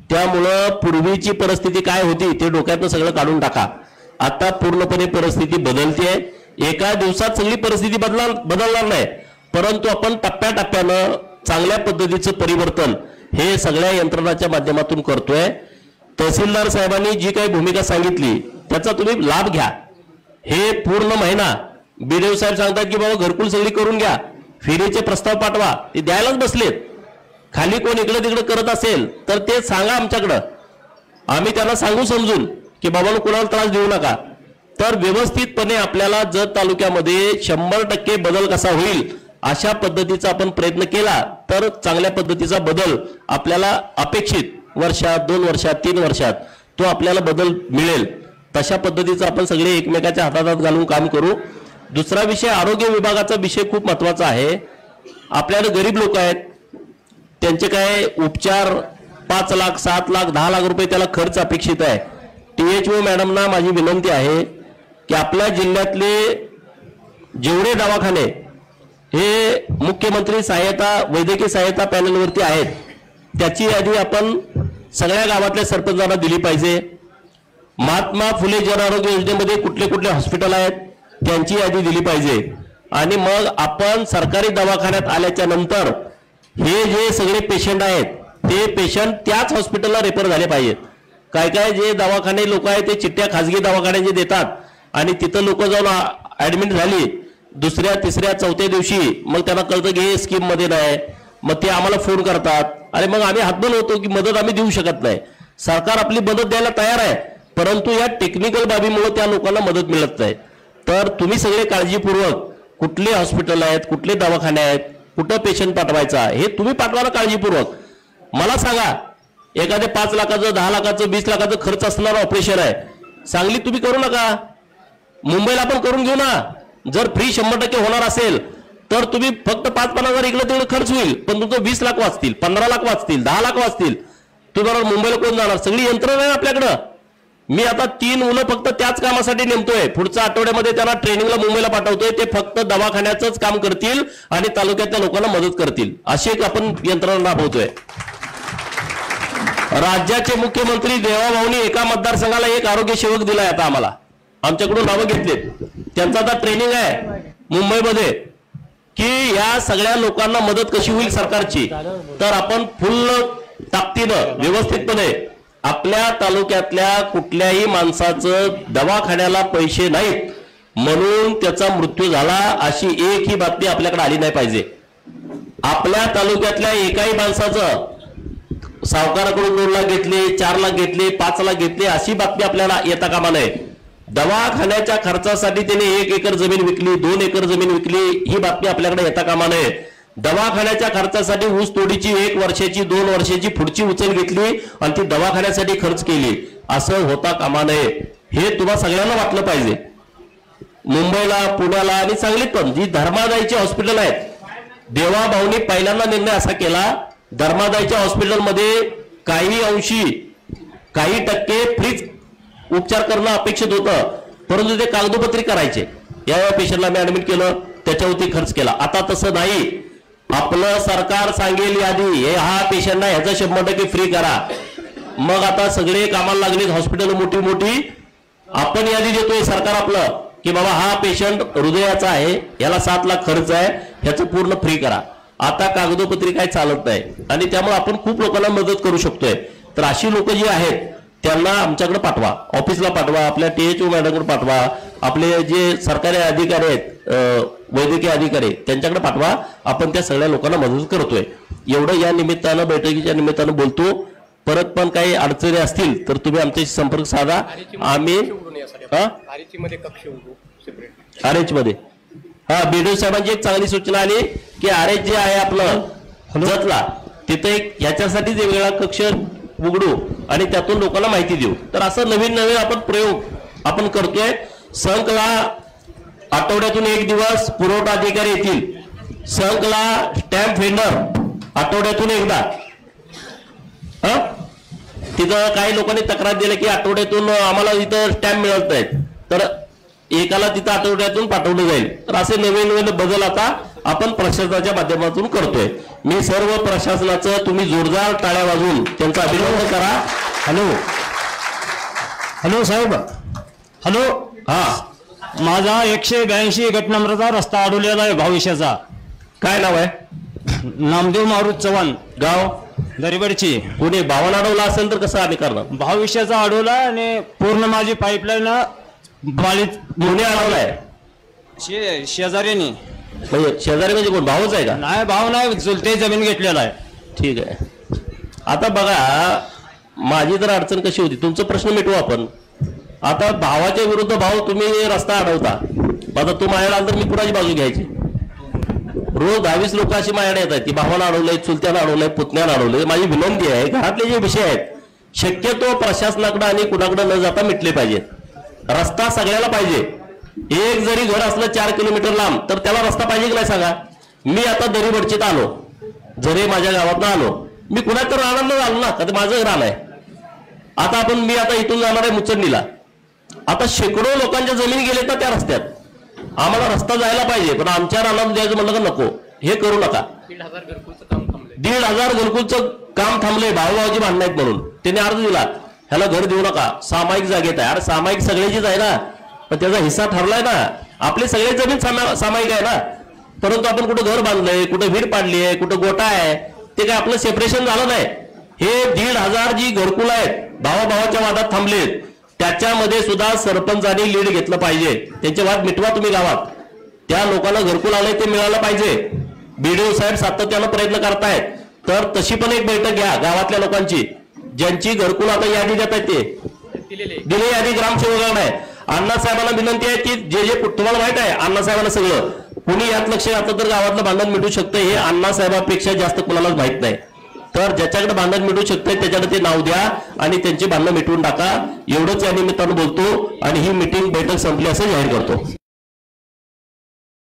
त्यामुळं पूर्वीची परिस्थिती काय होती ते डोक्यातनं सगळं काढून टाका. आता पूर्णपणे परिस्थिती बदलते. एका दिवसात सगळी परिस्थिती बदलणार नाही, परंतु आपण टप्प्याटप्प्यानं चांगल्या पद्धतीचं परिवर्तन हे सगळ्या यंत्रणाच्या माध्यमातून करतोय. तहसीलदार साहेबांनी जी काही भूमिका सांगितली त्याचा तुम्ही लाभ घ्या. हे पूर्ण महिना BDO साहेब सांगतात की बाबा घरकुल सगळी करून घ्या, फेरीचे प्रस्ताव पाठवा, ते द्यायलाच बसलेत. खाली कोण इकडे तिकडे करत असेल तर ते सांगा आमच्याकडं, आम्ही त्यांना सांगू समजून की बाबा कोणाला त्रास देऊ नका. तर व्यवस्थितपणे आपल्याला जत तालुक्यामध्ये 100% बदल कसा होईल अशा पद्धतीचा आपण प्रयत्न केला तर चांगल्या पद्धतीचा बदल आपल्याला अपेक्षित वर्षात, 2 वर्षात, 3 वर्षात तो आपल्याला बदल मिळेल. तशा पद्धतीचं आपण सगळे एकमेकाच्या हातात घालून काम करू. दुसरा विषय, आरोग्य विभागाचा विषय खूप महत्वाचा आहे. आपल्याला गरीब लोक आहेत, त्यांचे काय उपचार 5 लाख, 7 लाख, 10 लाख रुपये त्याला खर्च अपेक्षित आहे. THO मॅडमना माझी विनंती आहे की आपल्या जिल्ह्यातले जेवढे दवाखाने हे मुख्यमंत्री सहायता, वैद्यकीय सहायता पॅनलवरती आहेत त्याची यादी आपण सगळ्या गावातल्या सरपंचांना दिली पाहिजे. महात्मा फुले जन आरोग्य योजनेमध्ये कुठले कुठले हॉस्पिटल आहेत त्यांची यादी दिली पाहिजे. आणि मग आपण सरकारी दवाखान्यात आल्याच्या नंतर हे जे सगळे पेशंट आहेत ते पेशंट त्याच हॉस्पिटलला रेफर झाले पाहिजेत. काय काय जे दवाखाने लोक आहेत ते चिठ्ठ्या खाजगी दवाखान्याचे देतात आणि तिथं लोक जाऊन ऍडमिट झाली, दुसऱ्या, तिसऱ्या, चौथ्या दिवशी मग त्यांना कळतं की हे स्कीम मध्ये नाही, मग ते आम्हाला फोन करतात. अरे मग आम्ही हातबल होतो की मदत आम्ही देऊ शकत नाही. सरकार आपली मदत द्यायला तयार आहे, परंतु या टेक्निकल बाबीमुळे त्या लोकांना मदत मिळत नाही. तर तुम्ही सगळे काळजीपूर्वक कुठले हॉस्पिटल आहेत, कुठले दवाखाने आहेत, कुठं पेशंट पाठवायचा हे तुम्ही पाठवा काळजीपूर्वक. मला सांगा, एखादे 5 लाखाचं, 10 लाखाचं, 20 लाखाचं खर्च असणारं ऑपरेशन आहे, सांगलीत तुम्ही करू नका, मुंबईला आपण करून घेऊ ना. जर फ्री 100% होणार असेल तर तुम्ही फक्त 5-5 हजार इकडे तिकडे खर्च होईल, पण तुमचं 20 लाख वाचतील, 15 लाख वाचतील, 10 लाख वाचतील. तुम्ही मुंबईला कोण जाणार? सगळी यंत्रणा आहे आपल्याकडं. मी आता 3 मुलं फक्त त्याच कामासाठी नेमतोय. पुढच्या आठवड्यामध्ये त्यांना ट्रेनिंगला मुंबईला पाठवतोय. ते फक्त दवाखान्याचंच काम करतील आणि तालुक्यातल्या लोकांना मदत करतील, अशी एक आपण यंत्रणा राबवतोय. राज्याचे मुख्यमंत्री देवाभाऊनी एका मतदारसंघाला एक आरोग्य सेवक दिलाय आता आम्हाला, आमच्याकडून नावं घेतलेत. त्यांचं आता ट्रेनिंग आहे मुंबईमध्ये की या सगळ्या लोकांना मदत कशी होईल सरकारची. तर आपण फुल ताकदीनं व्यवस्थितपणे आपल्या तालुक्यातल्या कुठल्याही माणसाचं दवाखान्याला पैसे नाहीत म्हणून त्याचा मृत्यू झाला अशी एकही बातमी आपल्याकडे आली नाही पाहिजे. आपल्या तालुक्यातल्या एकाही माणसाचं सावकाराकडून 2 लाख घेतले, 4 लाख घेतले, 5 लाख घेतले अशी बातमी आपल्याला येता कामा नये. दवाखान्याच्या खर्चासाठी त्याने 1 एकर जमीन विकली, 2 एकर जमीन विकली ही बातमी आपल्याकडे येता कामा नये. दवाखान्याच्या खर्चासाठी ऊस तोडीची 1 वर्षाची 2 वर्षाची पुढची उचल घेतली आणि ती दवाखान्यासाठी खर्च केली असं होता कामा नये. हे तुम्हा सगळ्यांना वाटलं पाहिजे. मुंबईला, पुण्याला आणि सांगलीत पण जी धर्मादायची हॉस्पिटल आहेत, देवाभाऊनी पहिल्यांदा निर्णय असा केला, धर्मादायच्या हॉस्पिटलमध्ये काही अंशी काही टक्के फ्रीज उपचार करणं अपेक्षित होतं, परंतु ते कागदोपत्री करायचे. या पेशंटला मी ऍडमिट केलं, त्याच्यावरती खर्च केला. आता तसं नाही. आपलं सरकार सांगेल यादी हा पेशंटना ह्याचं 100% फ्री करा. मग आता सगळे कामाला लागलेत हॉस्पिटल मोठी मोठी. आपण यादी देतोय सरकार आपलं की बाबा हा पेशंट हृदयाचा आहे, याला 7 लाख खर्च आहे, ह्याचं पूर्ण फ्री करा. आता कागदोपत्री काय चालत नाही आणि त्यामुळे आपण खूप लोकांना मदत करू शकतोय. तर अशी लोक जी आहेत त्यांना आमच्याकडे पाठवा, ऑफिसला पाठवा, आपल्या THO मॅडमकडे पाठवा, आपले जे सरकारी अधिकारी आहेत, वैद्यकीय अधिकारी त्यांच्याकडे पाठवा. आपण त्या सगळ्या लोकांना मदत करतोय. एवढं या निमित्तानं बैठकीच्या निमित्तानं बोलतो. परत पण काही अडचणी असतील तर तुम्ही आमच्याशी संपर्क साधा. आम्ही आरएच मध्ये BDO साहेबांची एक चांगली सूचना आली की आरएच जे आहे आपलं जतला तिथे एक ह्याच्यासाठीच वेगळा कक्ष उघडू आणि त्यातून लोकांना माहिती देऊ. तर असं नवीन नवीन आपण प्रयोग आपण करतोय. संघला आठवड्यातून 1 दिवस पुरवठा अधिकारी येतील. संघला स्टॅम्प व्हेंडर आठवड्यातून एकदा. तिथं काही लोकांनी तक्रार दिली की आठवड्यातून आम्हाला इथं स्टॅम्प मिळत नाहीत, तर एकाला तिथं आठवड्यातून पाठवलं जाईल. तर असे नवीन नवीन बदल आता आपण प्रशासनाच्या माध्यमातून करतोय. मी सर्व प्रशासनाचं तुम्ही जोरदार टाळ्या वाजवून त्यांचं अभिनंदन करा. हॅलो साहेब. हॅलो. माझा 182 गट नंबरचा रस्ता अडवलेला आहे भविष्याचा. काय नाव आहे? नामदेव मारुत चव्हाण, गाव दरिबडची. कोणी भावाला अडवला असेल तर कसं आम्ही करणार? भविष्याचा अडवला आणि पूर्ण माझी पाईपलाईन बालीत कोणी अडवलाय? शेजाऱ्याने. म्हणजे शेजारी म्हणजे कोण? भावच आहे का? नाही, भाव नाही, चुलते जमीन घेतलेला आहे. ठीक आहे. आता बघा माझी तर अडचण कशी होती, तुमचा प्रश्न मिटवू आपण. आता भावाच्या विरुद्ध भाव तुम्ही रस्ता अडवता, आता तो माझ्याकडे आला तर मी कुणाची बाजू घ्यायची? रोज 10-20 लोक अशी माझ्याकडे येतात की भावाला अडवलंय, चुलत्याला अडवलंय, पुतण्याला अडवलंय. माझी विनंती आहे, घरातले जे विषय आहेत शक्यतो प्रशासनाकडे आणि कुणाकडे न जाता मिटले पाहिजेत. रस्ता सगळ्याला पाहिजे. एक जरी घर असलं 4 किलोमीटर लांब तर त्याला रस्ता पाहिजे की नाही सांगा? मी आता दरिबडचीत आलो, जरी माझ्या गावात आलो, मी कुणात तर राहणार आलो ना, तर माझं रान आहे. आता मी आता इथून जाणार आहे मुचंडीला. आता शेकडो लोकांच्या जमीन गेले तर त्या रस्त्यात. आम्हाला रस्ता जायला पाहिजे, पण आमच्या रानात द्यायचं म्हणलं तर नको, हे करू नका. 1,500 घरकुलचं काम थांबलंय, भाऊभावाची भांडणं आहेत म्हणून त्याने अर्ज दिला, ह्याला घर देऊ नका, सामायिक जागेत आहे. अरे सामायिक सगळ्याचीच आहे ना, पण त्याचा हिस्सा ठरलाय ना. आपली सगळी जमीन सामायिक आहे ना, परंतु आपण कुठं घर बांधलंय, कुठं विहीर पाडली आहे, कुठं गोटा आहे, ते काय आपलं सेपरेशन झालं नाही. हे 1,500 जी घरकुल आहेत भावाभावाच्या वादात थांबलेत, त्याच्यामध्ये सुद्धा सरपंचांनी लीड घेतलं पाहिजे. त्यांचे वाद मिटवा तुम्ही गावात. त्या लोकांना घरकुल आलंय ते मिळालं पाहिजे. BDO साहेब सातत्यानं प्रयत्न करतायत. तर तशी पण एक बैठक घ्या गावातल्या लोकांची, ज्यांची घरकुल आता यादी देत आहेत ते दिले यादी ग्रामसेवकांना आहे. अण्णासाहेबांना विनंती आहे की जे तुम्हाला माहित आहे अण्णासाहेबांना सगळं, कुणी यात लक्ष घातलं तर गावातलं भांडण मिटू शकतं. हे अण्णासाहेबांपेक्षा जास्त कुणालाच माहित नाही. तर ज्याच्याकडे भांडण मिटू शकतंय त्याच्याकडे ते नाव द्या आणि त्यांची भांडणं मिटवून टाका. एवढंच या निमित्तानं बोलतो आणि ही मीटिंग बैठक संपली असं जाहीर करतो.